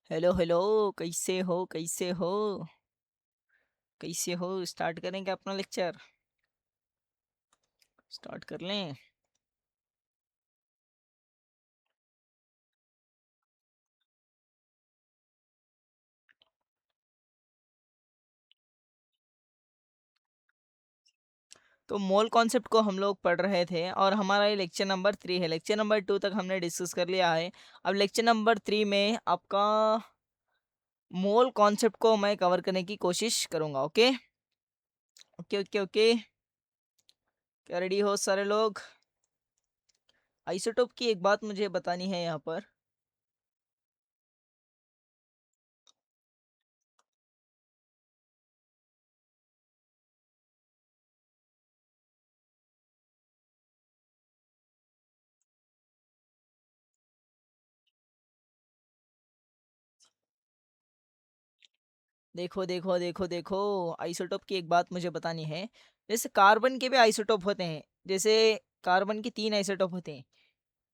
Hello hello. कैसे हो कैसे हो कैसे हो? स्टार्ट करें क्या अपना लेक्चर? स्टार्ट कर लें। तो मोल कॉन्सेप्ट को हम लोग पढ़ रहे थे और हमारा ये लेक्चर नंबर 3 है। लेक्चर नंबर 2 तक हमने डिस्कस कर लिया है। अब लेक्चर नंबर 3 में आपका मोल कॉन्सेप्ट को मैं कवर करने की कोशिश करूंगा। Okay okay okay okay. क्या रेडी हो सारे लोग? आइसोटोप की एक बात मुझे बतानी है यहाँ पर। देखो देखो देखो देखो, आइसोटोप की एक बात मुझे बतानी है। जैसे कार्बन के भी आइसोटोप होते हैं। जैसे कार्बन के 3 आइसोटोप होते हैं।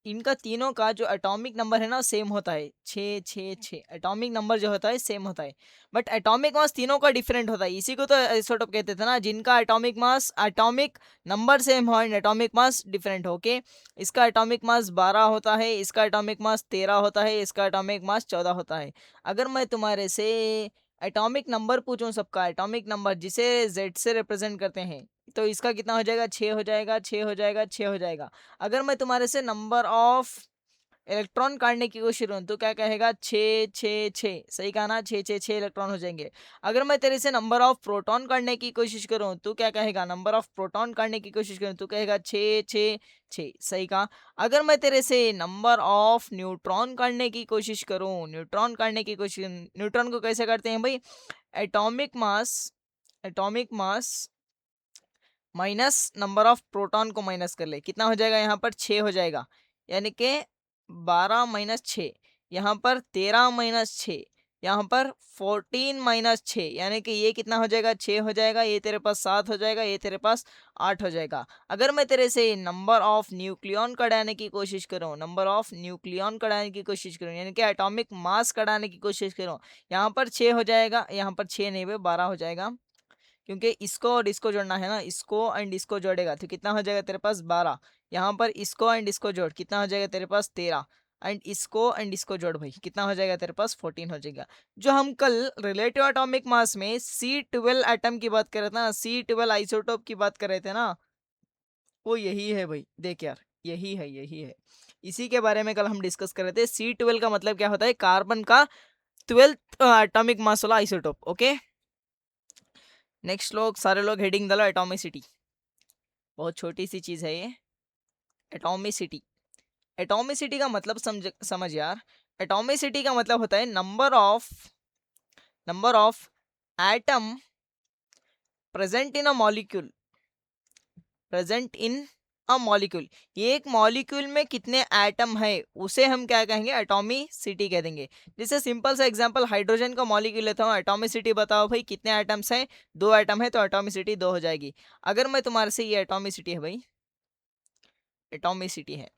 इनका तीनों का जो एटॉमिक नंबर है ना सेम होता है, 6 6 6। एटॉमिक नंबर जो होता है सेम होता है। बट एटॉमिक मास तीनों का डिफरेंट होता है। इसी को तो आइसोटोप कहते थे ना, जिनका atomic mass atomic number same हो एंड एटॉमिक मास डिफरेंट हो। ओके, इसका एटॉमिक मास 12 होता है, इसका एटॉमिक मास 13 होता है, इसका एटॉमिक मास 14 होता है। अगर मैं तुम्हारे से एटॉमिक नंबर पूछूं, सबका एटॉमिक नंबर जिसे जेड से रिप्रेजेंट करते हैं, तो इसका कितना हो जाएगा? 6 हो जाएगा, 6 हो जाएगा, 6 हो जाएगा। अगर मैं तुम्हारे से नंबर ऑफ इलेक्ट्रॉन काटने की कोशिश करूँ तो क्या कहेगा? 6 6 6। सही कहा ना? 6 6 6 इलेक्ट्रॉन हो जाएंगे। अगर मैं तेरे से नंबर ऑफ प्रोटॉन काटने की कोशिश करूँ तो क्या कहेगा? नंबर ऑफ प्रोटॉन काटने की कोशिश करूँ तो कहेगा 6 6 6। सही कहा। अगर मैं तेरे से नंबर ऑफ न्यूट्रॉन काटने की कोशिश करूँ, न्यूट्रॉन काटने की कोशिश, न्यूट्रॉन को कैसे करते हैं भाई? Atomic mass minus number of proton को माइनस कर ले, कितना हो जाएगा? यहाँ पर 6 हो जाएगा। यानी कि 12 - 6। यहाँ पर 13 - 6। यहाँ पर 14 - 6। यानी कि ये कितना हो जाएगा? 6 हो जाएगा। ये तेरे पास 7 हो जाएगा, ये तेरे पास 8 हो जाएगा। अगर मैं तेरे से नंबर ऑफ न्यूक्लियॉन कढ़ाने की कोशिश करूँ, नंबर ऑफ न्यूक्लियॉन कढ़ाने की कोशिश करूँ, यानी कि एटॉमिक मास कढ़ाने की कोशिश करूँ, यहाँ पर 6 हो जाएगा। यहाँ पर 6 नहीं भाई, 12 हो जाएगा। क्योंकि इसको और इसको जोड़ना है ना, इसको एंड इसको जोड़ेगा तो कितना हो जाएगा तेरे पास? 12। यहाँ पर इसको एंड इसको जोड़, कितना हो जाएगा तेरे पास? 13। एंड इसको एंड इसको जोड़ भाई, कितना हो जाएगा तेरे पास? 14 हो जाएगा। जो हम कल रिलेटिव एटॉमिक मास में C12 एटम की बात कर रहे थे ना, C12 आइसोटोप की बात कर रहे थे ना, वो यही है भाई। देख यार, यही है यही है। इसी के बारे में कल हम डिस्कस कर रहे थे। C12 का मतलब क्या होता है? कार्बन का 12th एटॉमिक मास वाला आइसोटोप। ओके, नेक्स्ट लोग सारे लोग हेडिंग डालो एटॉमिसिटी। बहुत छोटी सी चीज है ये, एटॉमिसिटी। एटॉमिसिटी का मतलब समझ यार। एटॉमिसिटी का मतलब होता है number of atom present in a molecule, present in a molecule. ये एक मॉलिक्यूल में कितने एटम है उसे हम क्या कहेंगे? एटॉमिसिटी कह देंगे। जैसे सिंपल सा एग्जांपल, हाइड्रोजन का मॉलिक्यूल लेता हूँ, एटॉमिसिटी बताओ भाई कितने एटम्स हैं? 2 एटम है तो एटॉमिसिटी 2 हो जाएगी। अगर मैं तुम्हारे से, ये एटॉमिसिटी है भाई, एटॉमिसिटी है।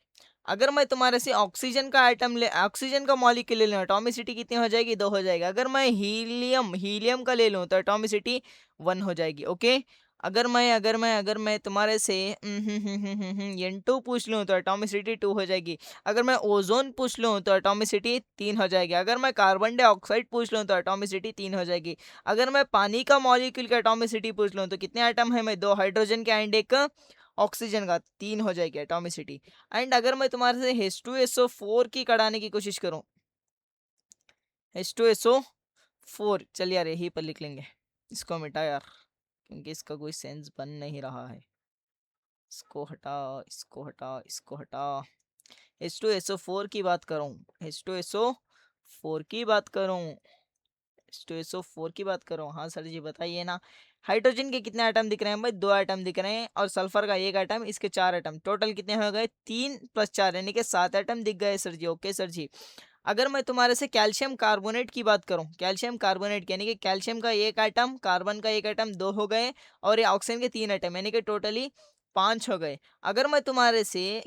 अगर मैं तुम्हारे से ऑक्सीजन का एटम ले, ऑक्सीजन का मॉलिक्यूल ले लूँ, एटॉमिसिटी कितनी हो जाएगी? 2 हो जाएगा। अगर मैं हीलियम का ले लूँ तो एटॉमिसिटी 1 हो जाएगी। ओके, अगर मैं तुम्हारे से N2 पूछ लूँ तो एटॉमिसिटी 2 हो जाएगी। अगर मैं ओजोन पूछ लूँ तो एटॉमिसिटी 3 हो जाएगी। अगर मैं कार्बन डाइऑक्साइड पूछ लूँ तो एटॉमिसिटी 3 हो जाएगी। अगर मैं पानी का मॉलिक्यूल का एटॉमिसिटी पूछ लूँ तो कितने एटम है? मैं 2 हाइड्रोजन का एंड एक ऑक्सीजन का, 3 हो जाएगी एटॉमिसिटी। एंड अगर मैं तुम्हारे से H2SO4 की कढ़ाने की कोशिश करूं, H2SO4, चल यार यही पर लिख लेंगे। इसको मिटा यार, क्योंकि इसका कोई सेंस बन नहीं रहा है। इसको हटा, इसको हटा, इसको हटा। H2SO4 की बात करूं, H2SO4 की बात करूं, H2SO4 की बात करूं। हाँ सर जी बताइए ना। हाइड्रोजन के कितने आइटम दिख रहे हैं भाई? 2 आइटम दिख रहे हैं। और सल्फर का 1 आइटम, इसके 4 आइटम, टोटल कितने हो गए? 3 + 4 यानी कि 7 आइटम दिख गए सर जी। ओके सर जी। अगर मैं तुम्हारे से कैल्शियम कार्बोनेट की बात करूं, कैल्शियम कार्बोनेट यानी कि कैल्शियम का 1 आइटम, कार्बन का 1 आइटम, 2 हो गए। और ये ऑक्सीजन के 3 आइटम यानी कि टोटली 5 हो गए। अगर मैं तुम्हारे से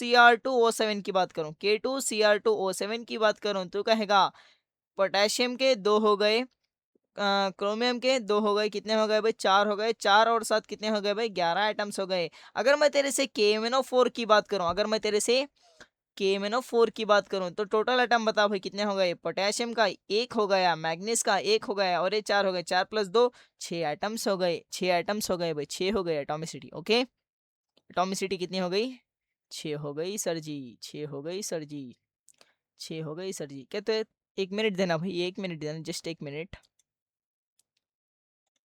K2Cr2O7 की बात करूं, K2Cr2O7 की बात करूं तो कहेगा पोटेशियम के 2 हो गए, क्रोमियम के 2 हो गए, कितने हो गए भाई 4 हो गए, 4 और 7 कितने हो गए भाई 11 एटम्स हो गए। अगर मैं तेरे से KMnO4 की बात करूं, अगर मैं तेरे से KMnO4 की बात करूं तो टोटल एटम बता भाई कितने हो गए। पोटेशियम का 1 हो गया, मैग्नीज का 1 हो गया और ये 4 हो गए, 4 प्लस 2 6 एटम्स हो गए, 6 एटम्स हो गए भाई, 6 हो गए एटॉमिसिटी। ओके, एटॉमिसिटी कितनी हो गई 6 हो गई सर जी, 6 हो गई सर जी, 6 हो गई सर जी। कहते हैं 1 मिनट देना भाई, 1 मिनट देना, just 1 minute,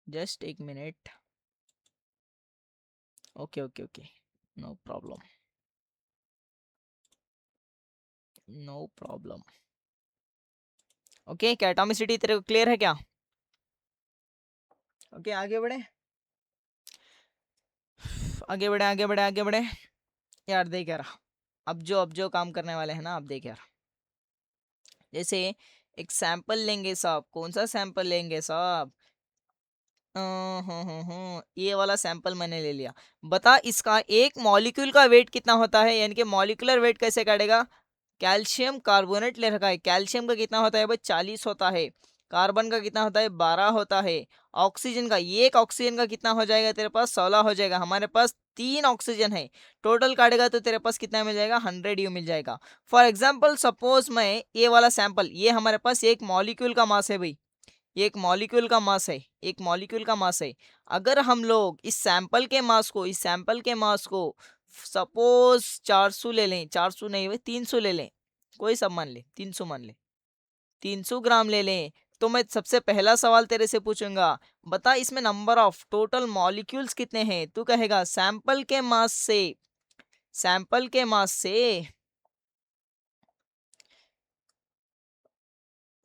just 1 minute. Okay okay okay, no problem, no problem. Okay, क्या एटॉमिसिटी तेरे को क्लियर है क्या? ओके, आगे बढ़े, आगे बढ़े, आगे बढ़े, आगे बढ़े। यार देख यार, अब जो काम करने वाले हैं ना, अब देख यार, जैसे एक सैंपल लेंगे साहब, कौन सा सैंपल लेंगे साहब, ये वाला सैंपल मैंने ले लिया। बता इसका एक मॉलिक्यूल का वेट कितना होता है, यानी कि मॉलिक्यूलर वेट कैसे काटेगा। कैल्शियम कार्बोनेट ले रखा है, कैल्शियम का कितना होता है भाई 40 होता है, कार्बन का कितना होता है 12 होता है, ऑक्सीजन का, ये एक ऑक्सीजन का कितना हो जाएगा तेरे पास 16 हो जाएगा। हमारे पास 3 ऑक्सीजन है, टोटल काटेगा तो तेरे पास कितना मिल जाएगा 100 यू मिल जाएगा। फॉर एग्जाम्पल सपोज मैं ये वाला सैंपल, ये हमारे पास एक मॉलिक्यूल का मास है भाई, ये एक मॉलिक्यूल का मास है, एक मॉलिक्यूल का मास है। अगर हम लोग इस सैंपल के मास को, इस सैंपल के मास को सपोज 400 ले लें, 400 नहीं भाई 300 ले लें, कोई सब मान ले 300 मान ले, 300 ग्राम ले लें, तो मैं सबसे पहला सवाल तेरे से पूछूंगा, बता इसमें नंबर ऑफ टोटल मॉलिक्यूल्स कितने हैं। तू कहेगा सैंपल के मास से, सैंपल के मास से,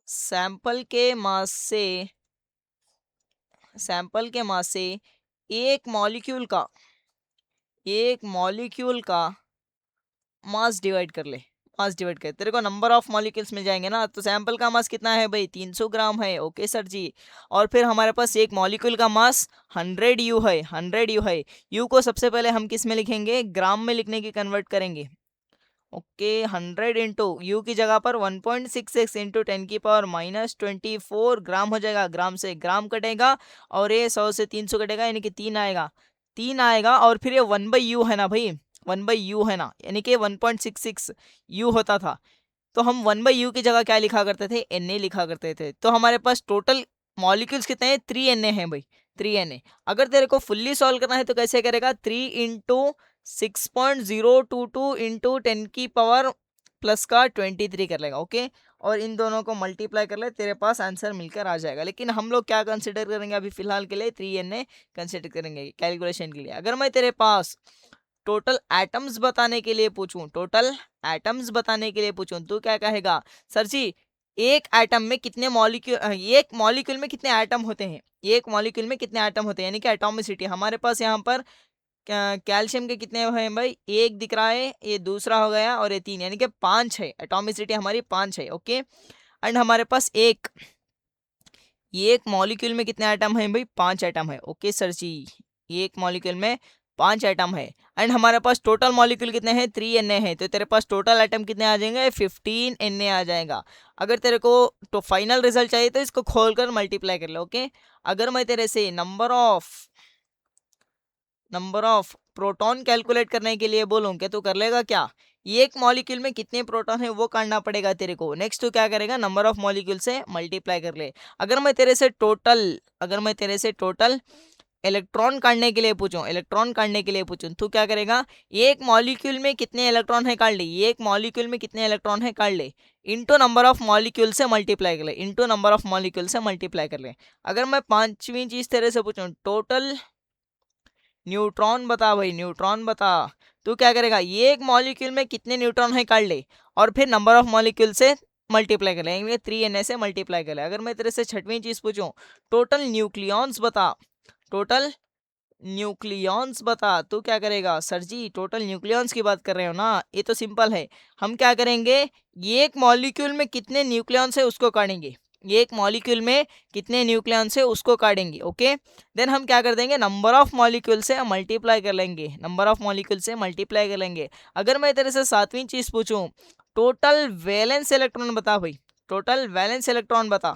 सैंपल के मास से, सैंपल के मास से एक मॉलिक्यूल का, एक मॉलिक्यूल का मास डिवाइड कर ले, मास डिवाइड कर, तेरे को नंबर ऑफ मॉलिक्यूल्स मिल जाएंगे ना। तो सैंपल का मास कितना है भाई 300 ग्राम है, ओके सर जी। और फिर हमारे पास एक मॉलिक्यूल का मास 100 यू है, 100 यू है। यू को सबसे पहले हम किस में लिखेंगे, ग्राम में लिखने की कन्वर्ट करेंगे। ओके, 100 इंटू यू की जगह पर 1.66 इंटू 10⁻24 ग्राम हो जाएगा, ग्राम से ग्राम कटेगा और ये 100 से 300 कटेगा, यानी कि 3 आएगा, 3 आएगा। और फिर ये 1/u है ना भाई, 1/u है ना, यानी कि 1.66 यू होता था, तो हम 1/u की जगह क्या लिखा करते थे, Na लिखा करते थे। तो हमारे पास टोटल मॉलिक्यूल्स कितने हैं 3Na हैं भाई, 3Na। अगर तेरे को फुल्ली सॉल्व करना है तो कैसे करेगा, 3 इंटू 6.022 इंटू 10⁻+23 कर लेगा। ओके, और इन दोनों को मल्टीप्लाई कर ले, तेरे पास आंसर मिलकर आ जाएगा। लेकिन हम लोग क्या कंसिडर करेंगे अभी फिलहाल के लिए, 3Na कंसिडर करेंगे कैलकुलेशन के लिए। अगर मैं तेरे पास टोटल एटम्स बताने के लिए पूछूं, टोटल एटम्स बताने के लिए पूछूं, तो क्या कहेगा सर जी एक एटम में कितने मॉलिक्यूल, एक मॉलिक्यूल में कितने एटम होते हैं, एक मॉलिक्यूल में कितने एटम होते हैं, यानी कि एटॉमिसिटी। हमारे पास यहाँ पर कैल्शियम के कितने हैं भाई, एक दिख रहा है, ये दूसरा हो गया और ये 3, यानी कि 5 है, एटॉमिसिटी हमारी 5 है। ओके, एंड हमारे पास एक, ये एक मॉलिक्यूल में कितने एटम हैं भाई 5 एटम है। ओके सर जी, ये एक मॉलिक्यूल में 5 एटम है। एंड हमारे पास टोटल मॉलिक्यूल कितने हैं 3Na है, तो तेरे पास टोटल एटम कितने आ जाएंगे 15Na आ जाएगा। अगर तेरे को तो फाइनल रिजल्ट चाहिए तो इसको खोलकर मल्टीप्लाई कर लो। ओके, अगर मैं तेरे से नंबर ऑफ प्रोटॉन कैलकुलेट करने के लिए बोलूं कि तू कर लेगा क्या, ये एक मॉलिक्यूल में कितने प्रोटॉन है वो काटना पड़ेगा तेरे को। नेक्स्ट तू क्या करेगा, नंबर ऑफ मॉलिक्यूल से मल्टीप्लाई कर ले। अगर मैं तेरे से टोटल इलेक्ट्रॉन काटने के लिए पूछूं, इलेक्ट्रॉन काटने के लिए पूछूं, तो क्या करेगा, एक मॉलिक्यूल में कितने इलेक्ट्रॉन है काट ले, एक मॉलिक्यूल में कितने इलेक्ट्रॉन है काट ले, इनटू नंबर ऑफ मॉलिक्यूल से मल्टीप्लाई कर ले, इनटू नंबर ऑफ मॉलिक्यूल से मल्टीप्लाई कर ले। अगर मैं पांचवी चीज तेरे से पूछूं, टोटल न्यूट्रॉन बता भाई, न्यूट्रॉन बता, तू क्या करेगा, ये एक मॉलिक्यूल में कितने न्यूट्रॉन है काट ले और फिर नंबर ऑफ मॉलिक्यूल से मल्टीप्लाई कर ले, 3Na से मल्टीप्लाई कर ले। अगर मैं तेरे से छठवीं चीज पूछूं, टोटल न्यूक्लियॉन्स बता, टोटल न्यूक्लियॉन्स बता, तू क्या करेगा, सर जी टोटल न्यूक्लियॉन्स की बात कर रहे हो ना, ये तो सिंपल है। हम क्या करेंगे, ये एक मॉलिक्यूल में कितने न्यूक्लियॉन्स है उसको काटेंगे, एक मॉलिक्यूल में कितने न्यूक्लियॉन्स है उसको काटेंगे। ओके, देन हम क्या कर देंगे, नंबर ऑफ मॉलिक्यूल से मल्टीप्लाई कर लेंगे, नंबर ऑफ मॉलिक्यूल से मल्टीप्लाई कर लेंगे। अगर मैं तेरे से सातवीं चीज पूछूं, टोटल वैलेंस इलेक्ट्रॉन बता भाई, टोटल वैलेंस इलेक्ट्रॉन बता,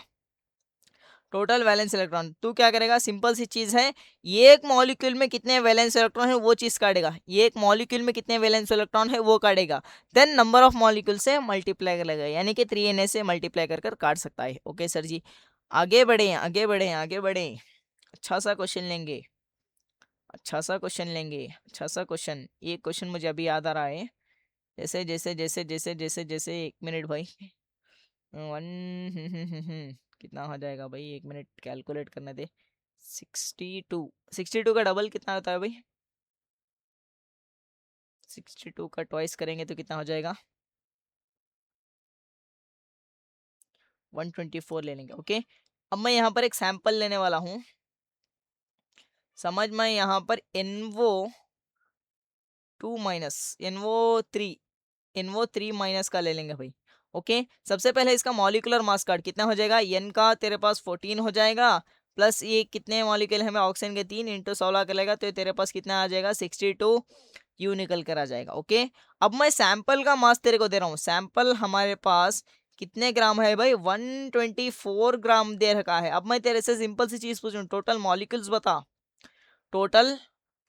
टोटल वैलेंस इलेक्ट्रॉन। तू क्या करेगा, सिंपल सी चीज है, ये एक मॉलिक्यूल में कितने वैलेंस इलेक्ट्रॉन है वो चीज काटेगा, ये एक मॉलिक्यूल में कितने वैलेंस इलेक्ट्रॉन है वो काटेगा, देन नंबर ऑफ मॉलिक्यूल से मल्टीप्लाई कर लेगा, यानी कि 3Na से मल्टीप्लाई कर कर काट सकता है। ओके सर जी, आगे बढ़े आगे बढ़े आगे बढ़े, अच्छा सा क्वेश्चन लेंगे, अच्छा सा क्वेश्चन लेंगे, अच्छा सा क्वेश्चन। ये क्वेश्चन मुझे अभी याद आ रहा है, जैसे जैसे जैसे जैसे जैसे जैसे, एक मिनट भाई, कितना हो जाएगा भाई, एक मिनट कैलकुलेट करने दे। 62, 62 का डबल कितना होता है भाई, 62 का ट्वाइस करेंगे तो कितना हो जाएगा, 124 ले लेंगे। ओके, अब मैं यहाँ पर एक सैंपल लेने वाला हूँ, समझ में, यहाँ पर एनवो 2 माइनस एनवो 3 माइनस का ले लेंगे भाई। ओके, सबसे पहले इसका मॉलिकुलर मास कार्ड कितना हो जाएगा, एन का तेरे पास 14 हो जाएगा, प्लस ये कितने मॉलिक्यूल हमें ऑक्सीजन के 3 इंटू 16 करेगा, तो ये तेरे पास कितना आ जाएगा 62 यू निकल कर आ जाएगा। ओके, अब मैं सैंपल का मास तेरे को दे रहा हूँ, सैंपल हमारे पास कितने ग्राम है भाई, 124 ग्राम दे रखा है। अब मैं तेरे से सिंपल सी चीज पूछूं, टोटल मॉलिक्यूल्स बता, टोटल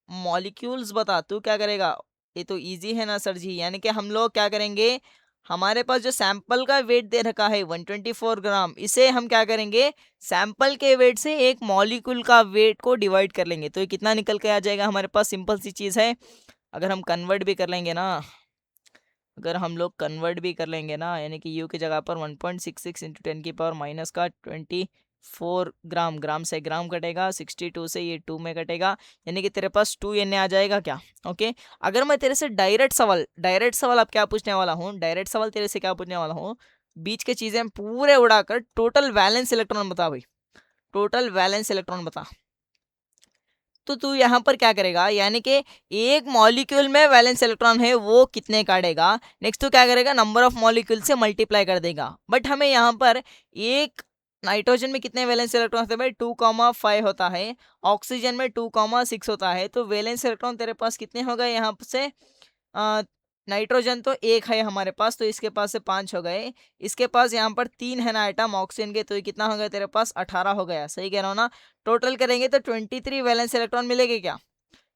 मॉलिक्यूल्स बता। तू क्या करेगा, ये तो इजी है ना सर जी, यानी कि हम लोग क्या करेंगे, हमारे पास जो सैंपल का वेट दे रखा है 124 ग्राम, इसे हम क्या करेंगे, सैंपल के वेट से एक मॉलिक्यूल का वेट को डिवाइड कर लेंगे, तो ये कितना निकल के आ जाएगा हमारे पास, सिंपल सी चीज है। अगर हम कन्वर्ट भी कर लेंगे ना, अगर हम लोग कन्वर्ट भी कर लेंगे ना, यानी कि यू की जगह पर 1.66 इंटू 10 की पावर माइनस का 24 ग्राम, ग्राम से ग्राम कटेगा, 62 से ये 2 में कटेगा, यानी कि तेरे पास 2Na आ जाएगा क्या। ओके, अगर मैं तेरे से डायरेक्ट सवाल अब क्या पूछने वाला हूँ, डायरेक्ट सवाल तेरे से क्या पूछने वाला हूँ, बीच के चीजें पूरे उड़ाकर टोटल वैलेंस इलेक्ट्रॉन बता भाई, टोटल वैलेंस इलेक्ट्रॉन बता। तो तू यहाँ पर क्या करेगा, यानी कि एक मॉलिक्यूल में वैलेंस इलेक्ट्रॉन है वो कितने काटेगा, नेक्स्ट तो क्या करेगा, नंबर ऑफ मॉलिक्यूल से मल्टीप्लाई कर देगा। बट हमें यहाँ पर एक नाइट्रोजन में कितने वैलेंस इलेक्ट्रॉन होते हैं भाई, 2,5 होता है, ऑक्सीजन में 2,6 होता है, तो वैलेंस इलेक्ट्रॉन तेरे पास कितने हो गए यहाँ से, नाइट्रोजन तो एक है हमारे पास, तो इसके पास से 5 हो गए, इसके पास यहाँ पर 3 है ना आइटम ऑक्सीजन के, तो ये कितना हो गया तेरे पास, 18 हो गया, सही कह रहा हूँ ना। टोटल करेंगे तो 23 वैलेंस इलेक्ट्रॉन मिलेंगे क्या,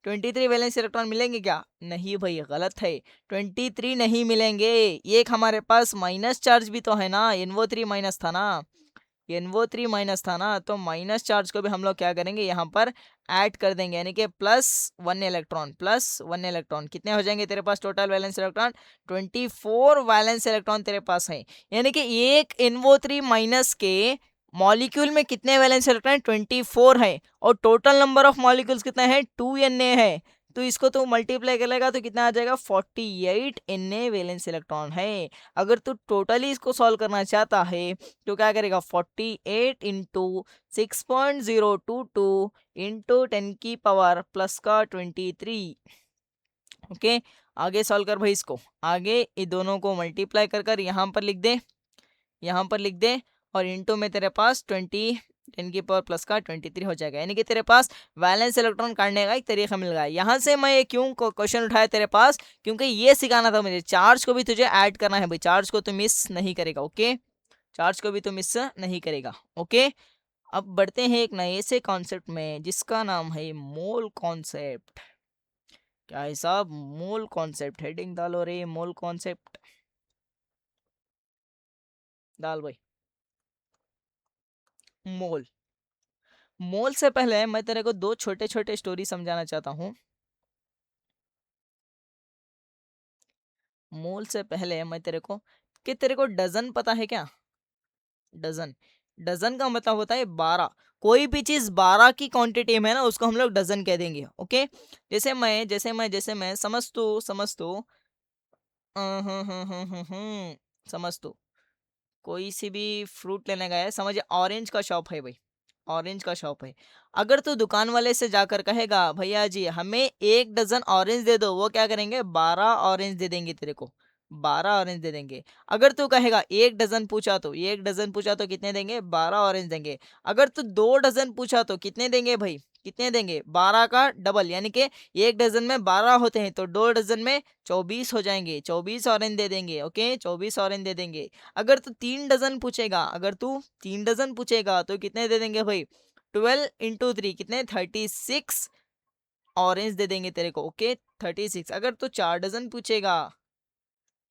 23 वैलेंस इलेक्ट्रॉन मिलेंगे क्या, नहीं भाई गलत है, 23 नहीं मिलेंगे, एक हमारे पास माइनस चार्ज भी तो है ना, NO3 माइनस था ना, NO3 माइनस था ना, तो माइनस चार्ज को भी हम लोग क्या करेंगे यहाँ पर ऐड कर देंगे, यानी कि +1 इलेक्ट्रॉन कितने हो जाएंगे तेरे पास total valence electron, 24 valence electron तेरे पास है, यानी कि एक NO3 माइनस के मॉलिक्यूल में कितने वैलेंस इलेक्ट्रॉन 24 है, और टोटल नंबर ऑफ मॉलिक्यूल्स कितना है 2Na है, तो इसको तो मल्टीप्लाई करेगा तो कितना आ जाएगा 48 Na वैलेंस इलेक्ट्रॉन है। अगर तू टोटली इसको सॉल्व करना चाहता है तो क्या करेगा, 48 इंटू 6.022 इंटू 10 की पावर प्लस का 23। ओके, आगे सॉल्व कर भाई इसको, आगे ये दोनों को मल्टीप्लाई कर कर यहाँ पर लिख दे, यहाँ पर लिख दे, और इंटू में तेरे पास 10 की पावर प्लस का 23 हो जाएगा, यानी कि तेरे पास वैलेंस इलेक्ट्रॉन काटने का एक तरीका मिल गया। यहाँ से मैं ये क्यों क्वेश्चन उठाया तेरे पास, क्योंकि ये सिखाना था मुझे, चार्ज को भी तुझे ऐड करना है भाई, चार्ज को तो मिस नहीं करेगा। ओके, चार्ज को भी तो मिस नहीं करेगा। ओके, अब बढ़ते हैं एक नए से कॉन्सेप्ट में जिसका नाम है मोल कॉन्सेप्ट। क्या है साहब, मोल कॉन्सेप्ट, हेडिंग डालो रे, मोल कॉन्सेप्ट डाल भाई। मोल, मोल से पहले मैं तेरे को दो छोटे छोटे स्टोरी समझाना चाहता हूँ। मोल से पहले मैं तेरे को, कि तेरे को डजन पता है क्या, डजन, डजन का मतलब होता है 12, कोई भी चीज 12 की क्वांटिटी में है ना उसको हम लोग डजन कह देंगे। ओके, जैसे मैं समझ तो समझ तो कोई सी भी फ्रूट लेने गया है, समझ ऑरेंज का शॉप है भाई, ऑरेंज का शॉप है, अगर तू दुकान वाले से जाकर कहेगा भैया जी हमें 1 डजन ऑरेंज दे दो, वो क्या करेंगे 12 ऑरेंज दे देंगे तेरे को। 12 ऑरेंज दे देंगे। अगर तू कहेगा 1 डज़न पूछा तो 1 डज़न पूछा तो कितने देंगे? 12 ऑरेंज देंगे। अगर तू 2 डज़न पूछा तो कितने देंगे भाई? कितने देंगे? 12 का डबल, यानी कि 1 डज़न में 12 होते हैं तो 2 डज़न में 24 हो जाएंगे। 24 ऑरेंज दे देंगे। ओके, 24 ऑरेंज दे देंगे। अगर तू 3 डज़न पूछेगा, अगर तू 3 डज़न पूछेगा तो कितने दे देंगे भाई? 12 इंटू 3 कितने? 36 ऑरेंज दे देंगे तेरे को। ओके, 36। अगर तू 4 डज़न पूछेगा,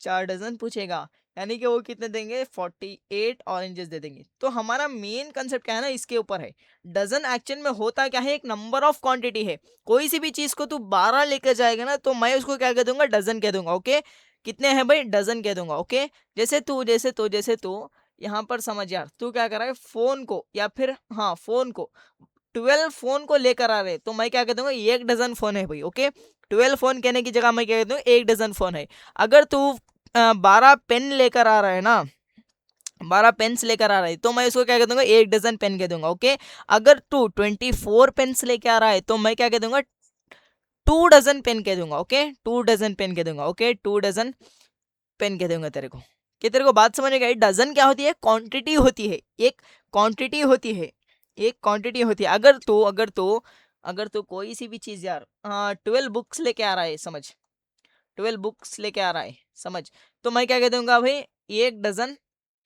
4 डज़न पूछेगा, यानी कि वो कितने देंगे? 48 ऑरेंजेस दे देंगे। तो हमारा मेन कंसेप्ट क्या है ना, इसके ऊपर है। डज़न एक्चुअल में होता क्या है? एक नंबर ऑफ क्वांटिटी है। कोई सी भी चीज़ को तू 12 लेकर जाएगा ना, तो मैं उसको क्या कह दूंगा? डज़न कह दूंगा। ओके, कितने हैं भाई? डज़न कह दूंगा। ओके, जैसे तू यहाँ पर समझ यार, तू क्या कर रहा है? फोन को, या फिर हाँ फोन को, 12 फोन को लेकर आ रहे, तो मैं क्या कह दूंगा? 1 डज़न फोन है भाई। ओके, 12 फोन कहने की जगह मैं क्या कह दूंगा? 1 डज़न फोन है। अगर तू 12 पेन लेकर आ रहा है ना, 12 पेन्स लेकर आ रहा है, तो मैं इसको क्या कह दूंगा? 1 डज़न पेन कह दूंगा। ओके, अगर तू 24 पेन्स लेके आ रहा है, तो मैं क्या कह दूंगा? 2 डज़न पेन कह दूंगा। ओके, 2 डज़न पेन कह दूंगा। ओके, 2 डज़न पेन कह दूंगा तेरे को। कि तेरे को बात समझ में आई? डज़न क्या होती है? क्वांटिटी होती है, एक क्वांटिटी होती है, एक क्वांटिटी होती है। अगर तो कोई सी भी चीज यार 12 बुक्स लेके आ रहा है, समझ, 12 बुक्स लेके आ रहा है, समझ, तो मैं क्या कह दूंगा भाई? 1 डज़न,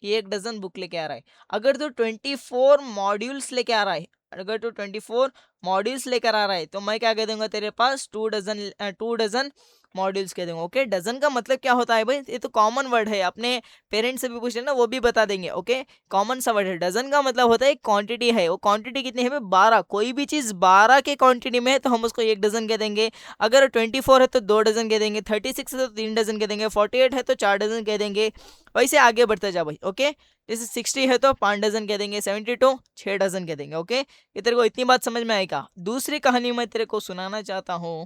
1 डज़न बुक लेके आ रहा है। अगर तो 24 मॉड्यूल्स लेके आ रहा है, अगर तो 24 मॉड्यूल्स लेकर आ रहा है, तो मैं क्या कह दूंगा? तेरे पास 2 डज़न, 2 डज़न मॉड्यूल्स कह दूंगा। ओके, डजन का मतलब क्या होता है भाई? ये तो कॉमन वर्ड है, अपने पेरेंट्स से भी पूछ लेना, वो भी बता देंगे। ओके, कॉमन सा वर्ड है। डजन का मतलब होता है क्वांटिटी है। वो क्वांटिटी कितनी है भाई? 12। कोई भी चीज 12 के क्वांटिटी में है तो हम उसको 1 डज़न कह देंगे। अगर 24 है तो 2 डज़न कह देंगे, 36 है तो 3 डज़न कह देंगे, 48 है तो 4 डज़न कह देंगे। वैसे आगे बढ़ते जा भाई। ओके, जैसे 60 है तो 5 डज़न कह देंगे, 72 6 डज़न कह देंगे। ओके, ये तेरे को इतनी बात समझ में आएगा? दूसरी कहानी मैं तेरे को सुनाना चाहता हूँ।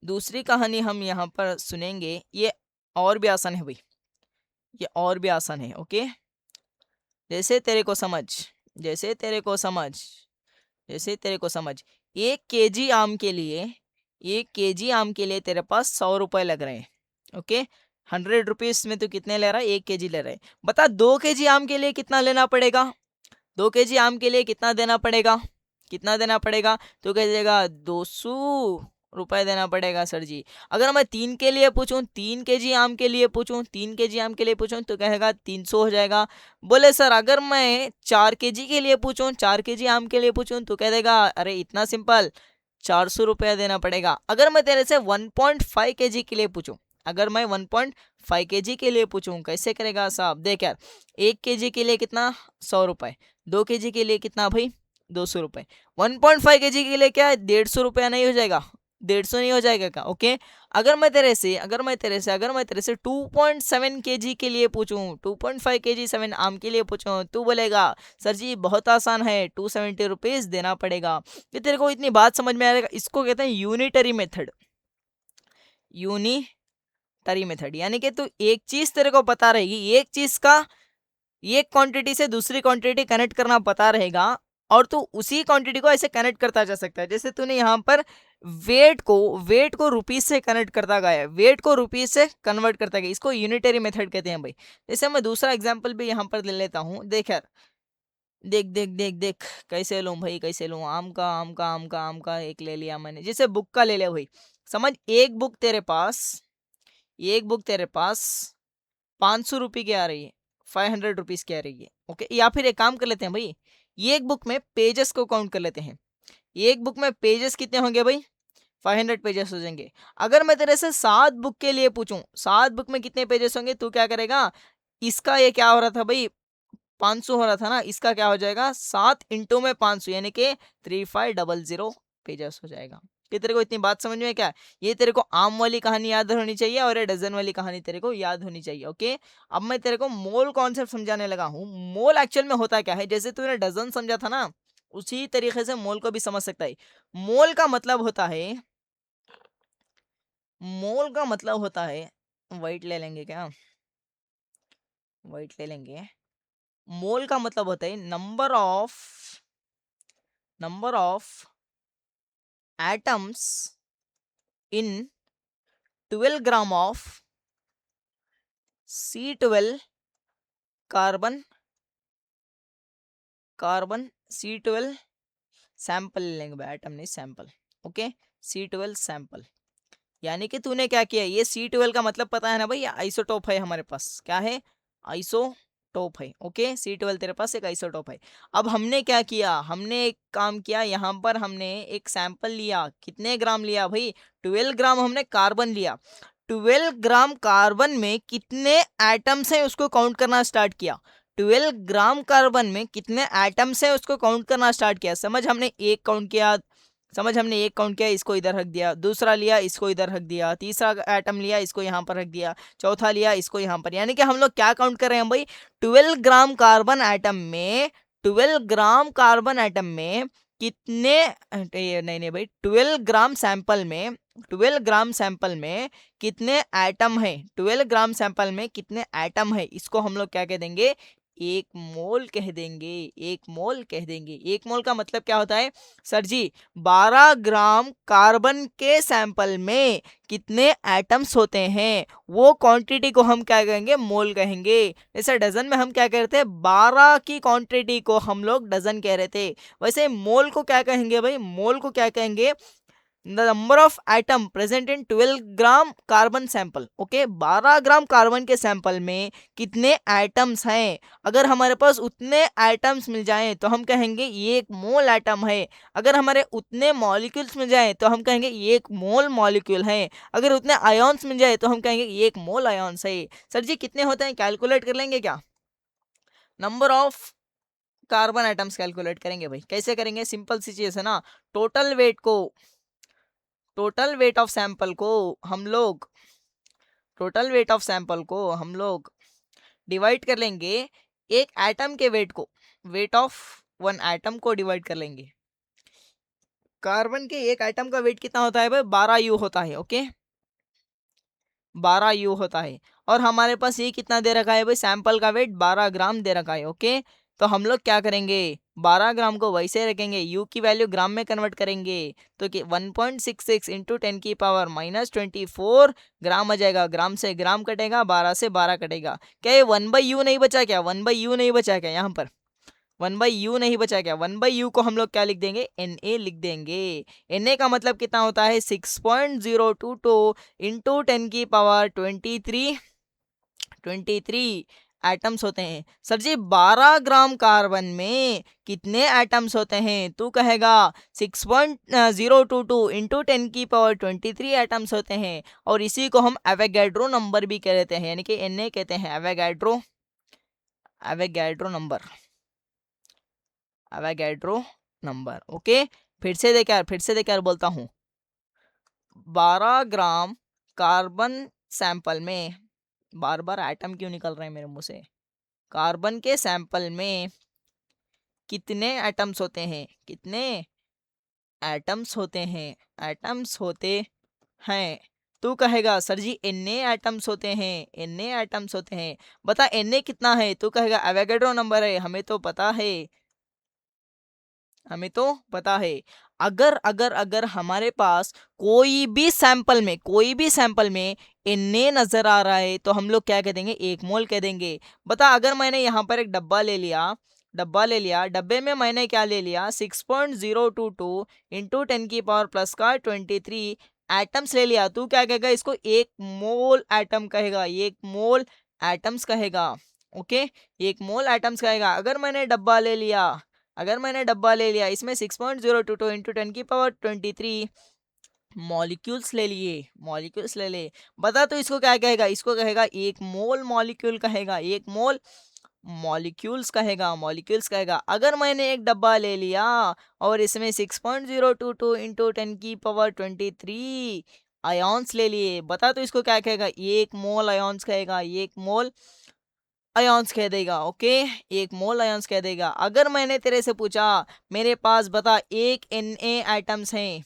दूसरी कहानी हम यहाँ पर सुनेंगे, ये और भी आसान है भाई, ये और भी आसान है। ओके, जैसे तेरे को समझ, जैसे तेरे को समझ, जैसे तेरे को समझ, 1 केजी आम के लिए, 1 केजी आम के लिए तेरे पास 100 रुपए लग रहे हैं। ओके, 100 रुपीज में तू कितने ले रहा है? 1 केजी ले रहा है। बता 2 केजी आम के लिए कितना लेना पड़ेगा? 2 केजी आम के लिए कितना देना पड़ेगा? कितना देना पड़ेगा? तो कह देगा 200 रुपए देना पड़ेगा सर जी। अगर मैं 3 केजी आम के लिए पूछूं तो कहेगा 300 हो जाएगा। बोले सर अगर मैं 4 केजी के लिए पूछूं, 4 केजी आम के लिए पूछूं तो कह देगा अरे इतना सिंपल, 400 रुपया देना पड़ेगा। अगर मैं तेरे से 1.5 केजी के लिए पूछूं, अगर मैं 1.5 केजी के लिए पूछूं, कैसे करेगा साहब? देख यार, 1 केजी के लिए कितना? 100 रुपए। 2 केजी के लिए कितना भाई? 200 रुपए। 1.5 केजी के लिए क्या है? 150 रुपया नहीं हो जाएगा? 150 नहीं हो जाएगा क्या? ओके, अगर मैं तेरे से 2.7 केजी के लिए पूछूं, 2.5 केजी 7 आम के लिए पूछूं, तू बोलेगा सर जी बहुत आसान है, 270 रुपीज देना पड़ेगा। ये तेरे को इतनी बात समझ में आएगा? इसको कहते हैं यूनिटरी मेथड। यूनिटरी मेथड यानी कि तू एक चीज तेरे को पता रहेगी, एक चीज का एक क्वांटिटी से दूसरी क्वांटिटी कनेक्ट करना पता रहेगा, और तू उसी क्वांटिटी को ऐसे कनेक्ट करता जा सकता है। जैसे तूने यहाँ पर वेट को रुपीस से कनेक्ट करता गया, वेट को रुपीस से कन्वर्ट करता गया, इसको यूनिटरी मेथड कहते हैं भाई। जैसे मैं दूसरा एग्जांपल भी यहाँ पर ले लेता हूँ। देख यार, देख देख देख देख, कैसे लूं भाई, कैसे लूं? आम का एक ले लिया मैंने। जैसे बुक का ले लिया भाई, समझ, एक बुक तेरे पास 500 रुपये की आ रही है, 500 रुपीज की आ रही है। ओके, या फिर एक काम कर लेते हैं भाई, ये एक बुक में पेजेस को काउंट कर लेते हैं। एक बुक में पेजेस कितने होंगे भाई? 500 पेजेस हो जाएंगे। अगर मैं तेरे से 7 बुक के लिए पूछूं, 7 बुक में कितने पेजेस होंगे, तू क्या करेगा? इसका ये क्या हो रहा था भाई? 500 हो रहा था ना, इसका क्या हो जाएगा? 7 इंटू में 500, यानी कि 3500 पेजेस हो जाएगा। ये तेरे को इतनी बात समझ में है क्या? ये तेरे को आम वाली कहानी याद होनी चाहिए और ये डजन वाली कहानी तेरे को याद होनी चाहिए। ओके, अब मैं तेरे को मोल कॉन्सेप्ट समझाने लगा हूँ। मोल एक्चुअल में होता क्या है? जैसे तूने डजन समझा था ना, उसी तरीके से मोल को भी समझ सकता है। मोल का मतलब होता है, मोल का मतलब होता है, वाइट ले लेंगे क्या? वाइट ले लेंगे। मोल का मतलब होता है number of atoms in 12 gram of C12 carbon C12 sample लेंगे भाई, आइटम नहीं सैंपल। ओके, C12 सैंपल, यानी कि तूने क्या किया, ये C12 का मतलब पता है ना भाई, ये आइसोटोप है हमारे पास, क्या है, आइसोटोप है। ओके, C12 तेरे पास एक आइसोटोप है। अब हमने क्या किया, हमने एक काम किया, यहाँ पर हमने एक सैंपल लिया, कितने ग्राम लिया भाई, 12 ग्राम हमने कार्बन लिया। 12 ग्राम कार्बन में कितने एटम्स हैं उसको काउंट करना स्टार्ट किया। 12 ग्राम कार्बन में कितने एटम्स हैं उसको काउंट करना स्टार्ट किया। समझ, हमने एक काउंट किया, समझ हमने एक काउंट किया, इसको इधर रख दिया, दूसरा लिया इसको इधर रख दिया, तीसरा एटम लिया इसको यहाँ पर रख दिया, चौथा लिया इसको यहाँ पर, यानी कि हम लोग क्या काउंट कर रहे हैं भाई, 12 ग्राम कार्बन एटम में, 12 ग्राम कार्बन एटम में कितने, नहीं नहीं भाई, 12 ग्राम सैंपल में, 12 ग्राम सैंपल में कितने एटम है, 12 ग्राम सैंपल में कितने एटम है, इसको हम लोग क्या कह देंगे, एक मोल कह देंगे, एक मोल कह देंगे। एक मोल का मतलब क्या होता है सर जी, 12 ग्राम कार्बन के सैंपल में कितने एटम्स होते हैं, वो क्वांटिटी को हम क्या कहेंगे, मोल कहेंगे। जैसे डजन में हम क्या कह रहे थे, 12 की क्वांटिटी को हम लोग डजन कह रहे थे, वैसे मोल को क्या कहेंगे भाई, मोल को क्या कहेंगे, the number of item present in 12 gram carbon sample. Okay, 12 gram carbon के सैंपल में कितने आइटम्स हैं, अगर हमारे पास उतने आइटम्स मिल जाएं तो हम कहेंगे ये एक मोल आइटम है। अगर हमारे उतने मॉलिक्यूल्स मिल जाएं तो हम कहेंगे ये एक मोल मॉलिक्यूल है। अगर उतने आयोन्स मिल जाए तो हम कहेंगे ये एक मोल आयोन्स है। सर जी कितने होते हैं, कैलकुलेट कर लेंगे क्या, number of carbon atoms calculate करेंगे भाई, कैसे करेंगे, सिंपल सी चीज है ना, टोटल वेट को, टोटल वेट ऑफ सैंपल को हम लोग, टोटल वेट ऑफ सैंपल को हम लोग डिवाइड कर लेंगे एक एटम के वेट को, वेट ऑफ वन एटम को डिवाइड कर लेंगे। कार्बन के एक एटम का वेट कितना होता है भाई, 12 यू होता है। ओके, 12 यू होता है, और हमारे पास ये कितना दे रखा है भाई, सैंपल का वेट 12 ग्राम दे रखा है। ओके, तो हम लोग क्या करेंगे, 12 ग्राम को वैसे रखेंगे, यू की वैल्यू ग्राम में कन्वर्ट करेंगे, तो कि 1.66 इंटू 10⁻⁻24 ग्राम आ जाएगा। ग्राम से ग्राम कटेगा, 12 से 12 कटेगा, क्या ये 1/u नहीं बचा क्या, 1/u नहीं बचा क्या, यहाँ पर 1/u नहीं बचा क्या, 1/u को हम लोग क्या लिख देंगे, Na लिख देंगे। Na का मतलब कितना होता है, 6.022 इंटू 10⁻23 एटम्स होते हैं। सर जी 12 ग्राम कार्बन में कितने एटम्स होते हैं, तू कहेगा 6.022 इंटू 10⁻23 एटम्स होते हैं, और इसी को हम एवोगैड्रो नंबर भी कहते हैं, यानी कि Na कहते हैं, Avogadro, Avogadro number, Avogadro number. Okay, फिर से देख यार बोलता हूँ, 12 ग्राम कार्बन सैंपल में, बार बार आइटम क्यों निकल रहे हैं मेरे मुंह से, कार्बन के सैंपल में कितने एटम्स होते हैं, कितने एटम्स होते हैं, एटम्स होते हैं, तू कहेगा सर जी Na एटम्स होते हैं, Na एटम्स होते हैं, बता Na कितना है, तू कहेगा एवोगैड्रो नंबर है, हमें तो पता है, हमें तो पता है। अगर अगर अगर हमारे पास कोई भी सैंपल में, कोई भी सैंपल में Na नजर आ रहा है तो हम लोग क्या कह देंगे, एक मोल कह देंगे। बता, अगर मैंने यहाँ पर एक डब्बा ले लिया, डब्बा ले लिया, डब्बे में मैंने क्या ले लिया, 6.022 इंटू 10⁻+23 एटम्स ले लिया, तू क्या कहेगा, इसको एक मोल एटम कहेगा, एक मोल एटम्स कहेगा। ओके, एक मोल एटम्स कहेगा। अगर मैंने डब्बा ले लिया, अगर मैंने डब्बा ले लिया, इसमें 6.022 इंटू 10⁻23 मॉलिक्यूल्स ले लिए, मॉलिक्यूल्स ले ले, बता तो इसको क्या कहेगा, इसको कहेगा एक मोल मॉलिक्यूल कहेगा, एक मोल मॉलिक्यूल्स कहेगा, मॉलिक्यूल्स कहेगा। अगर मैंने एक डब्बा ले लिया और इसमें 6.022 इंटू 10⁻23 आयोन्स ले लिए, बता तो इसको क्या कहेगा, एक मोल आयोन्स कहेगा, एक मोल आयॉन्स कह देगा। ओके, एक मोल आयॉन्स कह देगा। अगर मैंने तेरे से पूछा, मेरे पास बता एक Na आइटम्स हैं,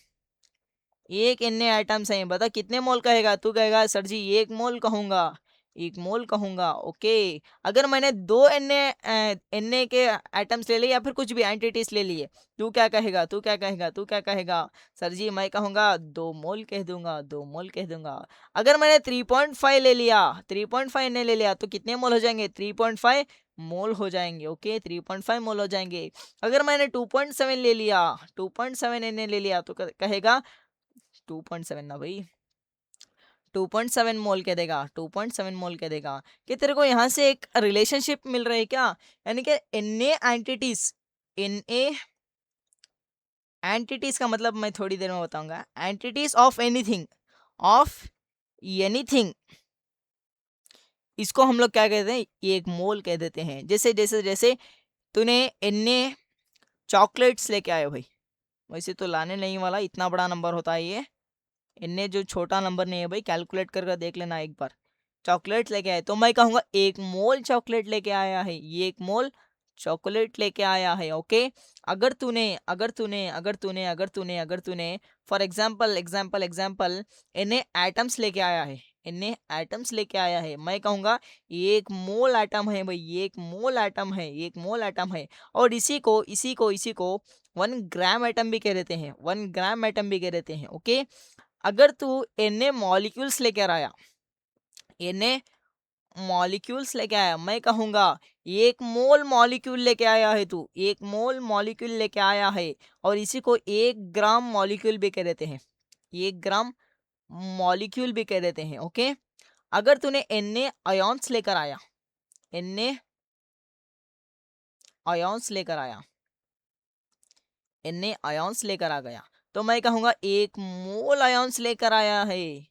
एक Na आइटम्स हैं, बता कितने मोल कहेगा, तू कहेगा सर जी एक मोल कहूंगा, एक मोल कहूंगा। ओके, अगर मैंने दो एन ए के एटम्स ले लिए या फिर कुछ भी एंटिटीज ले लिए, तू क्या कहेगा, तू क्या कहेगा, तू क्या कहेगा? सर जी मैं कहूंगा 2 मोल कह दूंगा, 2 मोल कह दूंगा। अगर मैंने 3.5 ले लिया, 3.5 एन ए ले लिया, तो कितने मोल हो जाएंगे? 3.5 मोल हो जाएंगे। ओके, 3.5 मोल हो जाएंगे। अगर मैंने 2.7 ले लिया, 2.7 एन ए ले लिया, तो कहेगा 2.7 ना भाई, 2.7 मोल कह देगा, 2.7 मोल कह देगा। कि तेरे को यहाँ से एक रिलेशनशिप मिल रही है क्या? यानी कि N A entities, N A entities का मतलब मैं थोड़ी देर में बताऊंगा। Entities of anything, of anything, इसको हम लोग क्या कहते हैं? एक मोल कह देते हैं। जैसे जैसे जैसे तूने एन ए चॉकलेट्स लेके आए भाई, वैसे तो लाने नहीं वाला, इतना बड़ा नंबर होता है ये। इनने जो छोटा नंबर नहीं है भाई, कैलकुलेट करके देख लेना एक बार। चॉकलेट लेके आए, तो मैं कहूंगा 1 मोल चॉकलेट लेके आया है, ये 1 मोल चॉकलेट लेके आया है। ओके, अगर तूने अगर तूने अगर तूने अगर तूने अगर तूने फॉर एग्जाम्पल एग्जाम्पल एग्जाम्पल इन्हें एटम्स लेके आया है, इन्हें एटम्स लेके आया है, मैं कहूंगा 1 मोल एटम है भाई, 1 मोल एटम है, 1 मोल एटम है। और इसी को 1 ग्राम एटम भी कह देते हैं, 1 ग्राम एटम भी कह देते हैं। ओके, अगर तू एन मॉलिक्यूल्स लेकर आया, एन मॉलिक्यूल्स लेके आया, मैं कहूंगा 1 मोल मॉलिक्यूल लेके आया है तू, 1 मोल मॉलिक्यूल लेके आया है। और इसी को 1 ग्राम मॉलिक्यूल भी कह देते हैं, 1 ग्राम मॉलिक्यूल भी कह देते हैं। ओके, अगर तूने एन आयोन्स लेकर आया, एन आयोन्स लेकर आया, एन आयोन्स लेकर आ गया, तो मैं कहूंगा 1 मोल आयोन्स लेकर आया है,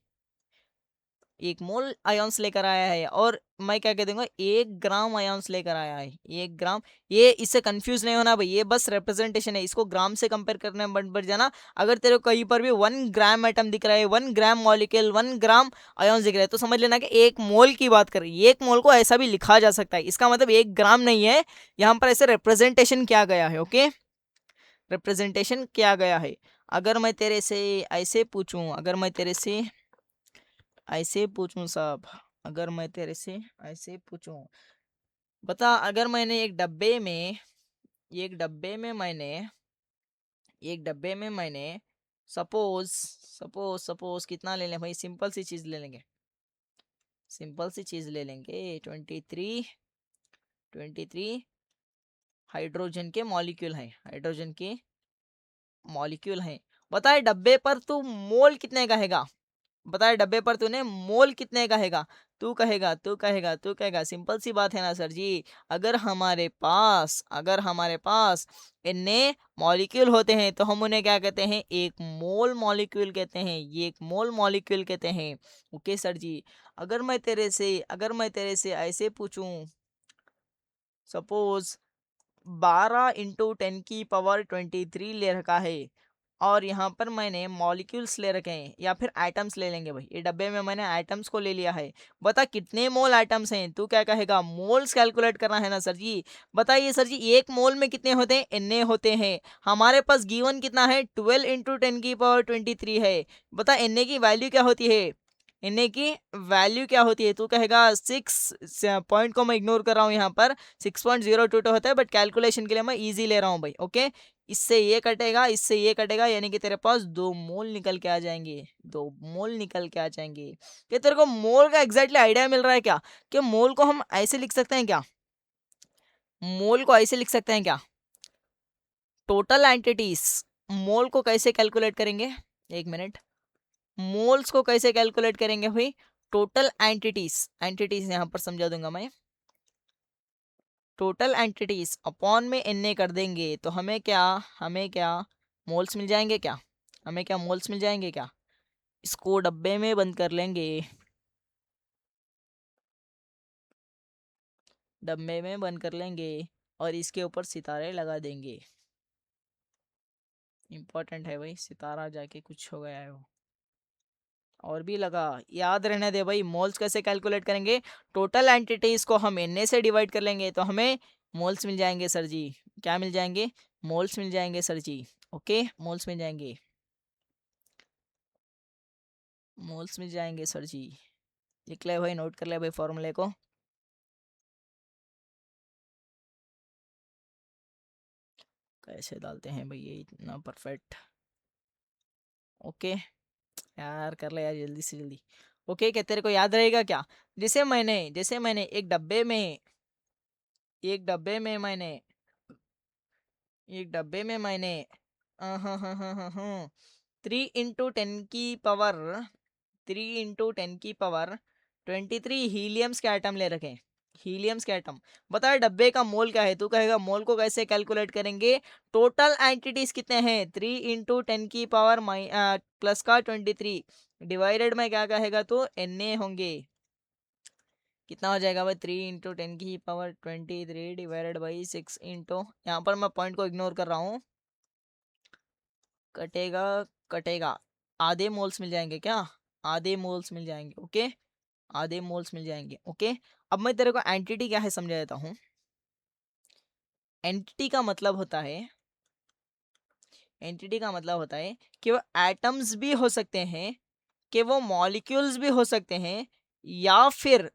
1 मोल आयोन्स लेकर आया है। और मैं क्या कह दूंगा? 1 ग्राम आयोन्स लेकर आया है, 1 ग्राम। ये इससे कंफ्यूज नहीं होना भाई, ये बस रिप्रेजेंटेशन है, इसको ग्राम से कंपेयर करने में बढ़ जाना। अगर तेरे को कहीं पर भी 1 ग्राम एटम दिख रहा है, 1 ग्राम मॉलिक्यूल, 1 ग्राम आयोन्स दिख रहे हैं, तो समझ लेना कि 1 मोल की बात कर रही है। 1 मोल को ऐसा भी लिखा जा सकता है, इसका मतलब 1 ग्राम नहीं है, यहाँ पर ऐसे रिप्रेजेंटेशन किया गया है। ओके, रिप्रेजेंटेशन किया गया है। अगर मैं तेरे से ऐसे पूछूं, अगर मैं तेरे से ऐसे पूछूं साहब, अगर मैं तेरे से ऐसे पूछूं, बता, अगर मैंने एक डब्बे में मैंने सपोज सपोज सपोज कितना ले लें भाई? सिंपल सी चीज ले लेंगे, सिंपल सी चीज ले लेंगे। 23 हाइड्रोजन के मॉलिक्यूल हैं, हाइड्रोजन के मॉलिक्यूल हैं। बताए डब्बे पर तू मोल कितने कहेगा? बताए डब्बे पर तूने मोल कितने कहेगा? तू कहेगा सिंपल सी बात है ना सर जी। अगर हमारे पास इतने मॉलिक्यूल होते हैं तो हम उन्हें क्या कहते हैं? 1 मोल मॉलिक्यूल कहते हैं, ये 1 मोल मॉलिक्यूल कहते हैं। ओके सर जी, अगर मैं तेरे से ऐसे पूछूं, सपोज 12 × 10⁻23 ले रखा है, और यहाँ पर मैंने मॉलिक्यूल्स ले रखे हैं, या फिर एटम्स ले लेंगे भाई, ये डब्बे में मैंने एटम्स को ले लिया है। बता कितने मोल एटम्स हैं? तू क्या कहेगा? मोल्स कैलकुलेट करना है ना सर जी। बताइए सर जी, 1 मोल में कितने होते हैं? एन होते हैं। हमारे पास गिवन कितना है? 12 × 10⁻23 है। बता एन की वैल्यू क्या होती है? एन की वैल्यू क्या होती है? तू कहेगा 6 पॉइंट को मैं इग्नोर कर रहा हूँ, यहाँ पर 6.022 होता है, बट कैलकुलेशन के लिए मैं इजी ले रहा हूँ भाई। ओके, इससे ये कटेगा, इससे ये कटेगा, यानी कि तेरे पास 2 मोल निकल के आ जाएंगे, 2 मोल निकल के आ जाएंगे। क्या तेरे को मोल का एग्जैक्टली आइडिया मिल रहा है क्या? कि मोल को हम ऐसे लिख सकते हैं क्या? मोल को ऐसे लिख सकते हैं क्या? टोटल एंटिटीज, मोल को कैसे कैलकुलेट करेंगे? एक मिनट, मोल्स को कैसे कैलकुलेट करेंगे भाई? टोटल एंटिटीज, एंटिटीज यहां पर समझा दूंगा मैं। टोटल एंटिटीज अपॉन में एन कर देंगे, तो हमें क्या मोल्स मिल जाएंगे क्या? हमें क्या मोल्स मिल जाएंगे क्या? इसको डब्बे में बंद कर लेंगे, डब्बे में बंद कर लेंगे, और इसके ऊपर सितारे लगा देंगे। इंपॉर्टेंट है भाई, सितारा जाके कुछ हो गया है वो, और भी लगा। याद रहने दे भाई, मोल्स कैसे कैलकुलेट करेंगे? टोटल एंटिटीज को हम एन से डिवाइड कर लेंगे, तो हमें मोल्स मिल जाएंगे सर जी। क्या मिल जाएंगे? मोल्स मिल जाएंगे सर जी। ओके, मोल्स मिल जाएंगे, मोल्स मिल जाएंगे सर जी। लिख ले भाई, नोट कर ले भाई फॉर्मूले को। कैसे डालते हैं भाई ये इतना परफेक्ट। ओके यार, कर ले यार जल्दी से जल्दी। ओके, क्या तेरे को याद रहेगा क्या? जैसे मैंने एक डब्बे में मैंने 3 × 10 की पावर 23 हीलियम्स के आइटम ले रखे हैं। हीलियम्स के आइटम। बता डब्बे का मोल क्या है? तू कहेगा मोल को कैसे कैलकुलेट करेंगे? टोटल एंटिटीज कितने हैं? 3 × 10 की पावर प्लस का 23 डिवाइडेड में क्या कहेगा तो Na होंगे। कितना हो जाएगा भाई? 3 × 10 की पावर 23 डिवाइडेड बाई 6 इंटू, यहाँ पर मैं पॉइंट को इग्नोर कर रहा हूँ, कटेगा कटेगा, आधे मोल्स मिल जाएंगे क्या? आधे मोल्स मिल जाएंगे। ओके, आधे मोल्स मिल जाएंगे। ओके, अब मैं तेरे को एंटिटी क्या है समझा देता हूँ। एंटिटी का मतलब होता है कि वो एटम्स भी हो सकते हैं, कि वो मॉलिक्यूल्स भी हो सकते हैं, या फिर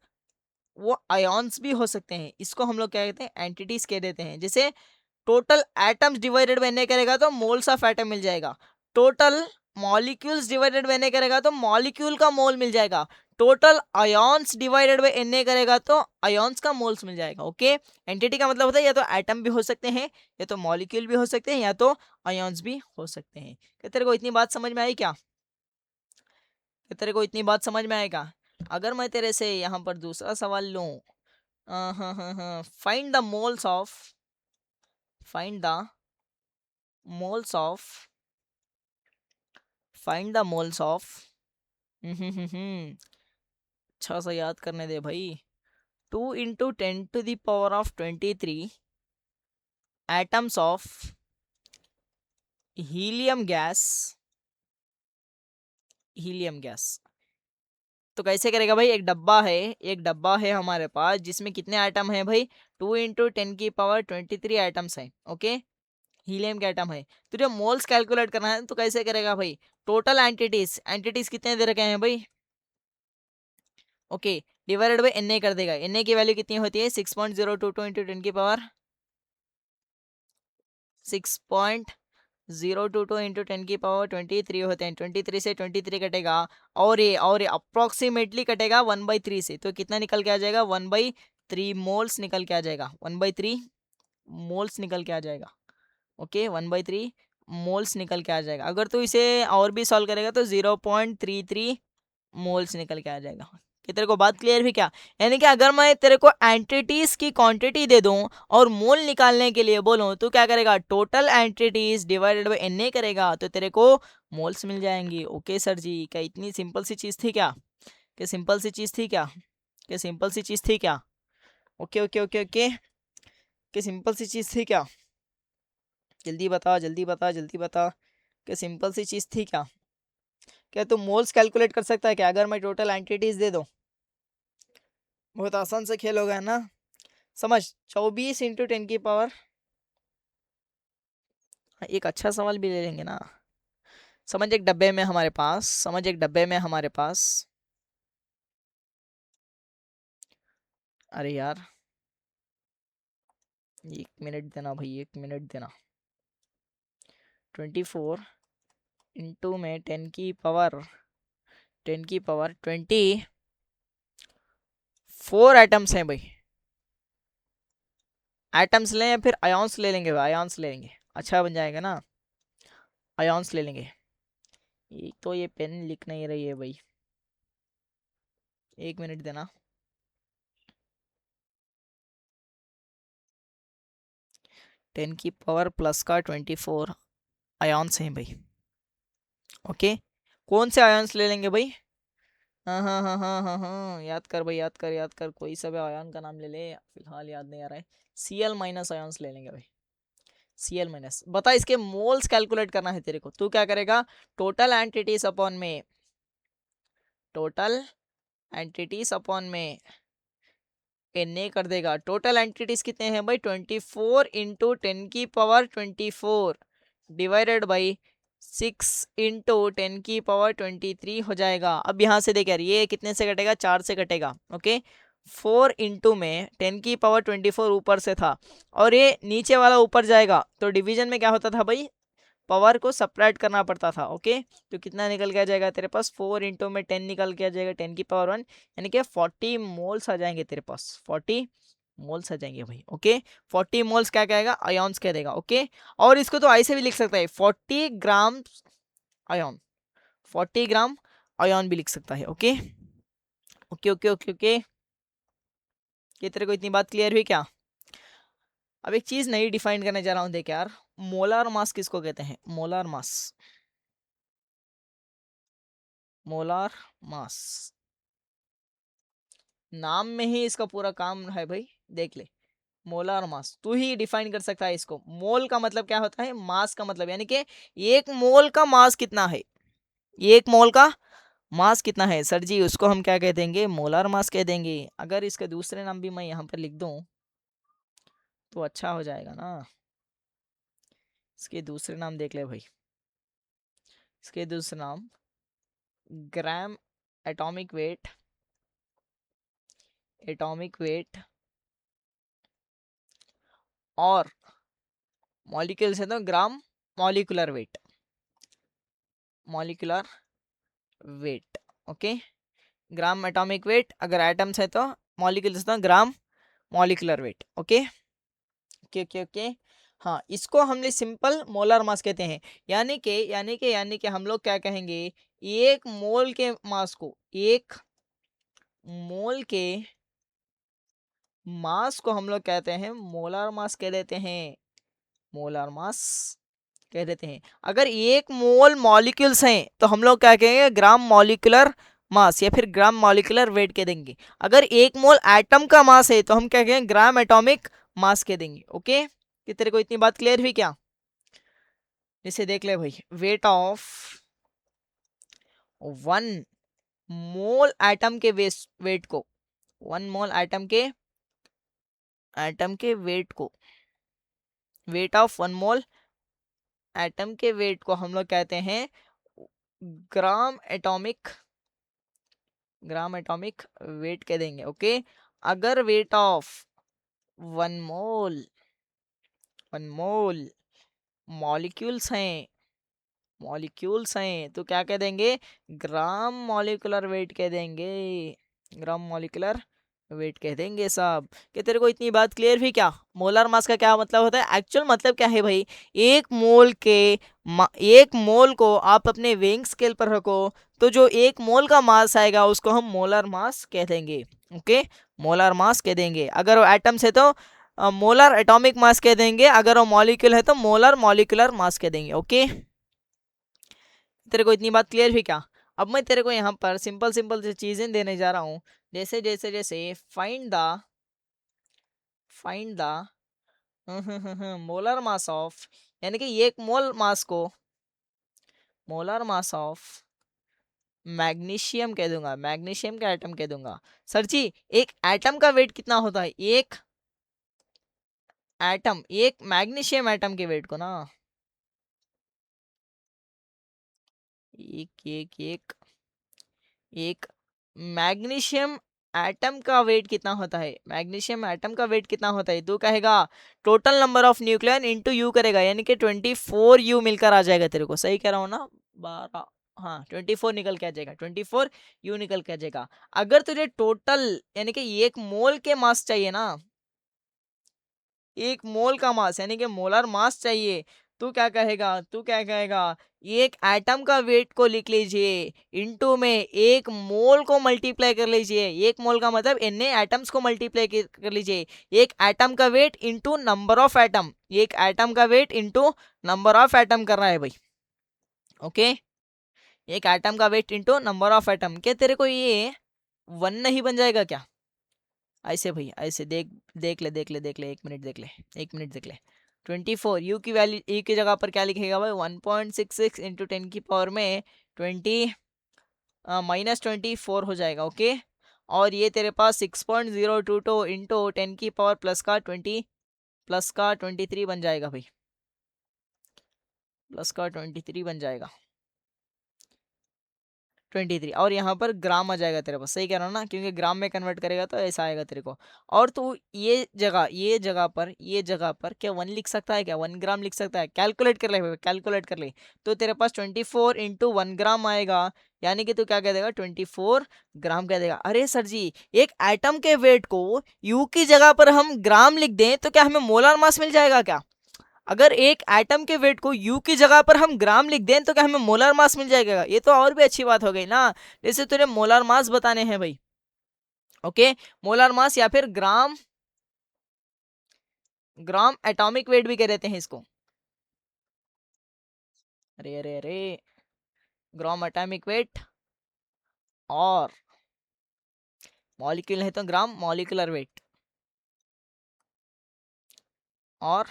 वो आयॉन्स भी हो सकते हैं। इसको हम लोग क्या कहते हैं? एंटिटीज कह देते हैं। जैसे total atoms divided by n करेगा तो मोल्स ऑफ एटम मिल जाएगा। Total molecules divided by n करेगा तो मॉलिक्यूल का मोल मिल जाएगा। Total ions divided by n करेगा तो आयॉन्स का मोल्स मिल जाएगा। ओके, एंटिटी का मतलब होता है या तो एटम भी हो सकते हैं, या तो मॉलिक्यूल भी हो सकते हैं, या तो आयॉन्स भी हो सकते हैं। क्या तेरे को इतनी बात समझ में आई क्या? क्या तेरे को इतनी बात समझ में आएगा? अगर मैं तेरे से यहाँ पर दूसरा सवाल लूँ, find the moles of find the moles of find the moles of अच्छा सा याद करने दे भाई। 2 × 10⁻23 एटम्स ऑफ हीलियम गैस। तो कैसे करेगा भाई? एक डब्बा है हमारे पास, जिसमें कितने आइटम है भाई? 2 × 10⁻23 आइटम्स हैं। ओके, हीलियम के आइटम है। तो जो मोल्स कैलकुलेट करना है तो कैसे करेगा भाई? टोटल एंटिटीज कितने दे रखे हैं भाई? ओके, डिवाइडेड बाई Na कर देगा। Na की वैल्यू कितनी होती है? 6.022 इंटू 10⁻6.022 इंटू 10⁻23 होते हैं। 23 से 23 कटेगा, और ये अप्रोक्सीमेटली कटेगा 1/3 से। तो कितना निकल के आ जाएगा? 1/3 मोल्स निकल के आ जाएगा। 1/3 मोल्स निकल के आ जाएगा। ओके, 1/3 मोल्स निकल के आ जाएगा। अगर तो इसे और भी सॉल्व करेगा तो 0.33 मोल्स निकल के आ जाएगा। कि तेरे को बात क्लियर भी क्या? यानी कि अगर मैं तेरे को एंटिटीज की क्वांटिटी दे दूं और मोल निकालने के लिए बोलूं तो क्या करेगा? Total entities divided by Na करेगा तो तेरे को मोल्स मिल जाएंगी। ओके सर जी, क्या इतनी सिंपल सी चीज थी क्या? क्या सिंपल सी चीज थी क्या? क्या सिंपल सी चीज थी क्या? ओके ओके ओके ओके, क्या सिंपल सी चीज थी क्या? जल्दी बता जल्दी बता जल्दी बता, क्या सिंपल सी चीज थी क्या? क्या तू मोल्स कैलकुलेट कर सकता है क्या अगर मैं टोटल एंटिटीज दे दूं? बहुत आसान से खेल होगा ना। समझ, 24 × 10⁻, एक अच्छा सवाल भी ले लेंगे ना। समझ, एक डब्बे में हमारे पास, अरे यार 1 मिनट देना भाई, 1 मिनट देना। 24 में 10⁻24 आइटम्स हैं भाई। एटम्स लें या फिर आयॉन्स ले लेंगे भाई? आयॉन्स ले लेंगे, अच्छा बन जाएगा ना। आयॉन्स ले लेंगे। एक तो ये पेन लिख नहीं रही है भाई, 1 मिनट देना। 10⁻+ का 24 आयॉन्स हैं भाई। ओके, कौन से आयॉन्स ले लेंगे भाई? हाँ हाँ हाँ हाँ हाँ हाँ, याद कर भाई, याद कर, कोई सा भी आयॉन का नाम ले ले, फिलहाल याद नहीं आ रहा है। Cl- आयॉन्स ले लेंगे भाई। Cl-। बता, इसके मोल्स कैलकुलेट करना है तेरे को। तू क्या करेगा? टोटल एंटिटीज अपॉन में Na कर देगा। टोटल एंटिटीज कितने हैं भाई? 24 × 10⁻24 डिवाइडेड बाई 6 इंटू 10⁻23 हो जाएगा। अब यहाँ से देख यार, ये कितने से कटेगा, 4 से कटेगा। ओके, 4 इंटू में 10⁻24 ऊपर से था और ये नीचे वाला ऊपर जाएगा, तो डिवीजन में क्या होता था भाई, पावर को सब्ट्रैक्ट करना पड़ता था। ओके, तो कितना निकल के आ जाएगा तेरे पास, 4 इंटू में 10 निकल के आ जाएगा 10⁻1, यानी कि 40 मोल्स आ जाएंगे तेरे पास, 40 मोल्स आ जाएंगे भाई। ओके, 40 मोल्स क्या कहेगा, आयोन्स कह देगा। ओके, और इसको तो ऐसे भी लिख सकता है, 40 ग्राम आयोन, 40 ग्राम आयोन भी लिख सकता है। Okay okay okay okay okay, ये तेरे को इतनी बात क्लियर हुई क्या? अब एक चीज नई डिफाइन करने जा रहा हूं, देख यार, मोलार मास किसको कहते हैं, मोलार मास, मोलार मास, नाम में ही इसका पूरा काम है भाई, देख ले। मोलार मास तू ही डिफाइन कर सकता है इसको। मोल का मतलब क्या होता है, मास का मतलब, यानी कि एक मोल का मास कितना है, एक मोल का मास कितना है सर जी, उसको हम क्या कह देंगे, मोलार मास कह देंगे। अगर इसके दूसरे नाम भी मैं यहाँ पर लिख दूं तो अच्छा हो जाएगा ना। इसके दूसरे नाम देख ले भाई, इसके दूसरे नाम gram atomic weight, atomic weight और मॉलिक्यूल्स है तो gram molecular weight, molecular weight. Okay, gram atomic weight, अगर एटम्स है तो मॉलिक्यूल्स तो gram molecular weight. Okay okay okay okay, हाँ, इसको हमने सिंपल मोलर मास कहते हैं। यानी कि हम लोग क्या कहेंगे, एक मोल के मास को, एक मोल के मास को हम लोग कहते हैं मोलर मास कह देते हैं, मोलर मास कह देते हैं। अगर एक मोल मॉलिक्यूल्स हैं तो हम लोग क्या कहेंगे, ग्राम मॉलिक्यूलर मास या फिर ग्राम मॉलिक्यूलर वेट कह देंगे। अगर एक मोल एटम का मास है तो हम क्या कहेंगे, ग्राम एटॉमिक मास कह देंगे। ओके, कि तेरे को इतनी बात क्लियर हुई क्या? जैसे देख ले भाई, वेट ऑफ 1 मोल एटम के वेट को, 1 मोल एटम के वेट को, वेट ऑफ 1 मोल एटम के वेट को हम लोग कहते हैं gram atomic, gram atomic weight कह देंगे। ओके, अगर weight of 1 mole, 1 mole molecules हैं, मॉलिक्यूल्स हैं तो क्या कह देंगे, ग्राम मॉलिक्यूलर वेट कह देंगे, ग्राम मॉलिक्यूलर वेट कह देंगे साहब। कि तेरे को इतनी बात क्लियर हुई क्या? मोलर मास का क्या मतलब होता है, एक्चुअल मतलब क्या है भाई, एक मोल के एक मोल को आप अपने वेइंग स्केल पर रखो तो जो एक मोल का मास आएगा उसको हम मोलर मास कह देंगे। ओके, मोलर मास कह देंगे। अगर वो एटम्स है तो मोलर एटॉमिक मास कह देंगे, अगर वो मॉलिक्यूल है तो मोलर मॉलिक्यूलर मास कह देंगे। ओके, तेरे को इतनी बात क्लियर हुई क्या? अब मैं तेरे को यहाँ पर सिंपल सिंपल से चीजें देने जा रहा हूँ, जैसे जैसे जैसे find the molar mass of, यानी कि एक मोल मास को मोलर मास ऑफ मैग्नीशियम कह दूंगा, मैग्नीशियम का एटम कह दूंगा। सर जी, एक एटम का वेट कितना होता है, एक एटम, एक मैग्नीशियम एटम के वेट को ना, एक एक एक एक मैग्नीशियम एटम का वेट कितना होता है, मैग्नीशियम एटम का वेट कितना होता है, तू कहेगा total number of nucleon into you करेगा, यानी कि 24 यू मिलकर आ जाएगा तेरे को, सही कह रहा हूँ ना, 12, हाँ 24 निकल के आ जाएगा, 24 यू निकल के आ जाएगा। अगर तुझे टोटल यानी कि एक मोल के मास चाहिए ना, एक मोल का मास यानी कि मोलर मास चाहिए, तू क्या कहेगा, तू क्या कहेगा, एक एटम का वेट को लिख लीजिए, इनटू में एक मोल को मल्टीप्लाई कर लीजिए, एक मोल का मतलब एन एटम्स को मल्टीप्लाई कर लीजिए, एक एटम का weight into number of atom, एक एटम का weight into number of atom करना है भाई। ओके, एक एटम का weight into number of atom, क्या तेरे को ये 1 नहीं बन जाएगा क्या? ऐसे भाई, ऐसे देख, देख ले 1 मिनट देख ले, 1 मिनट देख ले। 24 यू की वैल्यू, यू की जगह पर क्या लिखेगा भाई, 1.66 इंटू 10 की पावर में 20 -24 हो जाएगा। ओके, और ये तेरे पास 6.022 इंटू 10 की पावर प्लस का 23 बन जाएगा भाई। प्लस का 23 बन जाएगा, 23, और यहाँ पर ग्राम आ जाएगा तेरे पास, सही कह रहा हूँ ना, क्योंकि ग्राम में कन्वर्ट करेगा तो ऐसा आएगा तेरे को। और तू ये जगह पर क्या 1 लिख सकता है क्या, 1 ग्राम लिख सकता है, कैलकुलेट कर ले भाई, कैलकुलेट कर ले। तो तेरे पास 24 इंटू 1 ग्राम आएगा, यानी कि तू क्या कह देगा, 24 ग्राम कह देगा। अरे सर जी, एक एटम के वेट को यू की जगह पर हम ग्राम लिख दें तो क्या हमें मोलर मास मिल जाएगा क्या? अगर एक एटम के वेट को यू की जगह पर हम ग्राम लिख दें तो क्या हमें मोलर मास मिल जाएगा? ये तो और भी अच्छी बात हो गई ना, जैसे तुझे मोलर मास बताने हैं भाई। ओके, मोलर मास या फिर ग्राम, ग्राम एटॉमिक वेट भी कह देते हैं इसको। अरे अरे अरे, ग्राम एटॉमिक वेट, और मॉलिक्यूल है तो ग्राम मॉलिक्यूलर वेट, और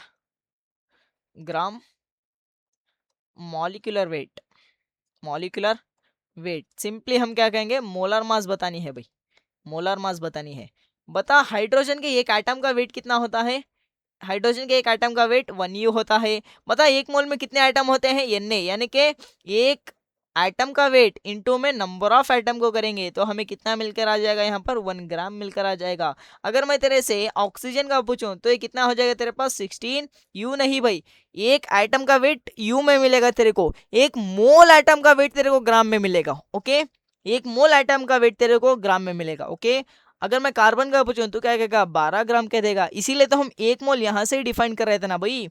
gram molecular weight, molecular weight simply हम क्या कहेंगे, मोलर मास बतानी है भाई, मोलर मास बतानी है। बता हाइड्रोजन के एक एटम का वेट कितना होता है? हाइड्रोजन के एक एटम का वेट 1U होता है। बता एक मोल में कितने एटम होते हैं, Na, यानी कि एक एटम का वेट इनटू में नंबर ऑफ एटम को करेंगे तो हमें कितना मिलकर आ जाएगा, यहाँ पर 1 ग्राम मिलकर आ जाएगा। अगर मैं तेरे से ऑक्सीजन का पूछूं तो ये कितना हो जाएगा तेरे पास, 16U। नहीं भाई, एक एटम का वेट U में मिलेगा तेरे को, एक मोल एटम का वेट तेरे को ग्राम में मिलेगा। ओके, एक मोल एटम का वेट तेरे को ग्राम में मिलेगा। ओके, अगर मैं कार्बन का पूछूं तो क्या कहेगा, 12 ग्राम कह देगा। इसीलिए तो हम एक मोल यहाँ से ही डिफाइन कर रहे थे ना भाई,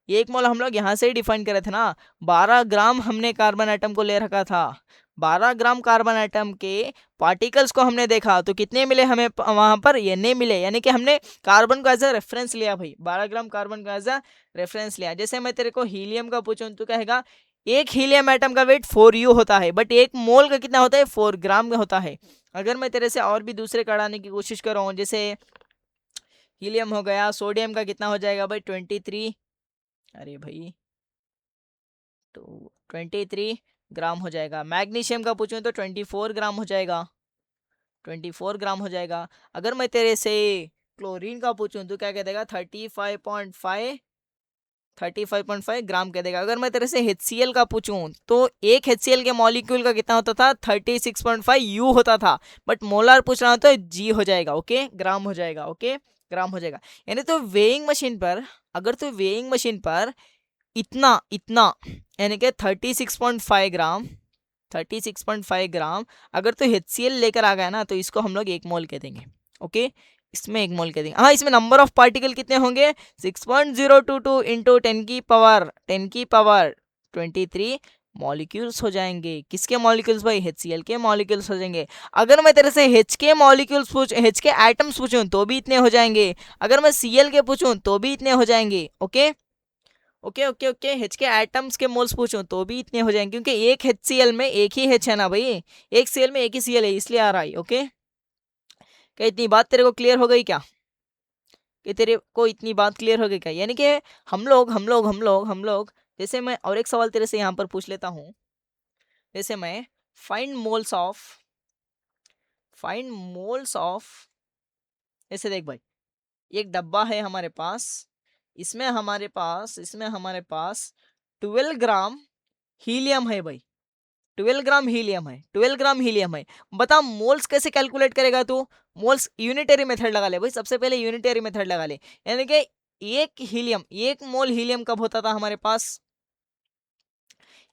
एक मोल हम लोग यहाँ से ही डिफाइन कर रहे थे ना। 12 ग्राम हमने कार्बन एटम को ले रखा था, 12 ग्राम कार्बन एटम के पार्टिकल्स को हमने देखा तो कितने मिले हमें वहां पर, Na मिले, यानी कि हमने कार्बन को एज अ रेफरेंस लिया भाई, 12 ग्राम कार्बन को एज अ रेफरेंस लिया। जैसे मैं तेरे को हीलियम का पूछूं तो कहेगा एक हीलियम एटम का वेट 4U होता है, बट एक मोल का कितना होता है, 4 ग्राम का होता है। अगर मैं तेरे से और भी दूसरे कढ़ाने की कोशिश कर रहा हूँ, जैसे हीलियम हो गया, सोडियम का कितना हो जाएगा भाई, 23, अरे भाई तो 23 ग्राम हो जाएगा। मैग्नीशियम का पूछूं तो 24 ग्राम हो जाएगा, 24 ग्राम हो जाएगा। अगर मैं तेरे से क्लोरीन का पूछूं तो क्या कह देगा, 35.5 ग्राम कह देगा। अगर मैं तेरे से HCl का पूछूं तो एक HCl के मॉलिक्यूल का कितना होता था, 36.5U होता था, बट मोलार पूछ रहा हूं तो G हो जाएगा। ओके, ग्राम हो जाएगा। ओके, ग्राम हो जाएगा। यानी तो वेइंग मशीन पर, अगर तो वेइंग मशीन पर इतना इतना यानी कि 36.5 ग्राम, 36.5 ग्राम अगर तो HCl लेकर आ गया ना तो इसको हम लोग एक मोल कह देंगे। ओके, इसमें एक मोल कह देंगे। हाँ, इसमें नंबर ऑफ पार्टिकल कितने होंगे, 6.022 इंटू 10 की पावर 23 मॉलिक्यूल्स हो जाएंगे। किसके मॉलिक्यूल्स भाई, HCl के मॉलिक्यूल्स हो जाएंगे। अगर मैं तेरे से H के मॉलिक्यूल्स H के एटम्स पूछूं तो भी इतने हो जाएंगे। अगर मैं Cl के पूछूं तो भी इतने हो जाएंगे। Okay okay okay okay, H के एटम्स के मोल्स पूछूं तो भी इतने हो जाएंगे, क्योंकि एक HCl में एक ही H है ना भाई, एक Cl में एक ही Cl है, इसलिए आ रहा है। ओके, क्या इतनी बात तेरे को क्लियर हो गई क्या, कि तेरे को इतनी बात क्लियर हो गई क्या? यानी कि हम लोग जैसे मैं और एक सवाल तेरे से यहाँ पर पूछ लेता हूँ। जैसे मैं find moles of, find moles of, ऐसे देख भाई, एक डब्बा है हमारे पास, इसमें हमारे पास 12 ग्राम हीलियम है भाई, 12 ग्राम हीलियम है, 12 ग्राम हीलियम है। बता मोल्स कैसे कैलकुलेट करेगा तू? मोल्स यूनिटरी मेथड लगा ले भाई, सबसे पहले यूनिटरी मेथड लगा ले। यानी कि एक मोल हीलियम कब होता था हमारे पास,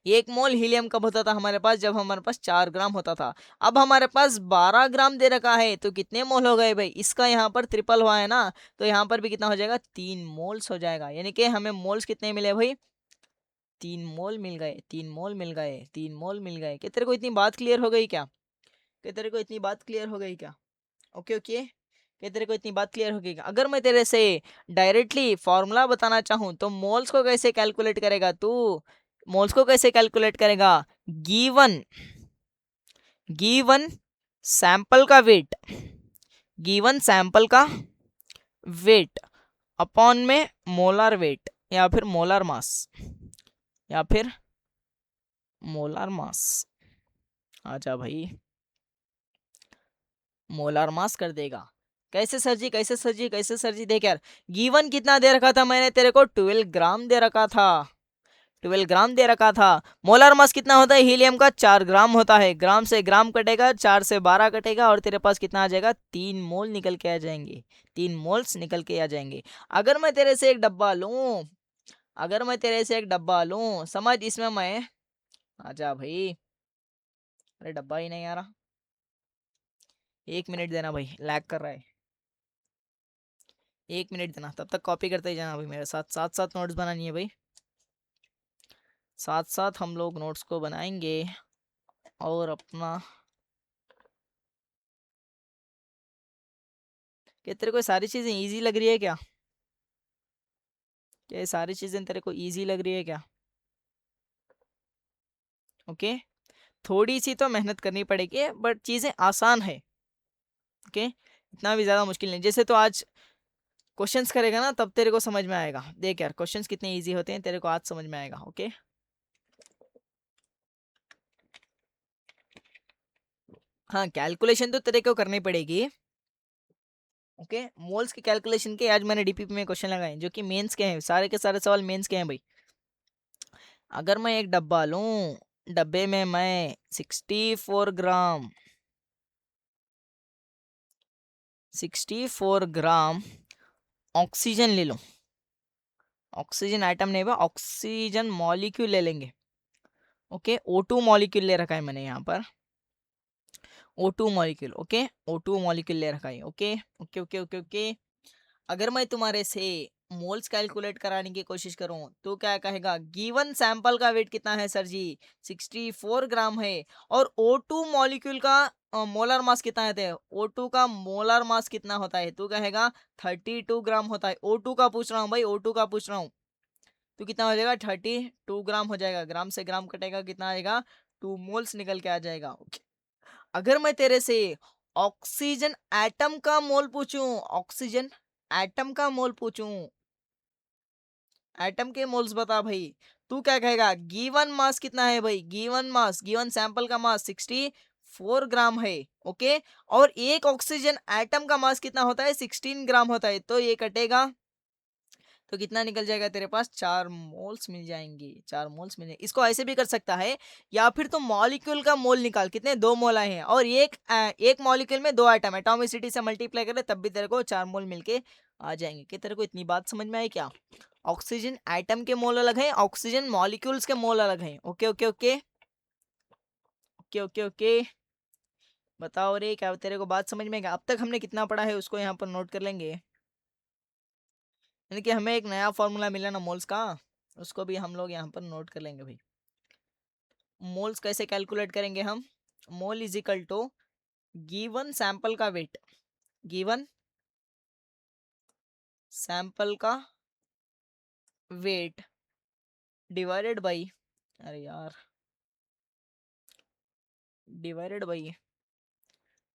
एक मोल हीलियम कब होता था हमारे पास, जब हमारे पास 4 ग्राम होता था। अब हमारे पास 12 ग्राम दे रखा है तो कितने मोल हो गए भाई, इसका यहाँ पर ट्रिपल हुआ है ना, तो यहाँ पर भी कितना हो जाएगा, 3 मोल्स हो जाएगा। यानी कि हमें मोल्स कितने मिले भाई, 3 मोल मिल गए, 3 मोल मिल गए, 3 मोल मिल गए। क्या तेरे को इतनी बात क्लियर हो गई क्या, क्या तेरे को इतनी बात क्लियर हो गई क्या? ओके ओके, क्या तेरे को इतनी बात क्लियर हो गई क्या? अगर मैं तेरे से डायरेक्टली फॉर्मूला बताना चाहूँ तो मोल्स को कैसे कैलकुलेट करेगा तू, मोल्स को कैसे कैलकुलेट करेगा, गिवन गिवन सैंपल का वेट, गिवन सैंपल का वेट अपॉन में मोलर वेट, या फिर मोलर मास, या फिर मोलर मास, आजा भाई, मोलर मास कर देगा। कैसे सर जी, कैसे सर जी, कैसे सर जी, देख यार, गिवन कितना दे रखा था मैंने तेरे को, 12 ग्राम दे रखा था, 12 ग्राम दे रखा था। मोलर मास कितना होता है हीलियम का? 4 ग्राम होता है। ग्राम से ग्राम कटेगा, 4 से 12 कटेगा और तेरे पास कितना आ जाएगा? 3 मोल निकल के आ जाएंगे। 3 मोल्स निकल के आ जाएंगे। अगर मैं तेरे से एक डब्बा लूं, अगर मैं तेरे से एक डब्बा लूं, समझ इसमें मैं, आजा भाई। अरे डब्बा ही नहीं आ रहा, 1 मिनट देना भाई, लैग कर रहा है। 1 मिनट देना, तब तक कॉपी करते ही जाना भाई मेरे साथ। साथ साथ नोट्स बनानी है भाई, साथ साथ हम लोग नोट्स को बनाएंगे। और अपना, क्या तेरे को सारी चीज़ें इजी लग रही है क्या? क्या ये सारी चीज़ें तेरे को इजी लग रही है क्या? ओके, थोड़ी सी तो मेहनत करनी पड़ेगी बट चीज़ें आसान है। ओके, इतना भी ज़्यादा मुश्किल नहीं। जैसे तो आज क्वेश्चंस करेगा ना तब तेरे को समझ में आएगा। देख यार क्वेश्चंस कितने इजी होते हैं, तेरे को आज समझ में आएगा। ओके, हाँ कैलकुलेशन तो तेरे को करनी पड़ेगी। ओके, मोल्स की कैलकुलेशन के आज मैंने डीपीपी में क्वेश्चन लगाए जो कि मेंस के हैं, सारे के सारे सवाल मेंस के हैं भाई। अगर मैं एक डब्बा लूं, डब्बे में मैं 64 ग्राम 64 ग्राम ऑक्सीजन ले लूं, ऑक्सीजन आइटम नहीं बा, ऑक्सीजन मॉलिक्यूल ले लेंगे। ओके, O2 मॉलिक्यूल ले रखा है मैंने यहाँ पर, O2 molecule. Okay, O2 molecule ले रखा है। Okay okay okay okay okay. अगर मैं तुम्हारे से मोल्स कैलकुलेट कराने की कोशिश करूं तो क्या कहेगा? गिवन सैंपल का वेट कितना है सर जी? 64 ग्राम है। और O2 मॉलिक्यूल का मोलर मास कितना है? O2 का मोलर मास कितना होता है? तू कहेगा 32 ग्राम होता है। O2 का पूछ रहा हूँ भाई, O2 का पूछ रहा हूँ। तो कितना हो जाएगा? 32 ग्राम हो जाएगा। ग्राम से ग्राम कटेगा, कितना आएगा? 2 मोल्स निकल के आ जाएगा। अगर मैं तेरे से ऑक्सीजन एटम का मोल पूछूं, ऑक्सीजन एटम का मोल पूछूं, एटम के मोल्स बता भाई, तू क्या कहेगा? गिवन मास कितना है भाई? गिवन मास, गिवन सैंपल का मास 64 ग्राम है। ओके, और एक ऑक्सीजन एटम का मास कितना होता है? 16 ग्राम होता है। तो ये कटेगा तो कितना निकल जाएगा तेरे पास? 4 मोल्स मिल जाएंगे। 4 मोल्स मिल जाएंगे। इसको ऐसे भी कर सकता है, या फिर तो मॉलिक्यूल का मोल निकाल, कितने? 2 मोल आए हैं और एक मॉलिक्यूल में 2 आइटम, एटॉमिसिटी से मल्टीप्लाई करे तब भी तेरे को 4 मोल मिलके आ जाएंगे। क्या तेरे को इतनी बात समझ में आई क्या? ऑक्सीजन एटम के मोल अलग है, ऑक्सीजन मॉलिक्यूल्स के मोल अलग हैं। Okay okay okay okay okay okay. बताओ रे, क्या तेरे को बात समझ में आई? अब तक हमने कितना पढ़ा है उसको यहाँ पर नोट कर लेंगे। यानी कि हमें एक नया फॉर्मूला मिला ना मोल्स का, उसको भी हम लोग यहाँ पर नोट कर लेंगे भाई। मोल्स कैसे कैलकुलेट करेंगे हम? Mole is equal to given sample का वेट, गिवन सैंपल का वेट डिवाइडेड बाई, अरे यार, डिवाइडेड बाई,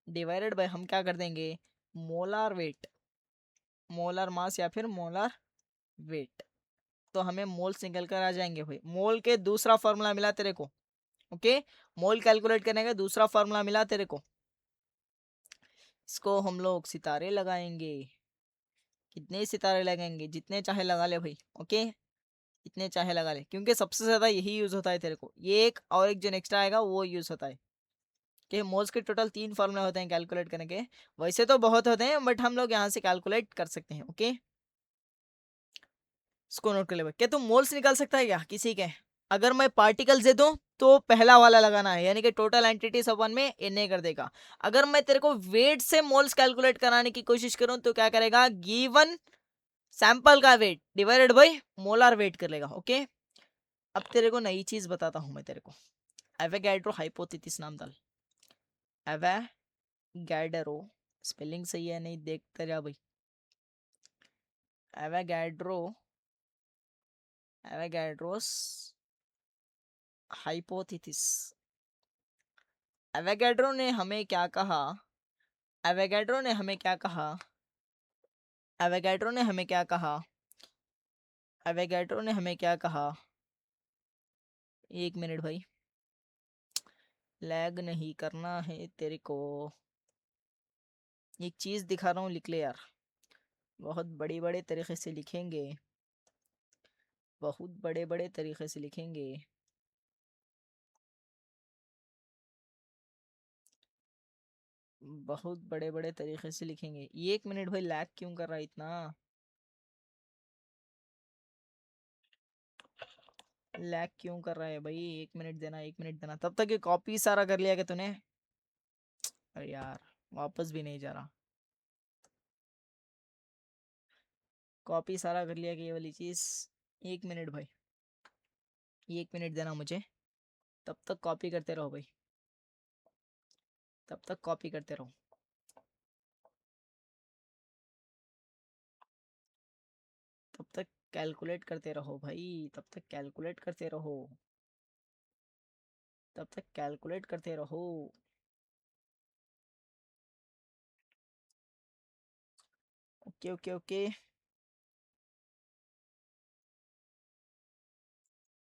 डिवाइडेड बाई हम क्या कर देंगे? मोलार वेट, मोलार मास या फिर मोलार वेट। तो हमें मोल्स निकल कर आ जाएंगे भाई। मोल के दूसरा फॉर्मूला मिला तेरे को। ओके, मोल कैलकुलेट करने का दूसरा फॉर्मूला मिला तेरे को। इसको हम लोग सितारे लगाएंगे। कितने सितारे लगाएंगे? जितने चाहे लगा ले भाई। ओके, इतने चाहे लगा ले, क्योंकि सबसे ज्यादा यही यूज होता है तेरे को। ये एक और एक जो नेक्स्ट आएगा वो यूज होता है। कि मोल्स के टोटल 3 फॉर्मूले होते हैं कैलकुलेट करने के। वैसे तो बहुत होते हैं बट हम लोग यहाँ से कैलकुलेट कर सकते हैं। ओके, इसको नोट कर ले भाई। क्या तुम मोल्स निकाल सकता है क्या किसी के? अगर मैं पार्टिकल्स दे दूं तो पहला वाला लगाना है, यानी कि टोटल एंटिटीज अपन में एन कर देगा। अगर मैं तेरे को वेट से मोल्स कैलकुलेट कराने की कोशिश करूं तो क्या करेगा? गिवन सैंपल का weight divided by molar weight कर लेगा। ओके, अब तेरे को नई चीज बताता हूं मैं तेरे को। एवोगैड्रो हाइपोथेसिस नाम डाल। एवोगैड्रो, स्पेलिंग सही है नहीं देखते जा भाई। Avogadro, Avogadro's hypothesis. एवोगैड्रो ने हमें क्या कहा? एवोगैड्रो ने हमें क्या कहा? एवोगैड्रो ने हमें क्या कहा? एवोगैड्रो ने हमें क्या कहा? 1 मिनट भाई, लैग नहीं करना है तेरे को। एक चीज दिखा रहा हूँ, लिख ले यार, बहुत बड़ी बड़े तरीके से लिखेंगे। बहुत बड़े बड़े तरीके से लिखेंगे। बहुत बड़े बड़े तरीके से लिखेंगे। ये 1 मिनट भाई, लैग क्यों कर रहा है इतना? लैग क्यों कर रहा है भाई? 1 मिनट देना, 1 मिनट देना। तब तक ये कॉपी सारा कर लिया क्या तूने? अरे यार, वापस भी नहीं जा रहा। कॉपी सारा कर लिया कि ये वाली चीज। 1 मिनट भाई, 1 मिनट देना मुझे। तब तक कॉपी करते रहो भाई, तब तक कॉपी करते रहो। तब तक कैलकुलेट करते रहो भाई, तब तक कैलकुलेट करते रहो, तब तक कैलकुलेट करते रहो। Okay okay okay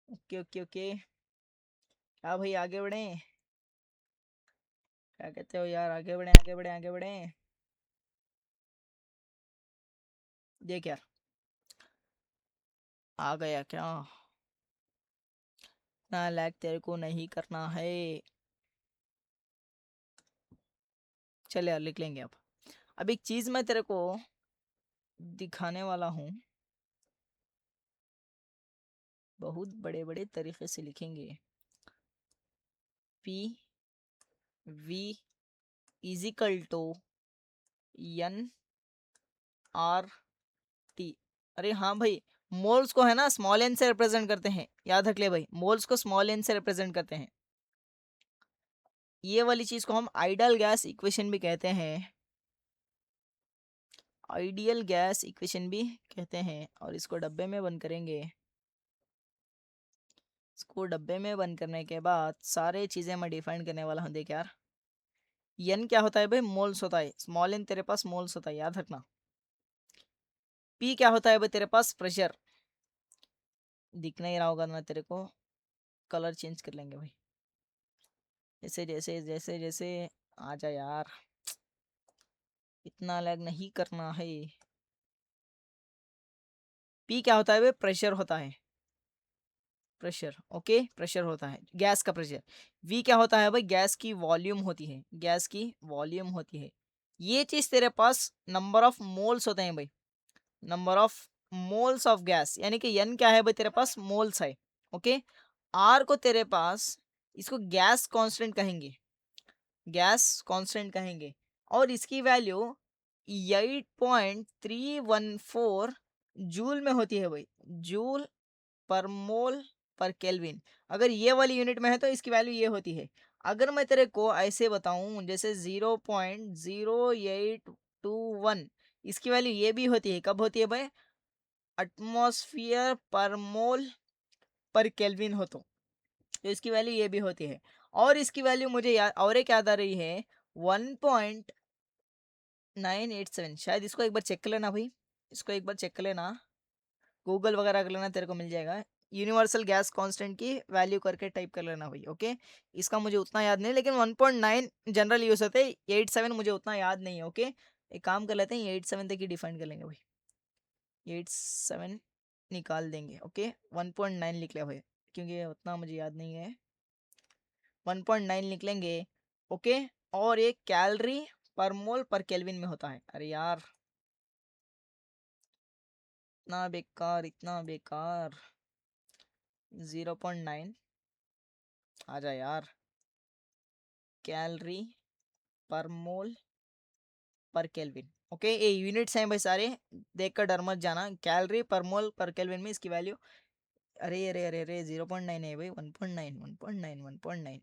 okay okay okay. क्या भाई, आगे बढ़े? क्या कहते हो यार? आगे बढ़े आगे बढ़े आगे बढ़े। देख यार, आ गया क्या? ना लैग तेरे को नहीं करना है। चल यार, लिख लेंगे अब। अब एक चीज मैं तेरे को दिखाने वाला हूँ। बहुत बड़े बड़े तरीके से लिखेंगे। P V is equal to N R T. अरे हाँ भाई, मोल्स को है ना स्मॉल एन से रिप्रेजेंट करते हैं, याद रख ले भाई, मोल्स को स्मॉल एन से रिप्रेजेंट करते हैं। ये वाली चीज को हम आइडियल गैस इक्वेशन भी कहते हैं, आइडियल गैस इक्वेशन भी कहते हैं। और इसको डब्बे में बंद करेंगे। इसको डब्बे में बंद करने के बाद सारे चीजें मैं डिफाइन करने वाला हूँ। देख यार, एन क्या होता है भाई? मोल्स होता है। स्मॉल एन तेरे पास मोल्स होता है, याद रखना। पी क्या होता है भाई? तेरे पास प्रेशर। दिख नहीं रहा होगा ना तेरे को, कलर चेंज कर लेंगे भाई, जैसे जैसे जैसे जैसे। आ जा यार, इतना लैग नहीं करना है। पी क्या होता है भाई? प्रेशर होता है, प्रेशर। ओके, प्रेशर होता है, गैस का प्रेशर। वी क्या होता है भाई? गैस की वॉल्यूम होती है, गैस की वॉल्यूम होती है। ये चीज तेरे पास नंबर ऑफ मोल्स होते हैं भाई, number of moles of gas, यानी कि एन क्या है भाई? तेरे पास मोल्स है। ओके, आर को तेरे पास, इसको गैस कांस्टेंट कहेंगे, गैस कांस्टेंट कहेंगे। और इसकी वैल्यू 8.314 जूल में होती है भाई, जूल पर मोल पर केल्विन। अगर ये वाली यूनिट में है तो इसकी वैल्यू ये होती है। अगर मैं तेरे को ऐसे बताऊं जैसे 0.0821, इसकी वैल्यू ये भी होती है। कब होती है भाई? एटमॉस्फेयर पर मोल पर केल्विन हो तो इसकी वैल्यू ये भी होती है। और इसकी वैल्यू मुझे याद, और एक याद आ रही है, 1.987। शायद इसको एक बार चेक कर लेना भाई, इसको एक बार चेक कर लेना, गूगल वगैरह कर लेना, तेरे को मिल जाएगा। यूनिवर्सल गैस कांस्टेंट की वैल्यू करके टाइप कर लेना भाई। ओके, इसका मुझे उतना याद नहीं, लेकिन 1.9 जनरल यूज होते हैं, 87 मुझे उतना याद नहीं है। ओके, एक काम कर लेते हैं, 87 तक ही डिफाइन कर लेंगे भाई, 87 निकाल देंगे। ओके, 1.9 लिख लिया भाई, क्योंकि उतना मुझे याद नहीं है। 1.9 निकलेंगे। ओके, और एक कैलोरी पर मोल पर केल्विन में होता है। अरे यार, इतना बेकार, इतना बेकार। 0.9, आ जा यार, कैलोरी पर मोल पर केल्विन। ओके, ये यूनिट्स हैं भाई सारे, देख कर डर मत जाना। कैलोरी पर मोल पर केल्विन में इसकी वैल्यू, अरे अरे अरे अरे, 0.9 है भाई, 1.9 1.9 1.9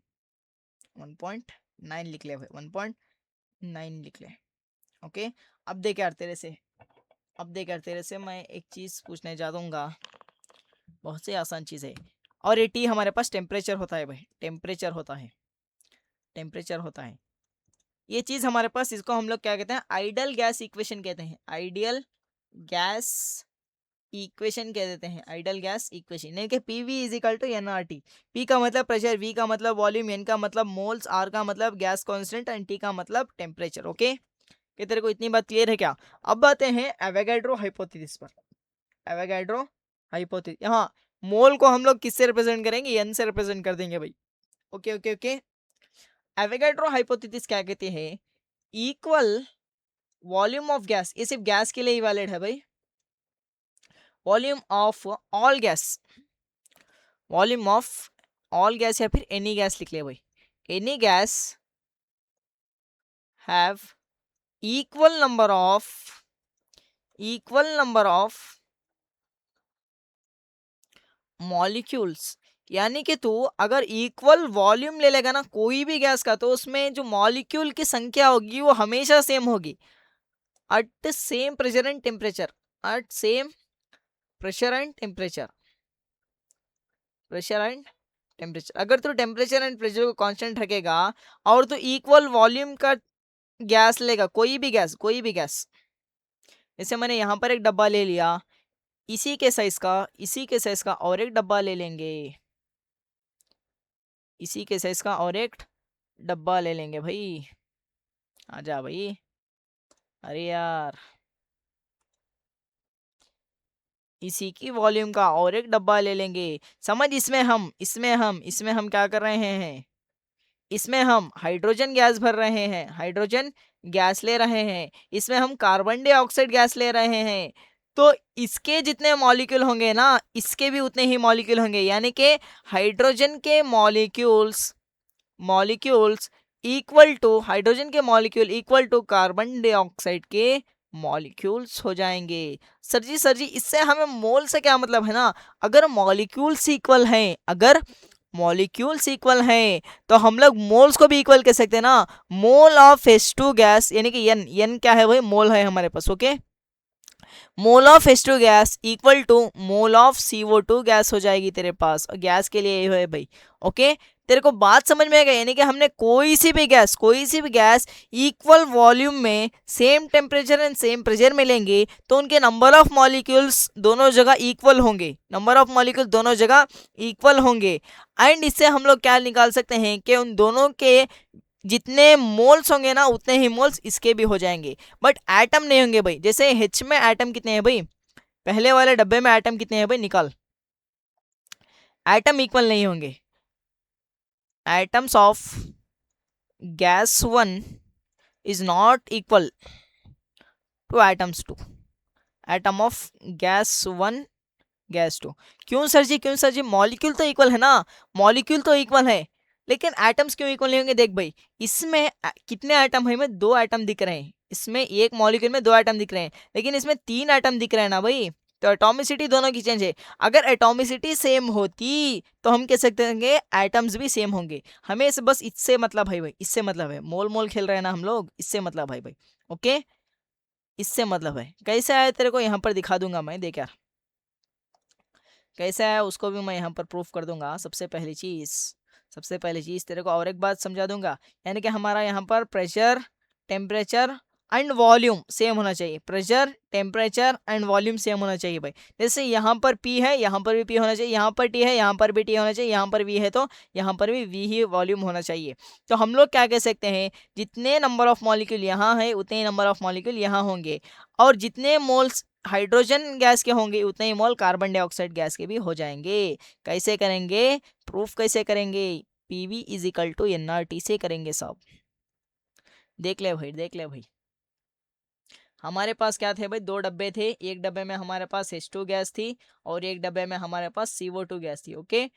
1.9 लिख ले भाई, 1.9 लिख ले। ओके, अब देख यार तेरे से, अब देख यार तेरे से मैं एक चीज़ पूछने जा दूंगा, बहुत से आसान चीज़ है। और ये टी हमारे पास टेम्परेचर होता है भाई, टेम्परेचर होता है, टेम्परेचर होता है। ये चीज़ हमारे पास, इसको हम लोग क्या कहते हैं? आइडियल गैस इक्वेशन कहते हैं, आइडियल गैस इक्वेशन कह देते हैं, आइडियल गैस इक्वेशन। यानी कि P V is equal to N R T. P का मतलब प्रेशर, वी का मतलब वॉल्यूम, एन का मतलब मोल्स, आर का मतलब गैस कॉन्स्टेंट एंड टी का मतलब टेम्परेचर। ओके, कि तेरे को इतनी बात क्लियर है क्या? अब आते हैं एवोगैड्रो हाइपोथेसिस पर। एवोगैड्रो हाइपोथेसिस, हाँ, मोल को हम लोग किससे रिप्रेजेंट करेंगे, एन से रिप्रेजेंट कर देंगे भाई। Okay okay okay. Avogadro hypothesis क्या कहते हैं, इक्वल वॉल्यूम ऑफ गैस, ये सिर्फ गैस के लिए ही वैलिड है भाई, volume of all gas, volume of all gas या फिर एनी गैस लिख ले भाई, any guys have equal number of molecules, यानी कि तू अगर इक्वल वॉल्यूम ले लेगा ना कोई भी गैस का, तो उसमें जो मॉलिक्यूल की संख्या होगी वो हमेशा सेम होगी at same pressure and temperature, at same pressure and temperature, pressure and temperature। अगर तो टेम्परेचर एंड प्रेशर को कांस्टेंट रखेगा और तो इक्वल वॉल्यूम का गैस लेगा, कोई भी गैस, जैसे मैंने यहाँ पर एक डब्बा ले लिया, इसी के साइज का और एक डब्बा ले लेंगे, इसी के साइज का और एक डब्बा ले लेंगे भाई, आजा भाई, अरे यार, इसी की वॉल्यूम का और एक डब्बा ले लेंगे, समझ, इसमें हम क्या कर रहे हैं, इसमें हम हाइड्रोजन गैस भर रहे हैं, हाइड्रोजन गैस ले रहे हैं, इसमें हम कार्बन डाइऑक्साइड गैस ले रहे हैं, तो इसके जितने मॉलिक्यूल होंगे ना इसके भी उतने ही मॉलिक्यूल होंगे, यानी कि हाइड्रोजन के मॉलिक्यूल्स इक्वल टू, हाइड्रोजन के molecule equal to carbon dioxide के मॉलिक्यूल्स हो जाएंगे। सर जी इससे हमें मोल से क्या मतलब है ना, अगर मॉलिक्यूल्स इक्वल हैं तो हम लोग मोल्स को भी इक्वल कह सकते हैं ना, मोल ऑफ H2 गैस, यानी कि एन क्या है भाई, मोल है हमारे पास, okay, mole of H2 gas equal to mole of CO2 gas हो जाएगी तेरे पास, और गैस के लिए ये है भाई, ओके, तेरे को बात समझ में आएगा, यानी कि हमने कोई सी भी गैस इक्वल वॉल्यूम में same temperature and same pressure में लेंगे तो उनके नंबर ऑफ मॉलिक्यूल्स दोनों जगह इक्वल होंगे, एंड इससे हम लोग क्या निकाल सकते हैं कि उन दोनों के जितने मोल्स होंगे ना उतने ही मोल्स इसके भी हो जाएंगे, बट एटम नहीं होंगे भाई। जैसे H में एटम कितने हैं भाई, पहले वाले डब्बे में एटम कितने हैं भाई, निकाल, एटम इक्वल नहीं होंगे, atoms of gas 1 is not equal two atoms 2, atom of gas 1 gas 2, क्यों सर जी मॉलिक्यूल तो इक्वल है ना, मॉलिक्यूल तो इक्वल है, लेकिन एटम्स क्यों इक्वल नहीं होंगे, देख भाई इसमें कितने एटम है, में 2 एटम दिख रहे हैं, इसमें एक मॉलिक्यूल में 2 एटम दिख रहे हैं, लेकिन इसमें 3 एटम दिख रहे हैं ना भाई, तो एटॉमिसिटी दोनों की चेंज है, अगर एटॉमिसिटी सेम होती तो हम कह सकते हैं एटम्स भी सेम होंगे, हमें इस बस इससे मतलब है भाई, इससे मतलब है, मोल मोल खेल रहे हैं ना हम लोग, इससे मतलब है भाई, ओके, इससे मतलब है, कैसे आया तेरे को यहाँ पर दिखा दूंगा मैं, देख यार कैसे आया उसको भी मैं यहाँ पर प्रूफ कर दूंगा। सबसे पहली चीज़ तेरे को और एक बात समझा दूंगा, यानी कि हमारा यहाँ पर pressure, temperature and volume same होना चाहिए, pressure, temperature and volume same होना चाहिए भाई। जैसे यहाँ पर P है, यहाँ पर भी P होना चाहिए, यहाँ पर T है, यहाँ पर भी T होना चाहिए, यहाँ पर V है तो यहाँ पर भी V ही वॉल्यूम होना चाहिए। तो हम लोग क्या कह सकते हैं, जितने नंबर ऑफ मॉलिक्यूल यहाँ है उतने ही नंबर ऑफ मॉलिक्यूल यहाँ होंगे, और जितने मोल्स हाइड्रोजन गैस के होंगे उतने ही मोल कार्बन डाइऑक्साइड गैस के भी हो जाएंगे। कैसे करेंगे, प्रूफ कैसे करेंगे, PV is equal to NRT से करेंगे सब। देख ले भाई हमारे पास क्या थे भाई, 2 डब्बे थे, एक डब्बे में हमारे पास H2 गैस थी और एक डब्बे में हमारे पास CO2 गैस थी, ओके।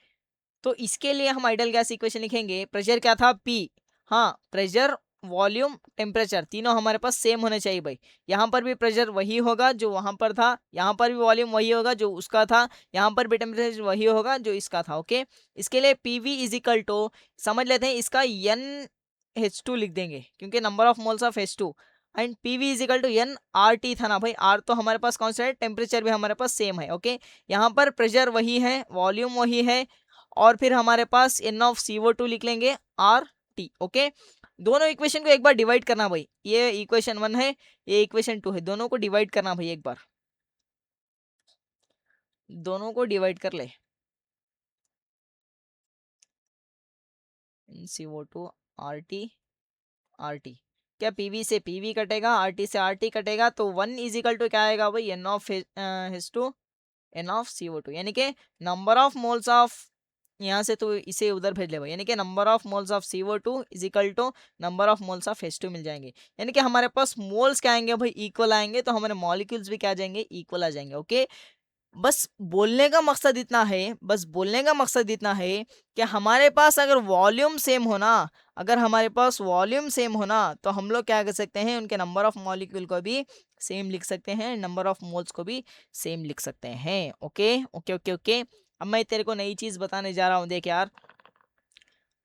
तो इसके लिए हम आइडियल गैस इक्वेशन लिखेंगे, प्रेशर क्या था P, हाँ प्रेशर, वॉल्यूम, टेम्परेचर तीनों हमारे पास सेम होने चाहिए भाई, यहाँ पर भी प्रेशर वही होगा जो वहाँ पर था, यहाँ पर भी वॉल्यूम वही होगा जो उसका था, यहाँ पर भी टेम्परेचर वही होगा जो इसका था, ओके। इसके लिए PV इज इक्वल टू, समझ लेते हैं इसका NH2 लिख देंगे क्योंकि number of moles of H2, and PV is equal to NRT था ना भाई, R तो हमारे पास कौन सा है, टेम्परेचर भी हमारे पास सेम है, ओके। यहाँ पर प्रेशर वही है, वॉल्यूम वही है, और फिर हमारे पास N ऑफ CO2 लिख लेंगे RT, ओके। दोनों इक्वेशन को एक बार डिवाइड करना भाई, ये इक्वेशन 1 है, ये इक्वेशन 2 है, दोनों को डिवाइड करना भाई, एक बार दोनों को डिवाइड कर ले, CO2 RT RT, क्या PV से PV कटेगा, RT से RT कटेगा, तो 1 इज इक्वल टू क्या आएगा भाई, N of H2 N of CO2, यानी कि नंबर ऑफ मोल्स ऑफ, यहाँ से तो इसे उधर भेज ले भाई, यानी कि number of moles of CO2 is equal to number of moles of H2 मिल जाएंगे। यानी कि हमारे पास मोल्स क्या आएंगे भाई, इक्वल आएंगे, तो हमारे मॉलिक्यूल्स भी क्या आ जाएंगे, इक्वल आ जाएंगे। ओके, बस बोलने का मकसद इतना है, बस बोलने का मकसद इतना है कि हमारे पास अगर वॉल्यूम सेम होना, अगर हमारे पास वॉल्यूम सेम होना, तो हम लोग क्या कर सकते हैं, उनके नंबर ऑफ मॉलिक्यूल को भी सेम लिख सकते हैं, नंबर ऑफ मोल्स को भी सेम लिख सकते हैं। Okay okay okay okay. अब मैं तेरे को नई चीज बताने जा रहा हूँ, देख यार,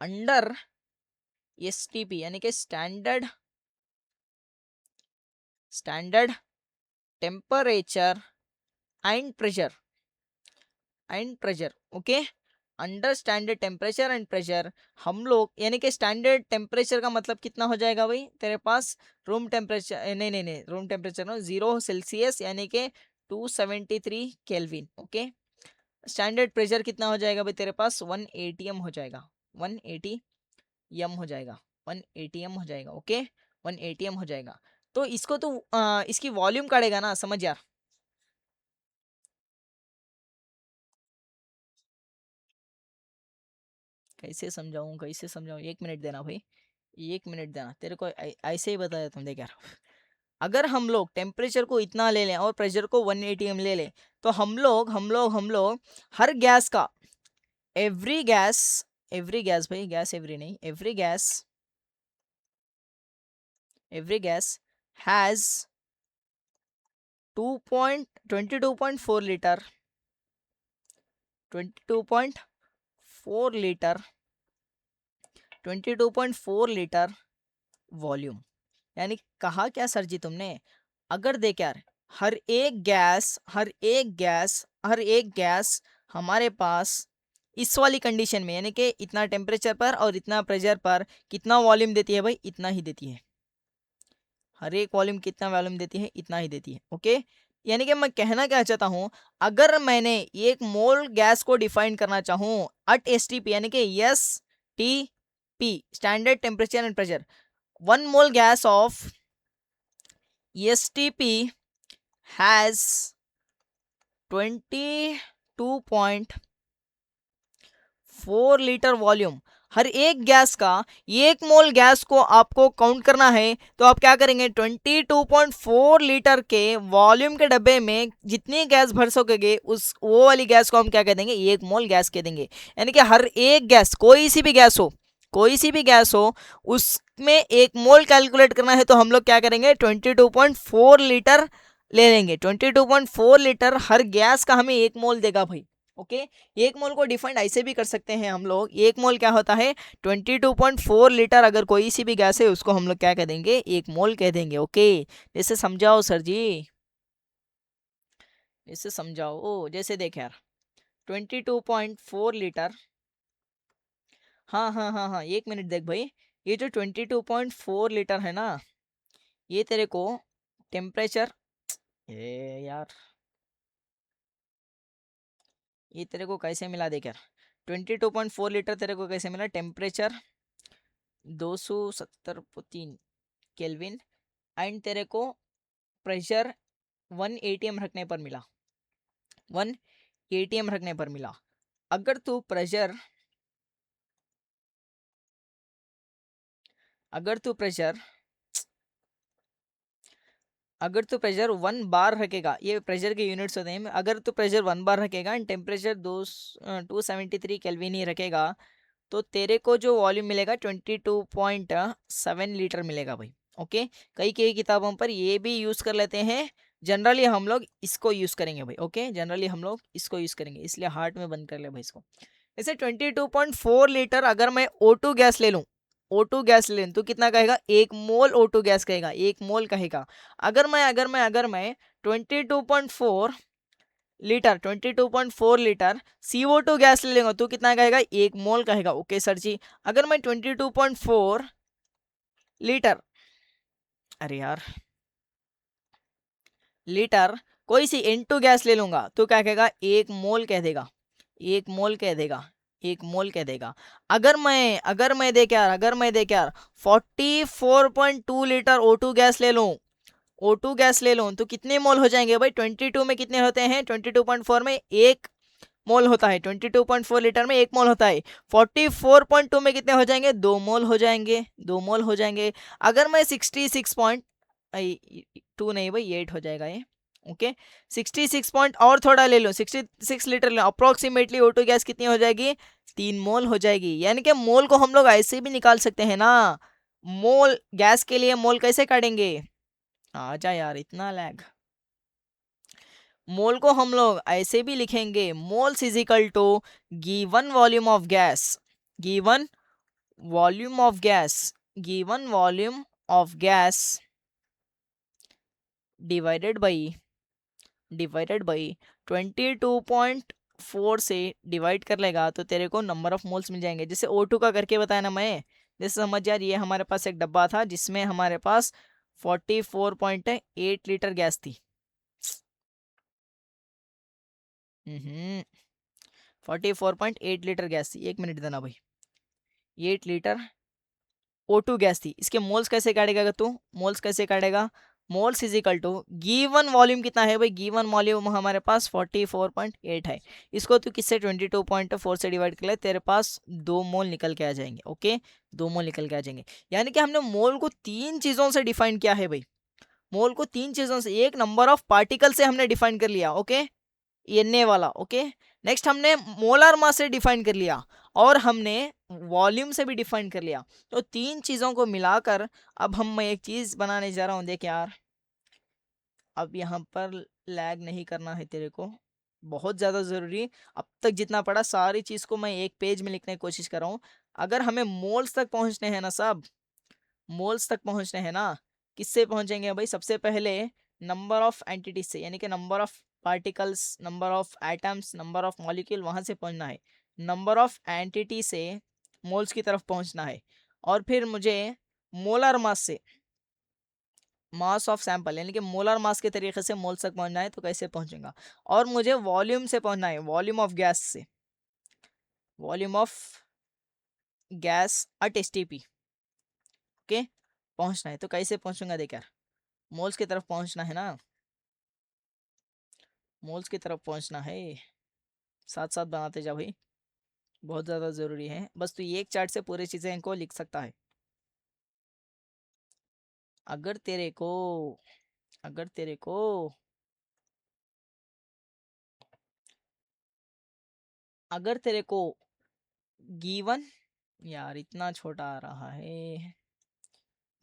अंडर STP यानी कि standard temperature and pressure, okay, under standard temperature and pressure, हम लोग, यानी कि स्टैंडर्ड टेम्परेचर का मतलब कितना हो जाएगा भाई तेरे पास, रूम टेम्परेचर, नहीं रूम टेम्परेचर नो, 0 सेल्सियस यानी कि 273 केल्विन। ओके, स्टैंडर्ड प्रेशर कितना हो जाएगा भाई तेरे पास, 1 atm हो जाएगा, 1 atm हो जाएगा, 1 atm हो जाएगा। ओके, 1 atm हो जाएगा। तो इसको तो इसकी वॉल्यूम काटेगा ना, समझ यार। कैसे समझाऊं, 1 मिनट देना भाई, 1 मिनट देना, तेरे को ऐसे ही बताया तुम, देख यार, अगर हम लोग टेम्परेचर को इतना ले लें और प्रेशर को 1 atm ले लें, तो हम लोग हर गैस का, एवरी गैस भाई, गैस एवरी नहीं, every gas has 22.4 litre, 22.4 litre, 22.4 litre volume. यानी कहा क्या सर जी तुमने, अगर देख यार, हर एक गैस हमारे पास इस वाली कंडीशन में, यानी कि इतना टेम्परेचर पर और इतना प्रेशर पर कितना वॉल्यूम देती है भाई, इतना ही देती है। हर एक वॉल्यूम कितना वॉल्यूम देती है, इतना ही देती है। ओके, यानी कि मैं कहना क्या चाहता हूं, अगर मैंने एक मोल गैस को डिफाइन करना चाहूं अट STP, यानी कि STP, standard temperature and pressure, 1 mole gas of STP has 22.4 litre volume. हर एक गैस का, 1 मोल गैस को आपको काउंट करना है, तो आप क्या करेंगे, 22.4 लीटर के वॉल्यूम के डब्बे में जितनी गैस भर सकोगे, उस वो वाली गैस को हम क्या कह देंगे, 1 मोल गैस कह देंगे। यानी कि हर एक गैस, कोई सी भी गैस हो उसमें 1 मोल कैलकुलेट करना है, तो हम लोग क्या करेंगे, 22.4 लीटर ले लेंगे। 22.4 लीटर हर गैस का हमें 1 मोल देगा भाई। ओके, 1 मोल को डिफाइंड ऐसे भी कर सकते हैं हम लोग, 1 मोल क्या होता है, 22.4 लीटर, अगर कोई सी भी गैस है उसको हम लोग क्या कह देंगे, 1 मोल कह देंगे। ओके, जैसे समझाओ सर जी, जैसे समझाओ, जैसे देख यार, 22.4 लीटर, हाँ हाँ हाँ हाँ, 1 मिनट देख भाई, ये जो 22.4 लीटर है ना, ये तेरे को टेम्परेचर, ये यार, ये तेरे को कैसे मिला देख यार, 22.4 लीटर तेरे को कैसे मिला, टेम्परेचर 270.3 केल्विन, एंड तेरे को प्रेशर 1 atm रखने पर मिला, 1 atm रखने पर मिला। अगर तू प्रेशर अगर तू प्रेशर अगर तू प्रेशर 1 बार रखेगा, ये प्रेशर के यूनिट्स होते हैं, अगर तू प्रेशर 1 बार रखेगा एंड टेम्परेचर 273 केल्विन ही रखेगा, तो तेरे को जो वॉल्यूम मिलेगा 22.7 लीटर मिलेगा भाई। ओके, कई कई किताबों पर ये भी यूज़ कर लेते हैं, जनरली हम लोग इसको यूज़ करेंगे भाई। ओके, जनरली हम लोग इसको यूज़ करेंगे, इसलिए हार्ट में बंद कर ले भाई इसको। जैसे 22.4 लीटर अगर मैं O2 गैस ले लूँ, O2 गैस ले लूँ, तो कितना कहेगा, 1 मोल O2 गैस कहेगा, 1 मोल कहेगा। अगर मैं 22.4 लीटर CO2 गैस ले लेंगे, तो कितना कहेगा, 1 मोल कहेगा। ओके सर जी, अगर मैं 22.4 लीटर, अरे यार, लीटर कोई सी N2 गैस ले लूंगा, तो क्या कहेगा, 1 मोल कह देगा, 1 मोल कह देगा, 1 मोल कह देगा। अगर मैं देख यार 44.2 लीटर O2 गैस ले लूं, O2 गैस ले लूँ तो कितने मोल हो जाएंगे भाई? 22 में कितने होते हैं? 22.4 में 1 मोल होता है। 22.4 लीटर में 1 मोल होता है। 44.2 में कितने हो जाएंगे? 2 मोल हो जाएंगे। 2 मोल हो जाएंगे। अगर मैं 66.2 नहीं भाई, 8 हो जाएगा ये। ओके, 66 पॉइंट और थोड़ा ले लो, 66 लीटर ले, अप्रोक्सीमेटली O2 गैस कितनी हो जाएगी? 3 मोल हो जाएगी। यानी कि मोल को हम लोग ऐसे भी निकाल सकते हैं ना। मोल गैस के लिए मोल कैसे काटेंगे? आजा यार, इतना लैग। मोल को हम लोग ऐसे भी लिखेंगे, moles is equal to given volume of gas, given volume of gas, given volume of gas divided by 22.4 से डिवाइड कर लेगा तो तेरे को नंबर ऑफ मोल्स मिल जाएंगे। जैसे O2 का करके बताया ना मैं। जैसे समझ यार, ये हमारे पास एक डब्बा था जिसमें हमारे पास 44.8 लीटर गैस थी। 44.8 लीटर गैस थी। 1 मिनट देना भाई। 8 लीटर O2 गैस थी। इसके मोल्स कैसे काटेगा तू? मोल्स कैसे काटेगा? Moles is equal to given volume कितना है भाई? गिवन वॉल्यूम हमारे पास 44.8 है। इसको तू किससे 22.4 से डिवाइड कर ले, तेरे पास 2 मोल निकल के आ जाएंगे। ओके, 2 मोल निकल के आ जाएंगे। यानी कि हमने मोल को 3 चीजों से डिफाइन किया है भाई। मोल को 3 चीजों से, एक नंबर ऑफ पार्टिकल से हमने डिफाइन कर लिया। ओके, Na वाला। ओके, नेक्स्ट हमने मोलर मास से डिफाइन कर लिया और हमने वॉल्यूम से भी डिफाइन कर लिया। तो 3 चीजों को मिलाकर अब मैं एक चीज बनाने जा रहा हूं। देख यार, अब यहाँ पर लैग नहीं करना है तेरे को, बहुत ज़्यादा ज़रूरी। अब तक जितना पढ़ा सारी चीज़ को मैं एक पेज में लिखने की कोशिश कर रहा हूँ। अगर हमें मोल्स तक पहुँचने हैं ना सब, मोल्स तक पहुँचने हैं ना, किससे पहुँचेंगे भाई? सबसे पहले नंबर ऑफ एंटिटीज से, यानी कि number of particles, number of atoms, number of molecule, वहाँ से पहुँचना है। नंबर ऑफ एंटिटी से मोल्स की तरफ पहुँचना है। और फिर मुझे मोलर मास से, मास ऑफ सैंपल यानी कि मोलर मास के तरीके से मोल्स तक पहुंचना है तो कैसे पहुंचेगा? और मुझे वॉल्यूम से पहुंचना है, वॉल्यूम ऑफ गैस से, volume of gas at STP. Okay, पहुंचना है तो कैसे पहुंचूंगा? देख यार, मोल्स की तरफ पहुंचना है ना, मोल्स की तरफ पहुंचना है। साथ साथ बनाते जाओ भाई, बहुत ज़्यादा ज़रूरी है। बस तू एक चार्ट से पूरी चीज़ें को लिख सकता है। अगर तेरे को, अगर तेरे को अगर तेरे को गिवन, यार इतना छोटा आ रहा है,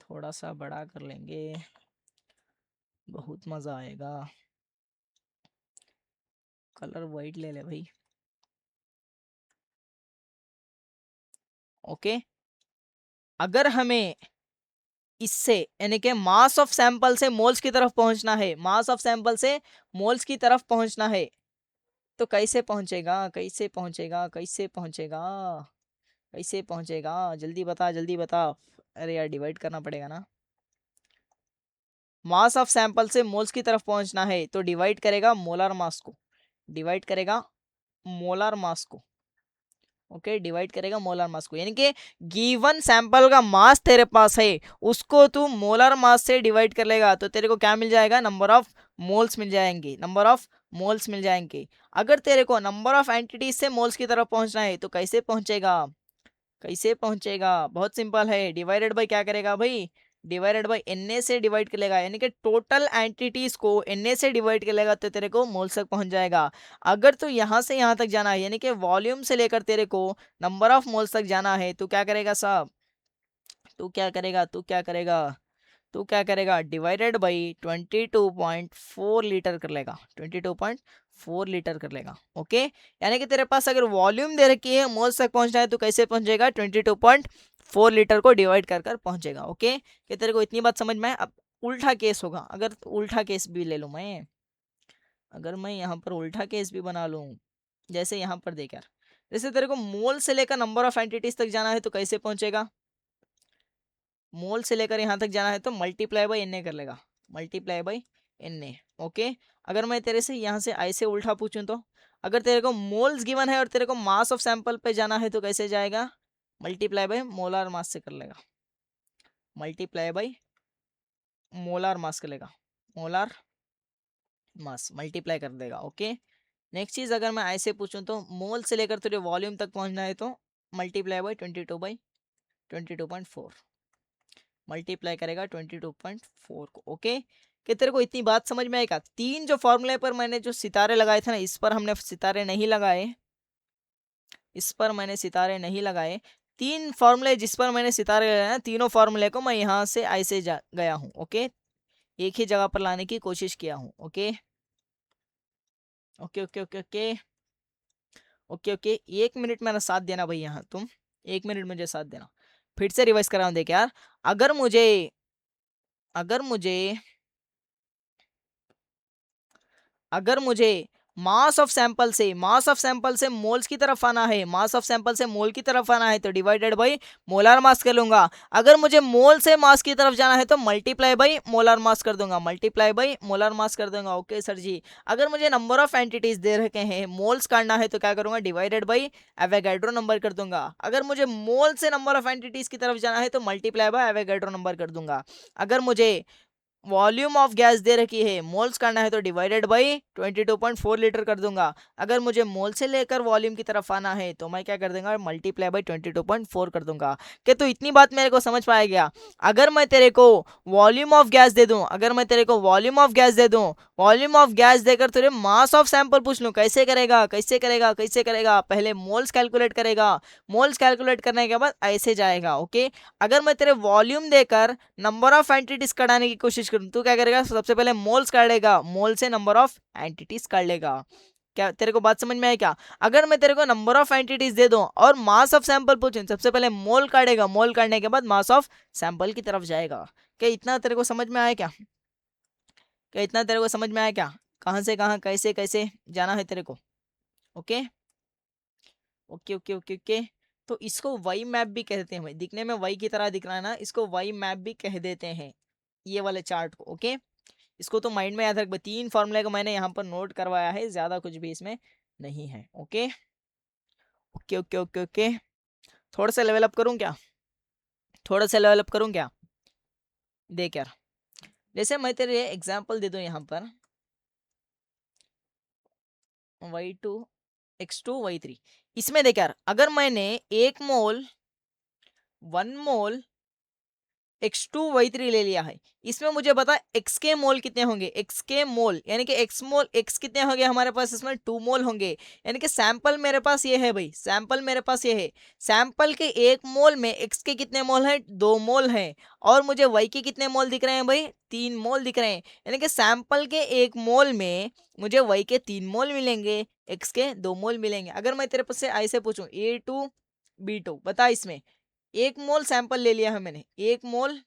थोड़ा सा बड़ा कर लेंगे, बहुत मज़ा आएगा। कलर वाइट ले ले भाई। ओके, अगर हमें इससे यानी कि मास ऑफ सैंपल से मोल्स की तरफ पहुंचना है, मास ऑफ सैंपल से मोल्स की तरफ पहुंचना है तो कैसे पहुंचेगा? कैसे पहुंचेगा? कैसे पहुंचेगा? कैसे पहुंचेगा? जल्दी बता, जल्दी बता। अरे यार, डिवाइड करना पड़ेगा ना। मास ऑफ सैंपल से मोल्स की तरफ पहुंचना है तो डिवाइड करेगा मोलर मास को, डिवाइड करेगा मोलर मास को। ओके, डिवाइड करेगा मोलर मास को, यानी कि गिवन सैंपल का मास तेरे पास है, उसको तू मोलर मास से डिवाइड कर लेगा तो तेरे को क्या मिल जाएगा? नंबर ऑफ मोल्स मिल जाएंगे, नंबर ऑफ मोल्स मिल जाएंगे। अगर तेरे को नंबर ऑफ एंटिटीज से मोल्स की तरफ पहुंचना है तो कैसे पहुंचेगा? कैसे पहुंचेगा? बहुत सिंपल है, डिवाइडेड बाई क्या करेगा भाई? डिवाइडेड बाई Na से डिवाइड कर लेगा, यानी कि टोटल एंटिटीज को Na से डिवाइड कर लेगा तो तेरे को मोल्स तक पहुंच जाएगा। अगर तो यहाँ से यहाँ तक जाना है, यानी कि वॉल्यूम से लेकर तेरे को नंबर ऑफ मोल्स तक जाना है तो क्या करेगा साहब? तू क्या करेगा? तू क्या करेगा? तू क्या करेगा? डिवाइडेड बाई 22.4 लीटर कर लेगा, 22.4 लीटर कर लेगा। ओके, यानी कि तेरे पास अगर वॉल्यूम दे रखी है, मोल्स तक पहुंचना है तो कैसे पहुंचेगा? 22.4 लीटर को डिवाइड कर कर पहुंचेगा। ओके, कि तेरे को इतनी बात समझ में आए? अब उल्टा केस होगा, अगर उल्टा केस भी ले लूँ मैं, अगर मैं यहाँ पर उल्टा केस भी बना लूँ, जैसे यहाँ पर देख यार, जैसे तेरे को मोल से लेकर नंबर ऑफ एंटिटीज तक जाना है तो कैसे पहुंचेगा? मोल से लेकर यहाँ तक जाना है तो मल्टीप्लाई बाई Na कर लेगा, मल्टीप्लाई बाई Na। ओके, अगर मैं तेरे से यहाँ से ऐसे उल्टा पूछूं तो, अगर तेरे को मोल्स गिवन है और तेरे को मास ऑफ सैंपल पे जाना है तो कैसे जाएगा? मल्टीप्लाई बाई मोलार मास से कर लेगा, मल्टीप्लाई बाई मोलार मास कर लेगा। मोलर मास मल्टीप्लाई कर देगा। ओके, नेक्स्ट चीज अगर मैं ऐसे पूछूं तो मोल से लेकर तुझे वॉल्यूम तक पहुंचना है तो मल्टीप्लाई बाई 22/22.4 मल्टीप्लाई करेगा 22.4 को। ओके, कि तेरे को इतनी बात समझ में आएगा। तीन जो फॉर्मूले पर मैंने जो सितारे लगाए थे ना, इस पर हमने सितारे नहीं लगाए, इस पर मैंने सितारे नहीं लगाए। तीन फॉर्मूले जिस पर मैंने सितारे लगाए ना, तीनों फॉर्मूले को मैं यहाँ से ऐसे गया हूँ। ओके, एक ही जगह पर लाने की कोशिश किया हूँ। Okay okay okay okay okay okay okay 1 minute मेरा साथ देना भाई, यहाँ तुम 1 मिनट मुझे साथ देना। फिर से रिवाइज कर रहा हूँ, देख यार, अगर मुझे अगर मुझे अगर मुझे मास ऑफ सैंपल से मोल्स की तरफ आना है, मास ऑफ सैंपल से मोल की तरफ आना है तो डिवाइडेड बाई मोलार मास कर लूंगा। अगर मुझे मोल से मास की तरफ जाना है तो मल्टीप्लाई बाई मोलार मास कर दूंगा, मल्टीप्लाई बाई मोलार मास कर दूंगा। ओके सर जी, अगर मुझे नंबर ऑफ एंटिटीज दे रखे हैं, मोल्स काटना है तो क्या करूंगा, डिवाइडेड बाई एवोगैड्रो नंबर कर दूंगा। अगर मुझे मोल से नंबर ऑफ एंटिटीज की तरफ जाना है तो मल्टीप्लाई बाई एवोगैड्रो नंबर कर दूंगा। अगर मुझे वॉल्यूम ऑफ गैस दे रखी है, मोल्स करना है तो डिवाइडेड बाई 22.4 लीटर कर दूंगा। अगर मुझे मोल से लेकर वॉल्यूम की तरफ आना है तो मैं क्या कर दूंगा, मल्टीप्लाई बाई 22.4 कर दूंगा। कि तो इतनी बात मेरे को समझ पाया गया। अगर मैं तेरे को वॉल्यूम ऑफ गैस दे दूं, अगर मैं तेरे को वॉल्यूम ऑफ गैस दे दूं, वॉल्यूम ऑफ गैस देकर तुझे मास ऑफ सैंपल पूछ लूं, कैसे करेगा, कैसे करेगा, कैसे करेगा, पहले मोल्स कैलकुलेट करेगा, मोल्स कैलकुलेट करने के बाद ऐसे जाएगा। ओके, अगर मैं तेरे वॉल्यूम देकर नंबर ऑफ एंटिटीज कढ़ाने की कोशिश करूं, तू क्या करेगा, सबसे पहले मोल्स काढ़ लेगा, मोल से नंबर ऑफ एंटिटीज काढ़ लेगा। क्या तेरे को बात समझ में आई क्या? अगर मैं तेरे को नंबर ऑफ एंटिटीज दे दूं और मास ऑफ सैंपल पूछूं, सबसे पहले मोल काढ़ेगा, मोल काढ़ने के बाद मास ऑफ सैंपल की तरफ जाएगा। क्या इतना तेरे को समझ में आया क्या? क्या इतना तेरे को समझ में आया क्या, कहां से कहां कैसे कैसे जाना है तेरे को? Okay okay okay okay okay, तो इसको वाई मैप भी कहते हैं भाई, दिखने में वाई की तरह दिख रहा है ना, इसको वाई मैप भी कह देते हैं, ये वाले चार्ट को। ओके, इसको तो माइंड में याद रख, तीन फॉर्मूले को मैंने यहाँ पर नोट करवाया है, ज्यादा कुछ भी इसमें नहीं है। Okay okay okay okay okay, थोड़ा सा लेवल अप करूँ क्या, थोड़ा सा लेवल अप करूँ क्या? देख यार, जैसे मैं तेरे एग्जांपल दे दूं यहाँ पर y2 x2 y3, इसमें देख यार, अगर मैंने 1 मोल 1 मोल x2 y3 ले लिया है, इसमें मुझे बता x के मोल कितने होंगे, x के मोल यानी कि x मोल x कितने होंगे हमारे पास, इसमें 2 मोल होंगे। यानी कि सैंपल मेरे पास ये है भाई, सैंपल मेरे पास ये है, सैंपल के 1 मोल में x के कितने मोल हैं, 2 मोल हैं। और मुझे y के कितने मोल दिख रहे हैं भाई, 3 मोल दिख रहे हैं। यानी कि सैंपल के 1 मोल में मुझे y के 3 मोल मिलेंगे, x के 2 मोल मिलेंगे। अगर मैं तेरे पास से ऐसे पूछूं A2 B2, बता इसमें 1 मोल सैंपल ले लिया है मैंने, 1 मोल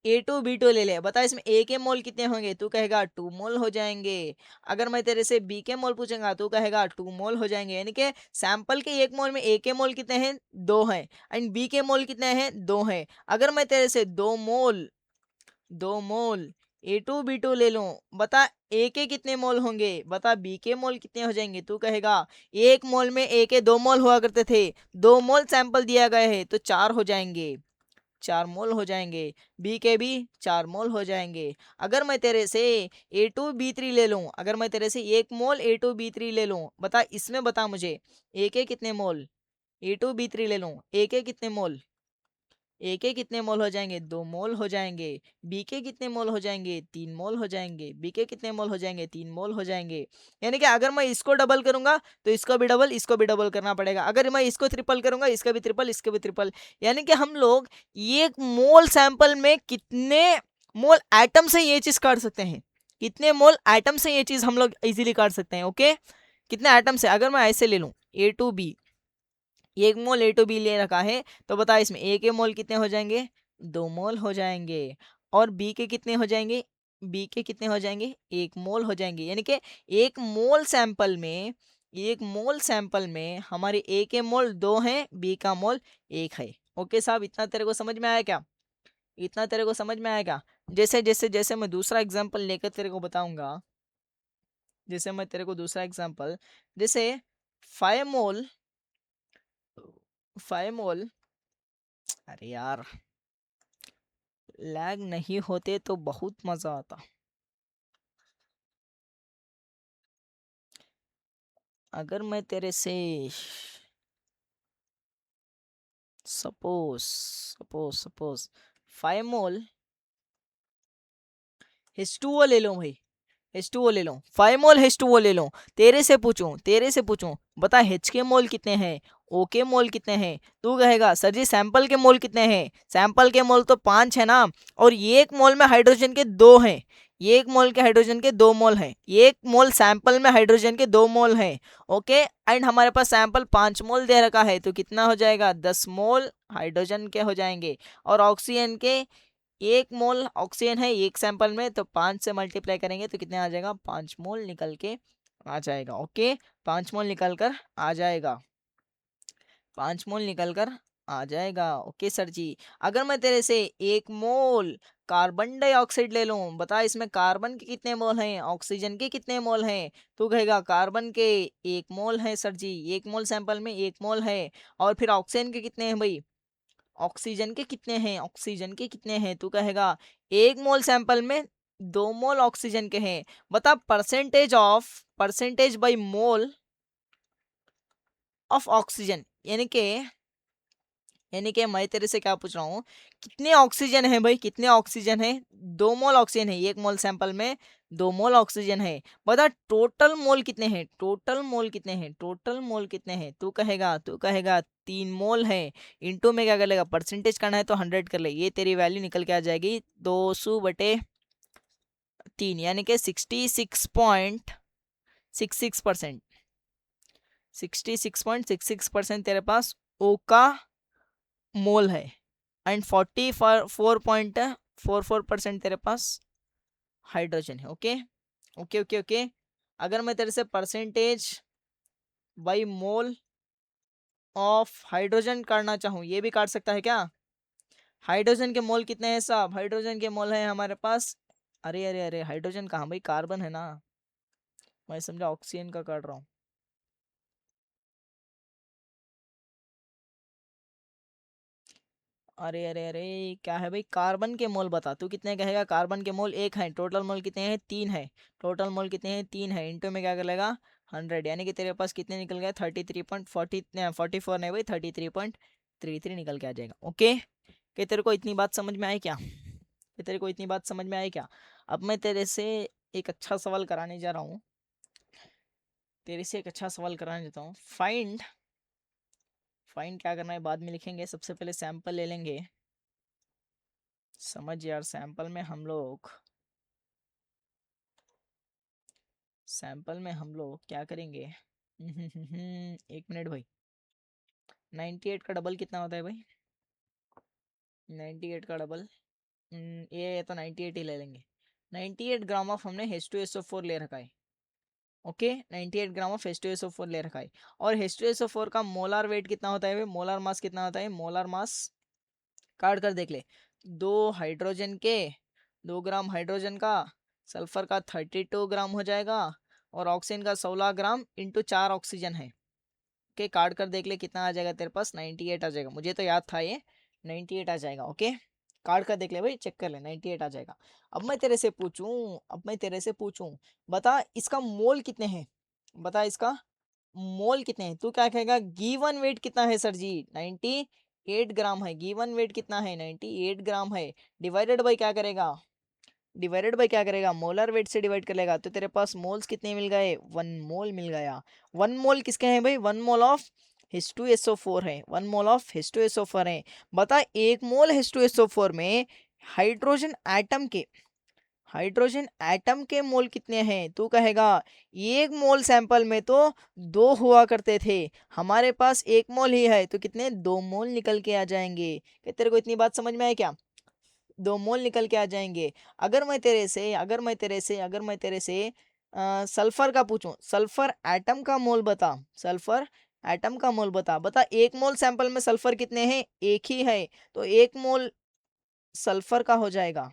A2 B2 ले लिया, बता इसमें A के मोल कितने होंगे, तू कहेगा 2 मोल हो जाएंगे। अगर मैं तेरे से B के मोल पूछूंगा तू कहेगा 2 मोल हो जाएंगे। यानी कि सैंपल के 1 मोल में A के मोल कितने हैं, 2 हैं, एंड B के मोल कितने हैं, 2 हैं। अगर मैं तेरे से 2 मोल A2 B2 ले लूं, बता A के कितने मोल होंगे, बता B के मोल कितने हो जाएंगे, तू कहेगा 1 मोल में A के 2 मोल हुआ करते थे, 2 मोल सैंपल दिया गया है तो 4 हो जाएंगे, 4 मोल हो जाएंगे। बी के भी 4 मोल हो जाएंगे। अगर मैं तेरे से A2B3 ले लूं, अगर मैं तेरे से 1 मोल A2B3 ले लूं, बता इसमें, बता मुझे A के कितने मोल, A2B3 ले लूं, A के कितने मोल, ए के कितने मोल हो जाएंगे, 2 मोल हो जाएंगे। बी के कितने मोल हो जाएंगे, 3 मोल हो जाएंगे। बी के कितने मोल हो जाएंगे, 3 मोल हो जाएंगे। यानी कि अगर मैं इसको डबल करूंगा तो इसको भी डबल, इसको भी डबल करना पड़ेगा। अगर मैं इसको ट्रिपल करूंगा, इसका भी ट्रिपल, इसके भी ट्रिपल। यानी कि हम लोग 1 मोल सैंपल में कितने मोल एटम से ये चीज काट सकते हैं, कितने मोल एटम से ये चीज हम लोग इजीली काट सकते हैं। ओके, कितने एटम से, अगर मैं ऐसे ले लूं A2B, 1 मोल A2B ले रखा है, तो बता इसमें A के मोल कितने हो जाएंगे, 2 मोल हो जाएंगे। और B के कितने हो जाएंगे, B के कितने हो जाएंगे, 1 मोल हो जाएंगे। यानी कि 1 मोल सैंपल में हमारे A के मोल 2 हैं, B का मोल 1 है। ओके साहब, इतना तेरे को समझ में आया क्या, इतना तेरे को समझ में आएगा? जैसे जैसे जैसे मैं दूसरा एग्जांपल लेकर तेरे को बताऊंगा, जैसे मैं तेरे को दूसरा एग्जांपल, जैसे 5 मोल 5 मोल, अरे यार लैग नहीं होते तो बहुत मजा आता। अगर मैं तेरे से सपोज सपोज सपोज 5 मोल H2O ले लो भाई, H2O ले लो, 5 मोल H2O ले लो। तेरे से पूछूं बता H के मोल कितने हैं, O के मोल कितने हैं। तू कहेगा सर जी सैंपल के मोल कितने हैं, सैंपल के मोल तो 5 है ना, और ये एक मोल में हाइड्रोजन के 2 हैं, ये एक मोल के हाइड्रोजन के 2 मोल हैं, ये एक मोल सैंपल में हाइड्रोजन के 2 मोल हैं। ओके, एंड हमारे पास सैंपल 5 मोल दे रखा है, तो कितना हो जाएगा, 10 मोल हाइड्रोजन के हो जाएंगे। और ऑक्सीजन के 1 मोल ऑक्सीजन है एक सैंपल में, तो 5 से मल्टीप्लाई करेंगे तो कितने आ जाएगा, 5 मोल निकल के आ जाएगा। ओके, 5 मोल निकल कर आ जाएगा, 5 मोल निकल कर आ जाएगा। ओके सर जी, अगर मैं तेरे से 1 मोल कार्बन डाइऑक्साइड ले लूं, बता इसमें कार्बन के कितने मोल हैं, ऑक्सीजन के कितने मोल हैं। तू कहेगा कार्बन के 1 मोल है सर जी, 1 मोल सैंपल में 1 मोल है। और फिर ऑक्सीजन के कितने हैं भाई, ऑक्सीजन के कितने हैं, ऑक्सीजन के कितने हैं। तू कहेगा 1 मोल सैंपल में 2 मोल ऑक्सीजन के हैं। बता percentage by mole of oxygen, यानी कि मैं तेरे से क्या पूछ रहा हूँ, कितने ऑक्सीजन है भाई, कितने ऑक्सीजन है। 2 मोल ऑक्सीजन है 1 मोल सैंपल में, 2 मोल ऑक्सीजन है। बता टोटल मोल कितने हैं, टोटल मोल कितने हैं, टोटल मोल कितने हैं। तू कहेगा 3 मोल है। इंटू में क्या कर लेगा, परसेंटेज करना है तो 100 कर ले, ये तेरी वैल्यू निकल के आ जाएगी 200/3, यानी कि 66.66%, 66.66% तेरे पास ओ का मोल है, एंड 44.44% तेरे पास हाइड्रोजन है। ओके ओके ओके ओके, अगर मैं तेरे से percentage by mole of hydrogen करना चाहूँ, ये भी काट सकता है क्या। हाइड्रोजन के मोल कितने हैं साहब, हाइड्रोजन के मोल है हमारे पास, अरे अरे अरे हाइड्रोजन कहाँ भाई, कार्बन है ना, मैं समझा ऑक्सीजन का काट रहा हूँ। अरे अरे अरे, क्या है भाई, कार्बन के मोल बता, तू कितने कहेगा, कार्बन के मोल 1 है, टोटल मोल कितने हैं, 3 है, टोटल मोल कितने हैं, 3 है, इंटू में क्या कर लेगा 100, यानी कि तेरे पास कितने निकल गए 33.44 नहीं भाई 33.33 निकल के आ जाएगा। ओके, कि तेरे को इतनी बात समझ में आई क्या, कि तेरे को इतनी बात समझ में आई क्या। अब मैं तेरे से एक अच्छा सवाल कराने जा रहा हूँ, तेरे से एक अच्छा सवाल कराने देता हूँ। फाइंड क्या करना है बाद में लिखेंगे, सबसे पहले सैंपल ले लेंगे। समझ यार, सैंपल में हम लोग क्या करेंगे। 1 मिनट भाई, 98 का डबल कितना होता है भाई, 98 का डबल, ये तो 98 ही ले लेंगे। 98 ग्राम ऑफ हमने H2SO4 ले रखा है। ओके, 98 ग्राम ऑफ H2SO4 ले रखा है। और H2SO4 का मोलार वेट कितना होता है भाई, मोलार मास कितना होता है, मोलार मास काट कर देख ले, 2 ग्राम हाइड्रोजन का, सल्फर का 32 ग्राम हो जाएगा, और ऑक्सीजन का 16 ग्राम इंटू 4 ऑक्सीजन है। ओके, काट कर देख ले कितना आ जाएगा तेरे पास, 98 आ जाएगा, मुझे तो याद था ये 98 आ जाएगा। ओके, काट कर देख ले भाई, चेक कर ले, 98 आ जाएगा। अब मैं तेरे से पूछूं बता इसका मोल कितने हैं, बता इसका मोल कितने हैं। तू क्या कहेगा, गिवन वेट कितना है सर जी, 98 ग्राम है, गिवन वेट कितना है 98 ग्राम है, डिवाइडेड बाई क्या करेगा, मोलर वेट से डिवाइड कर लेगा, तो तेरे पास मोल्स कितने मिल गए, 1 मोल मिल गया। 1 मोल किसके हैं भाई, 1 मोल ऑफ H2SO4 है, 1 मोल ऑफ H2SO4 है। बता 1 मोल H2SO4 में हाइड्रोजन एटम के मोल कितने हैं। तू कहेगा 1 मोल सैंपल में तो 2 हुआ करते थे, हमारे पास 1 मोल ही है, तो कितने 2 मोल निकल के आ जाएंगे। क्या तेरे को इतनी बात समझ में आए क्या, 2 मोल निकल के आ जाएंगे। अगर मैं तेरे से सल्फर का पूछूं, सल्फर एटम का मोल बता, बता 1 मोल सैंपल में सल्फर कितने हैं, एक ही है, तो 1 मोल सल्फर का हो जाएगा,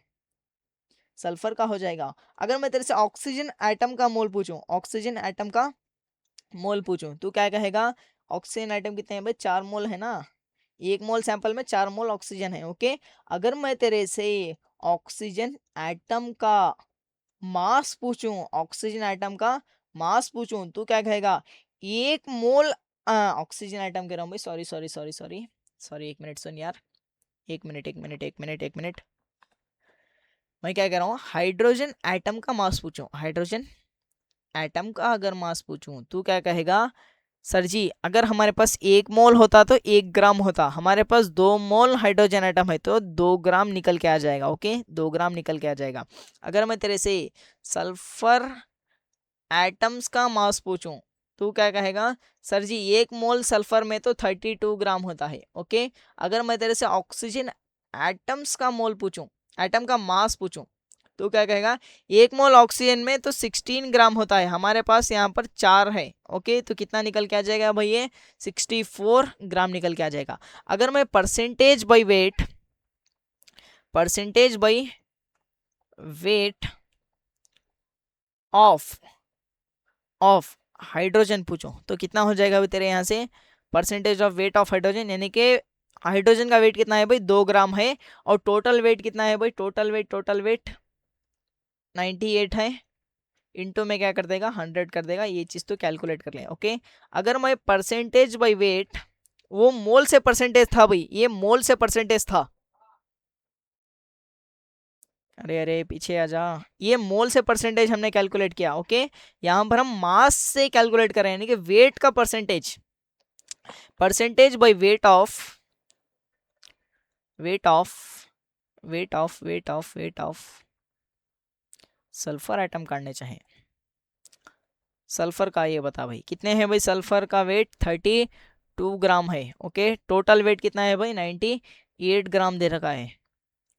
अगर मैं तेरे से ऑक्सीजन एटम का मोल पूछूं, तू क्या कहेगा, ऑक्सीजन एटम कितने हैं भाई, 4 मोल है ना, 1 मोल सैंपल में 4 मोल ऑक्सीजन है। ओके, अगर मैं तेरे से ऑक्सीजन एटम का मास पूछूं, ऑक्सीजन एटम का मास पूछूं, तू क्या कहेगा? 1 मोल ऑक्सीजन एटम कह रहा हूँ भाई, sorry sorry sorry sorry sorry, 1 minute सुन यार, 1 मिनट 1 मिनट 1 मिनट 1 मिनट। मैं क्या कह रहा हूँ, हाइड्रोजन एटम का मास पूछूं, हाइड्रोजन एटम का अगर मास पूछूं, तू क्या कहेगा? सर जी अगर हमारे पास 1 मोल होता तो 1 ग्राम होता, हमारे पास 2 मोल हाइड्रोजन एटम है तो 2 ग्राम निकल के आ जाएगा। ओके, 2 ग्राम निकल के आ जाएगा। अगर मैं तेरे से सल्फर एटम्स का मास पूछूं, तू क्या कहेगा? सर जी 1 मोल सल्फर में तो 32 ग्राम होता है। ओके, अगर मैं तेरे से ऑक्सीजन एटम्स का मोल पूछूं, एटम का मास पूछूं, तो क्या कहेगा? 1 मोल ऑक्सीजन में तो 16 ग्राम होता है, हमारे पास यहाँ पर 4 है। ओके, तो कितना निकल के आ जाएगा भाई? ये 64 ग्राम निकल के आ जाएगा। अगर मैं percentage by wait, percentage by weight of of hydrogen पूछो, तो कितना हो जाएगा भाई तेरे यहाँ से? Percentage of weight of hydrogen, यानी कि हाइड्रोजन का वेट कितना है भाई? 2 ग्राम है। और टोटल वेट कितना है भाई? टोटल वेट 98 है। इंटू में क्या कर देगा? 100 कर देगा। ये चीज तो कैलकुलेट कर लें। ओके, अगर मैं परसेंटेज बाई वेट, वो मोल से परसेंटेज था भाई, ये मोल से परसेंटेज था। अरे अरे पीछे आ जा, ये मोल से परसेंटेज हमने कैलकुलेट किया। ओके, यहाँ पर हम मास से कैलकुलेट कर रहे हैं, यानी कि वेट का percentage, percentage by weight of weight of weight of weight of weight of sulphur atom काटने चाहे, सल्फर का ये बता भाई कितने हैं भाई? सल्फर का वेट 32 ग्राम है। ओके, टोटल वेट कितना है भाई? 98 ग्राम दे रखा है।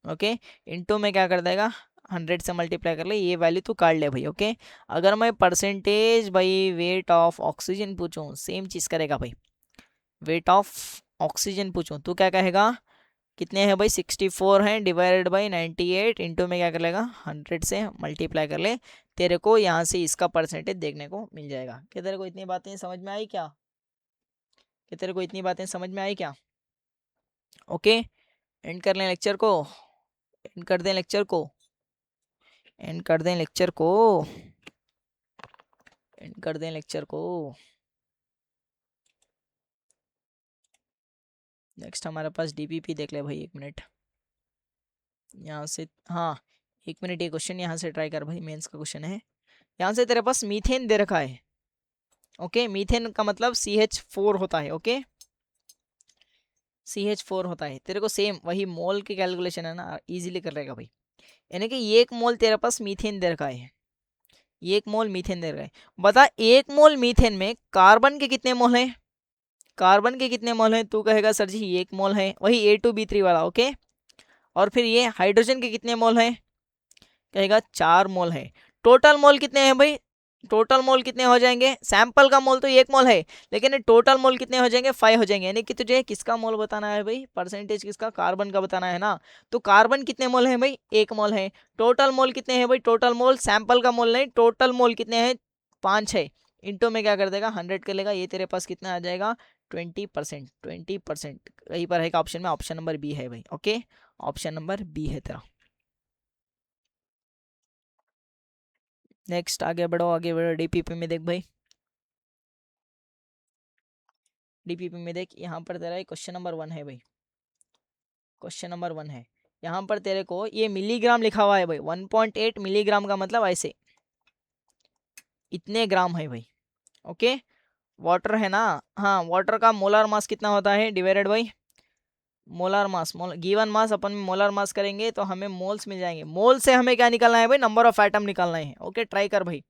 ओके, इनटू में क्या कर देगा? 100 से मल्टीप्लाई कर ले, ये वैल्यू तू काट ले भाई। ओके, अगर मैं percentage by weight of oxygen पूछूं, सेम चीज करेगा भाई। वेट ऑफ ऑक्सीजन पूछूं, तू क्या कहेगा? कितने हैं भाई? 64 हैं, डिवाइडेड बाई 98, इंटू में क्या कर लेगा? 100 से मल्टीप्लाई कर ले, तेरे को यहाँ से इसका परसेंटेज देखने को मिल जाएगा। क्या तेरे को इतनी बातें समझ में आई क्या? क्या तेरे को इतनी बातें समझ में आई क्या? ओके, एंड कर लें लेक्चर को, एंड कर दें लेक्चर को, एंड कर दें लेक्चर को, एंड कर दें लेक्चर को। नेक्स्ट हमारे पास डीपीपी देख ले भाई, 1 मिनट यहाँ से। हाँ, 1 मिनट, ये क्वेश्चन यहाँ से ट्राई कर भाई, मेंस का क्वेश्चन है। यहाँ से तेरे पास मीथेन दे रखा है। ओके, मीथेन का मतलब CH4 होता है। ओके, CH4 होता है। तेरे को सेम वही मोल की कैलकुलेशन है ना, इजीली कर लेगा भाई। यानी कि 1 मोल तेरे पास मीथेन दे रखा है, 1 मोल मीथेन दे रखा है। बता 1 मोल मीथेन में कार्बन के कितने मोल हैं? कार्बन के कितने मोल हैं? तू कहेगा सर जी 1 मोल है, वही A2B3 वाला। ओके, और फिर ये हाइड्रोजन के कितने मोल हैं? कहेगा 4 मोल है। टोटल मोल कितने हैं भाई? टोटल मोल कितने हो जाएंगे? सैंपल का मोल तो 1 मोल है, लेकिन टोटल मोल कितने हो जाएंगे? 5 हो जाएंगे। यानी कि तुझे किसका मोल बताना है भाई? परसेंटेज किसका? कार्बन का बताना है ना। तो कार्बन कितने मोल है भाई? 1 मोल है। टोटल मोल कितने हैं भाई? टोटल मोल, सैंपल का मोल नहीं, टोटल मोल कितने हैं? 5 है। इंटू में क्या कर देगा? 100 कर लेगा। ये तेरे पास कितना आ जाएगा? 20%। 20% कहीं पर है का ऑप्शन में? ऑप्शन नंबर बी है भाई। ओके, ऑप्शन नंबर बी है तेरा। नेक्स्ट आगे बढ़ो, आगे बढ़ो। डीपीपी में देख भाई, डीपीपी में देख, यहाँ पर तेरा क्वेश्चन नंबर 1 है भाई, क्वेश्चन नंबर 1 है। यहाँ पर तेरे को ये मिलीग्राम लिखा हुआ है भाई, 1.8 मिलीग्राम का मतलब ऐसे इतने ग्राम है भाई। ओके, वाटर है ना। हाँ, वाटर का मोलर मास कितना होता है? Divided by molar mass, given mass upon molar mass करेंगे तो हमें मोल्स मिल जाएंगे। मोल से हमें क्या निकालना है भाई? नंबर ऑफ एटम निकालना है। ओके, ट्राई कर भाई।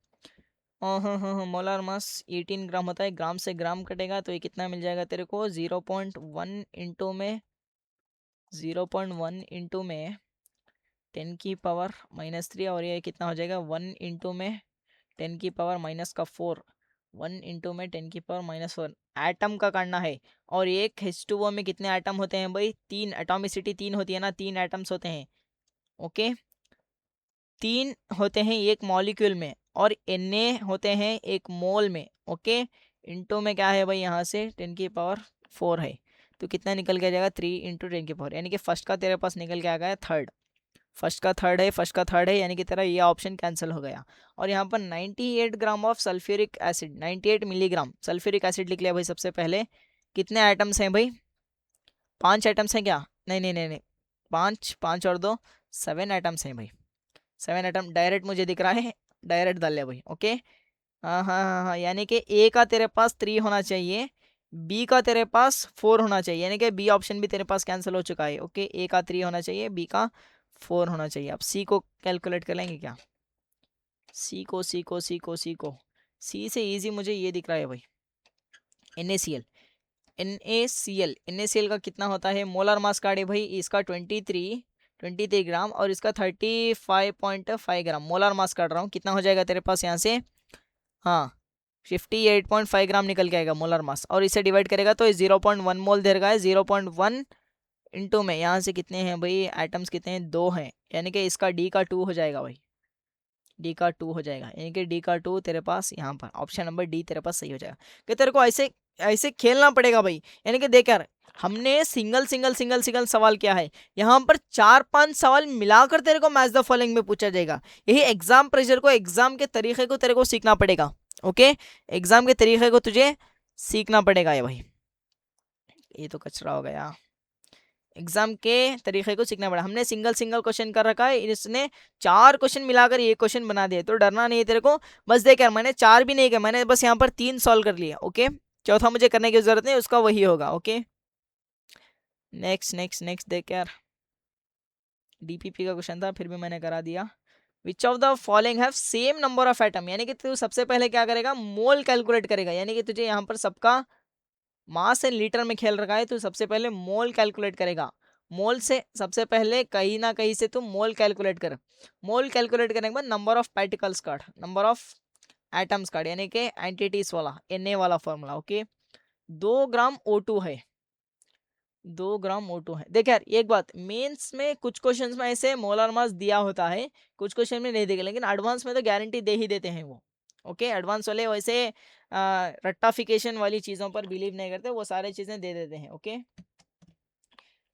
हाँ हाँ हाँ हाँ, मोलर मास 18 ग्राम होता है, ग्राम से ग्राम कटेगा तो ये कितना मिल जाएगा तेरे को? 0.1 इंटू में 0.1 इंटू में 10⁻³ और ये कितना हो जाएगा? 1 इंटू में 10⁻⁻4, 1 इंटू में 10⁻⁻4 एटम का करना है। और एक H2O में कितने एटम होते हैं भाई? 3, एटॉमिसिटी 3 होती है ना, 3 एटम्स होते हैं। ओके, 3 होते हैं एक मॉलिक्यूल में, और Na होते हैं एक मोल में। ओके, इंटू में क्या है भाई? यहाँ से 10⁻⁴ है। तो कितना निकल के आ जाएगा 3 × 10⁻, यानी कि फर्स्ट का तेरे पास निकल के आ गया थर्ड, फर्स्ट का थर्ड है, फर्स्ट का थर्ड है, यानी कि तेरा ये ऑप्शन कैंसिल हो गया। और यहाँ पर 98 gram of sulphuric acid, 98 milligram sulphuric acid लिख लिया भाई सबसे पहले। कितने आइटम्स हैं भाई, 5 आइटम्स हैं क्या, नहीं नहीं नहीं नहीं, 5, 5 और 2, 7 आइटम्स हैं भाई, 7 आइटम डायरेक्ट मुझे दिख रहा है, डायरेक्ट डाल लिया भाई। ओके, हाँ हाँ हाँ हाँ, यानी कि ए का तेरे पास 3 होना चाहिए, बी का तेरे पास 4 होना चाहिए, यानी कि बी ऑप्शन भी तेरे पास कैंसिल हो चुका है। ओके, ए का 3 होना चाहिए, बी का 4 होना चाहिए। अब सी को कैलकुलेट कर लेंगे क्या, सी को सी को सी को सी को, सी से इजी मुझे ये दिख रहा है भाई, NaCl, NaCl का कितना होता है, मोलर मास कार्ड है भाई इसका 23 ग्राम, और इसका 35.5 ग्राम मोलर मास काट रहा हूँ, कितना हो जाएगा तेरे पास यहाँ से, हाँ 58.5 ग्राम निकल के आएगा मोलर मास, और इसे डिवाइड करेगा तो 0.1 मोल दे रहा है, 0.1 इंटू में यहाँ से कितने हैं भाई आइटम्स, कितने हैं, 2 हैं, यानी कि इसका डी का 2 हो जाएगा भाई, डी का 2 हो जाएगा, यानी कि डी का 2 तेरे पास यहाँ पर ऑप्शन नंबर डी तेरे पास सही हो जाएगा। कि तेरे को ऐसे ऐसे खेलना पड़ेगा भाई, यानी कि देख यार हमने सिंगल सिंगल सिंगल सिंगल सवाल किया है, यहाँ पर 4-5 सवाल मिलाकर तेरे को मैच द फॉलोइंग में पूछा जाएगा। यही एग्जाम प्रेशर को, एग्जाम के तरीके को तेरे को सीखना पड़ेगा। ओके, एग्जाम के तरीके को तुझे सीखना पड़ेगा ये भाई, ये तो कचरा हो गया, एग्जाम के तरीके को सीखना पड़ा। हमने सिंगल सिंगल क्वेश्चन कर रखा है, इसने 4 क्वेश्चन मिलाकर ये क्वेश्चन बना दिए, तो डरना नहीं है तेरे को। बस देख यार मैंने 4 भी नहीं किया, मैंने बस यहाँ पर 3 सॉल्व कर लिया। ओके, चौथा मुझे करने की जरूरत नहीं, उसका वही होगा। ओके, नेक्स्ट नेक्स्ट नेक्स्ट देख यार, डीपीपी का क्वेश्चन था फिर भी मैंने करा दिया। Which of the following have same number of atom, यानी कि तू सबसे पहले क्या करेगा, मोल कैलकुलेट करेगा, यानी कि तुझे यहाँ पर सबका मास एंड लीटर में खेल रखा है, तो सबसे पहले मोल कैलकुलेट करेगा। मोल से सबसे पहले कहीं ना कहीं से तुम मोल कैलकुलेट कर, मोल कैलकुलेट करने के बाद नंबर ऑफ पार्टिकल्स काट, नंबर ऑफ एटम्स काट, यानी कि एंटिटीज वाला Na वाला फॉर्मूला। ओके, 2 ग्राम O2 है, 2 ग्राम O2 है। देख यार एक बात, मेंस में कुछ क्वेश्चंस में ऐसे मोलर मास दिया होता है, कुछ क्वेश्चन में नहीं देगा, लेकिन एडवांस में तो गारंटी दे ही देते हैं वो। ओके, एडवांस वाले वैसे रट्टाफिकेशन वाली चीज़ों पर बिलीव नहीं करते, वो सारी चीज़ें दे देते हैं। ओके,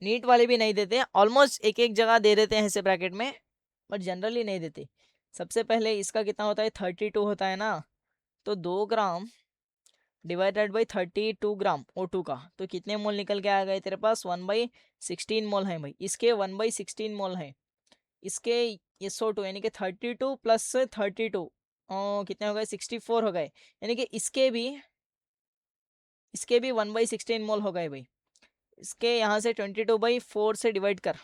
नीट वाले भी नहीं देते, ऑलमोस्ट एक एक जगह दे देते हैं ऐसे ब्रैकेट में, बट जनरली नहीं देते। सबसे पहले इसका कितना होता है, 32 होता है ना, तो 2 gram divided by 32 gram O2 का, तो कितने मोल निकल के आ गए तेरे पास, 1/16 मोल है भाई, इसके 1/16 मोल है, इसके SO2 यानी कि 32 प्लस 32 कितने हो गए, 64 हो गए, यानी कि इसके भी 1/16 मोल हो गए भाई। इसके यहाँ से 22/4 से डिवाइड कर,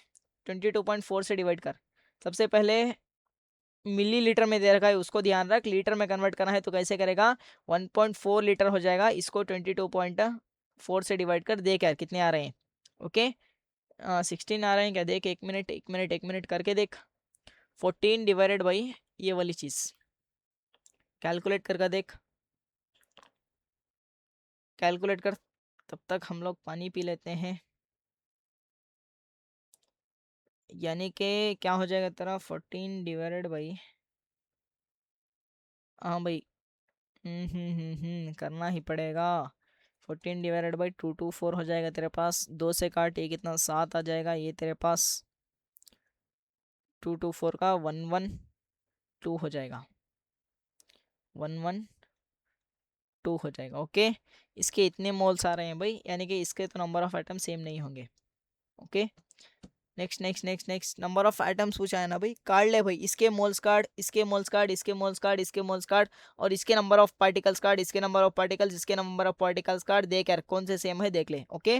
22.4 से डिवाइड कर, सबसे पहले मिली लीटर में दे रखा है उसको ध्यान रख, लीटर में कन्वर्ट करना है तो कैसे करेगा, 1.4 लीटर हो जाएगा, इसको 22.4 से डिवाइड कर, देख यार कितने आ रहे हैं। ओके, 16 आ रहे हैं क्या, देख, एक मिनट एक मिनट एक मिनट करके देख, 14 डिवाइडेड बाई ये वाली चीज़ कैलकुलेट करके देख, कैलकुलेट कर, तब तक हम लोग पानी पी लेते हैं। यानी कि क्या हो जाएगा तेरा, 14 डिवाइडेड बाई, हाँ भाई, करना ही पड़ेगा, 14 डिवाइडेड बाई 224 हो जाएगा तेरे पास, 2 से काट, ये कितना 7 आ जाएगा, ये तेरे पास 224 का 112 हो जाएगा, 112 हो जाएगा। ओके, इसके इतने मोल्स आ रहे हैं भाई, यानी कि इसके तो नंबर ऑफ आइटम सेम नहीं होंगे। Okay, next next next next, number of items पूछा है ना भाई, कार्ड ले भाई, इसके मोल्स कार्ड, इसके मोल्स कार्ड, इसके मोल्स कार्ड, इसके मोल्स कार्ड, और इसके नंबर ऑफ पार्टिकल्स कार्ड, इसके नंबर ऑफ पार्टिकल्स, इसके नंबर ऑफ पार्टिकल्स कार्ड, देख यार कौन से सेम है देख ले। Okay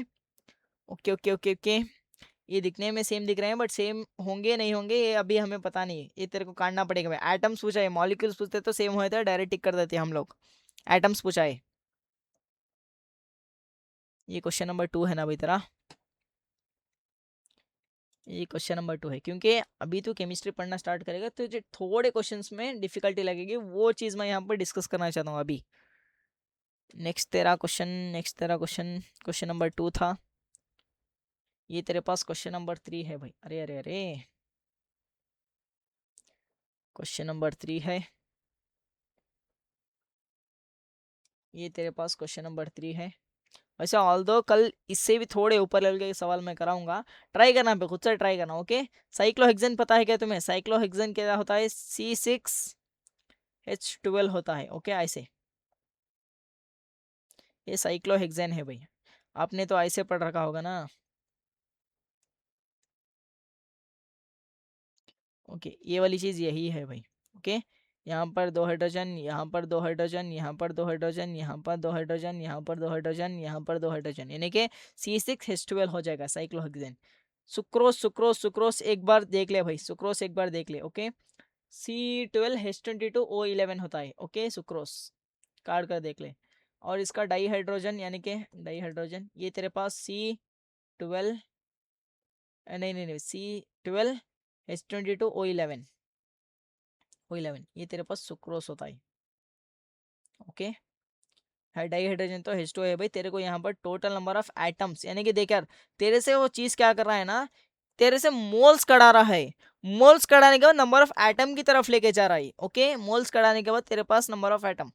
okay okay okay okay, ये दिखने में सेम दिख रहे हैं, बट सेम होंगे नहीं होंगे ये अभी हमें पता नहीं है, ये तेरे को काटना पड़ेगा भाई। एटम्स पूछा है, मॉलिक्यूल्स पूछते तो सेम होते, डायरेक्ट टिक कर देते हम लोग। एटम्स पूछा है, ये क्वेश्चन नंबर 2 है ना भाई तेरा, ये क्वेश्चन नंबर 2 है, क्योंकि अभी तो केमिस्ट्री पढ़ना स्टार्ट करेगा तो जो थोड़े क्वेश्चंस में डिफिकल्टी लगेगी, वो चीज़ मैं यहाँ पर डिस्कस करना चाहता हूँ अभी। नेक्स्ट तेरा क्वेश्चन, नेक्स्ट तेरा क्वेश्चन, क्वेश्चन नंबर 2 था, ये तेरे पास क्वेश्चन नंबर 3 है भाई, अरे अरे अरे, क्वेश्चन नंबर 3 है, ये तेरे पास क्वेश्चन नंबर 3 है। वैसे ऑल दो कल इससे भी थोड़े ऊपर लेवल के सवाल मैं कराऊंगा, ट्राई करना पे, खुद से ट्राई करना। ओके, साइक्लोहेक्सेन पता है क्या तुम्हें? साइक्लोहेक्सेन क्या होता है? C6H12 होता है। ओके, ऐसे ये साइक्लोहेक्सेन है भाई, आपने तो ऐसे पढ़ रखा होगा ना। ओके, ये वाली चीज़ यही है भाई। ओके, यहाँ पर दो हाइड्रोजन, यहाँ पर दो हाइड्रोजन, यहाँ पर दो हाइड्रोजन, यहाँ पर दो हाइड्रोजन, यहाँ पर दो हाइड्रोजन, यहाँ पर दो हाइड्रोजन, यानी कि C6H12 हो जाएगा साइक्लोहेक्सेन। सुक्रोस सुक्रोस सुक्रोस एक बार देख ले भाई, सुक्रोस एक बार देख ले। ओके, C12H22O11 होता है। ओके, सुक्रोस काट कर देख ले। और इसका डाई हाइड्रोजन, यानी कि डाई हाइड्रोजन, ये तेरे पास C12, नहीं नहीं नहीं, C12H22O11, ये तेरे पास सुक्रोस होता है। ओके, है डाई हाइड्रोजन तो H2 है भाई। तेरे को यहाँ पर टोटल नंबर ऑफ एटम्स, यानी कि देख यार, तेरे से वो चीज क्या कर रहा है ना, तेरे से मोल्स कढ़ा रहा है। मोल्स कढ़ाने के बाद नंबर ऑफ एटम की तरफ लेके जा रहा है। ओके, मोल्स कढ़ाने के बाद तेरे पास नंबर ऑफ एटम।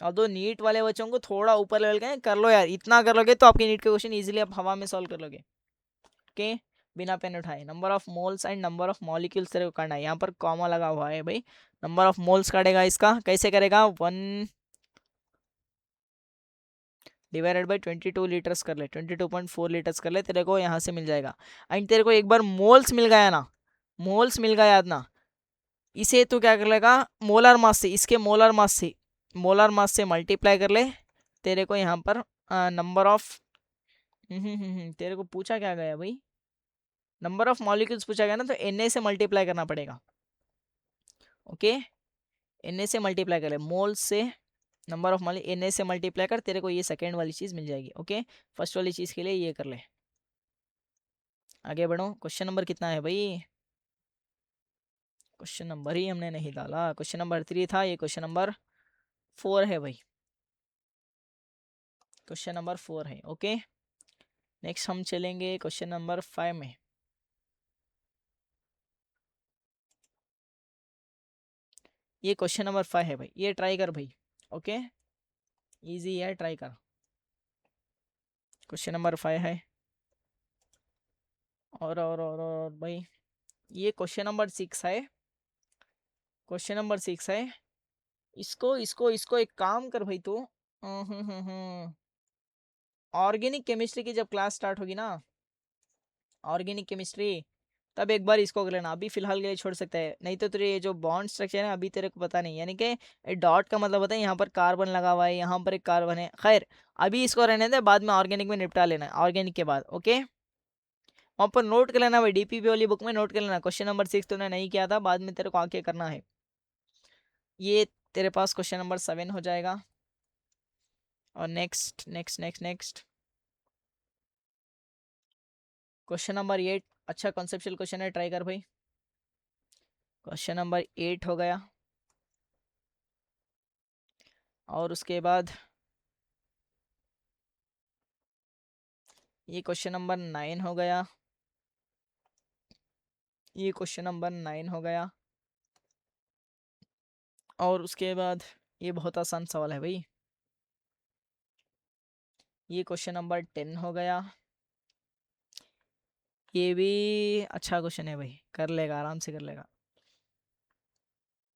अब दो नीट वाले बच्चों को थोड़ा ऊपर लेवल का कर लो यार, इतना कर लोगे तो आपके नीट के क्वेश्चन इजीली आप हवा में सॉल्व कर लोगे। ओके, बिना पेन उठाए number of moles and number of molecules तेरे को करना है। यहाँ पर कॉमा लगा हुआ है भाई, नंबर ऑफ मोल्स काटेगा, इसका कैसे करेगा? 1 डिवाइडेड बाई 22 लीटर्स कर ले, 22.4 लीटर्स कर ले, तेरे को यहाँ से मिल जाएगा। एंड तेरे को एक बार मोल्स मिल गया ना, मोल्स मिल गया याद ना, इसे तू क्या कर लेगा? मोलर मास से, इसके मोलर मास से, मोलर मास से मल्टीप्लाई कर ले। तेरे को यहाँ पर नंबर ऑफ, तेरे को पूछा क्या गया भाई? नंबर ऑफ मॉलिक्यूल्स पूछा गया ना, तो Na से मल्टीप्लाई करना पड़ेगा। ओके, Na से मल्टीप्लाई कर ले, मोल से नंबर ऑफ मॉलिक्यूल Na से मल्टीप्लाई कर, तेरे को ये सेकेंड वाली चीज़ मिल जाएगी। ओके, फर्स्ट वाली चीज़ के लिए ये कर ले। आगे बढ़ो, क्वेश्चन नंबर कितना है भाई? क्वेश्चन नंबर ही हमने नहीं डाला, क्वेश्चन नंबर 3 था, ये क्वेश्चन नंबर 4 है भाई, क्वेश्चन नंबर 4 है। ओके, नेक्स्ट हम चलेंगे क्वेश्चन नंबर 5 में। ये क्वेश्चन नंबर 5 है भाई, ये ट्राई कर भाई। ओके, इजी है, ट्राई कर। क्वेश्चन नंबर 5 है। और भाई, ये क्वेश्चन नंबर 6 है, क्वेश्चन नंबर 6 है। इसको इसको इसको एक काम कर भाई तू, ऑर्गेनिक केमिस्ट्री की जब क्लास स्टार्ट होगी ना, ऑर्गेनिक केमिस्ट्री, तब एक बार इसको कर लेना। अभी फिलहाल के लिए छोड़ सकता है, नहीं तो तेरे ये जो बॉन्ड स्ट्रक्चर है अभी तेरे को पता नहीं, यानी कि डॉट का मतलब होता है यहाँ पर कार्बन लगा हुआ है, यहाँ पर एक कार्बन है। खैर, अभी इसको रहने दे, बाद में ऑर्गेनिक में निपटा लेना है, ऑर्गेनिक के बाद। ओके, वहाँ पर नोट कर लेना भाई, डीपीपी वाली बुक में नोट कर लेना। क्वेश्चन नंबर 6 तूने नहीं किया था, बाद में तेरे को आके करना है। ये तेरे पास क्वेश्चन नंबर 7 हो जाएगा। और next next next next question number 8, अच्छा कॉन्सेप्चुअल क्वेश्चन है, ट्राई कर भाई। क्वेश्चन नंबर 8 हो गया। और उसके बाद ये क्वेश्चन नंबर 9 हो गया, ये क्वेश्चन नंबर 9 हो गया। और उसके बाद ये बहुत आसान सवाल है भाई, ये क्वेश्चन नंबर 10 हो गया। ये भी अच्छा क्वेश्चन है भाई, कर लेगा, आराम से कर लेगा।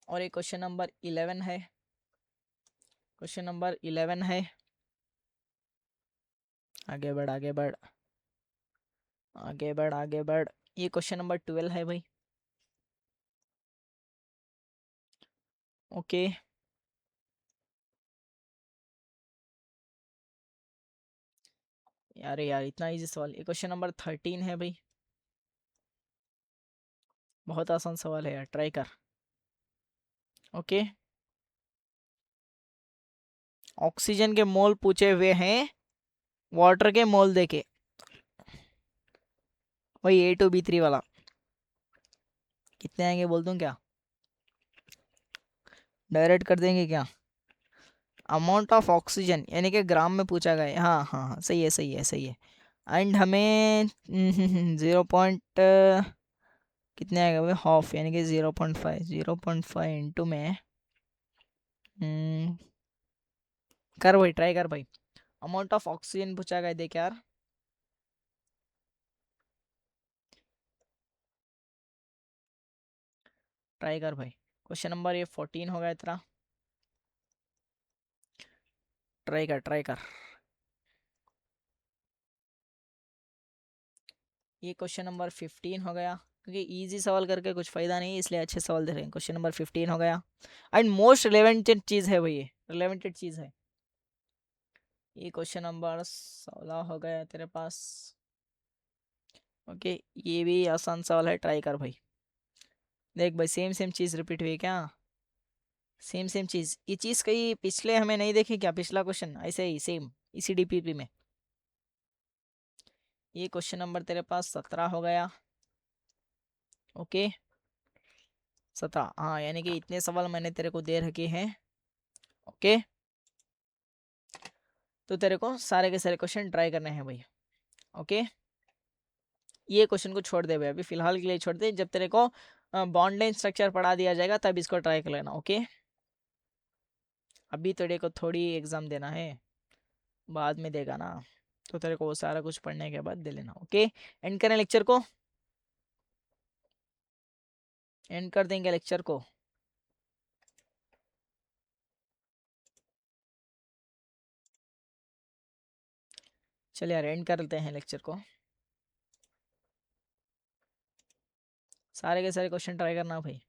और ये क्वेश्चन नंबर 11 है, क्वेश्चन नंबर 11 है। आगे बढ़ आगे बढ़ आगे बढ़ आगे बढ़, ये क्वेश्चन नंबर 12 है भाई। ओके, यार यार इतना इजी सवाल, ये क्वेश्चन नंबर 13 है भाई, बहुत आसान सवाल है यार, ट्राई कर। ओके, ऑक्सीजन के मोल पूछे हुए हैं, वाटर के मोल देके, वही A2B3 वाला, कितने आएंगे बोल दूं क्या? डायरेक्ट कर देंगे क्या? अमाउंट ऑफ ऑक्सीजन यानी कि ग्राम में पूछा गया है, हाँ हाँ हाँ, सही है सही है सही है। एंड हमें 0 कितने आएगा भाई? हाफ, यानी कि 0.5 इंटू में कर भाई, ट्राई कर भाई। अमाउंट ऑफ ऑक्सीजन पूछा गया, देख यार। ट्राई कर भाई। क्वेश्चन नंबर ये 14 हो गया तेरा। ट्राई कर, ट्राई कर। ये क्वेश्चन नंबर 15 हो गया, क्योंकि इजी सवाल करके कुछ फायदा नहीं, इसलिए अच्छे सवाल दे रहे हैं। क्वेश्चन नंबर 15 हो गया, एंड मोस्ट रिलेवेंटेड चीज है भाई, ये रिलेवेंटेड चीज है। ये क्वेश्चन नंबर 16 हो गया तेरे पास। ओके, ये भी आसान सवाल है, ट्राई कर भाई। देख भाई, सेम सेम चीज रिपीट हुई क्या? सेम सेम चीज, ये चीज कहीं पिछले हमें नहीं देखी क्या? पिछला क्वेश्चन ऐसे ही सेम, इसी डीपीपी में। ये क्वेश्चन नंबर तेरे पास 17 हो गया। ओके, 17, हाँ, यानी कि इतने सवाल मैंने तेरे को दे रखे हैं। ओके, तो तेरे को सारे के सारे क्वेश्चन ट्राई करने हैं भाई। ओके, ये क्वेश्चन को छोड़ दे भाई, अभी फिलहाल के लिए छोड़ दे। जब तेरे को बॉन्ड लाइन स्ट्रक्चर पढ़ा दिया जाएगा तब इसको ट्राई कर लेना। ओके, अभी तेरे को थोड़ी एग्जाम देना है, बाद में देगा ना, तो तेरे को वो सारा कुछ पढ़ने के बाद दे लेना। ओके, एंड करें लेक्चर को, एंड कर देंगे लेक्चर को। चल यार, एंड करते हैं लेक्चर को। सारे के सारे क्वेश्चन ट्राई करना भाई।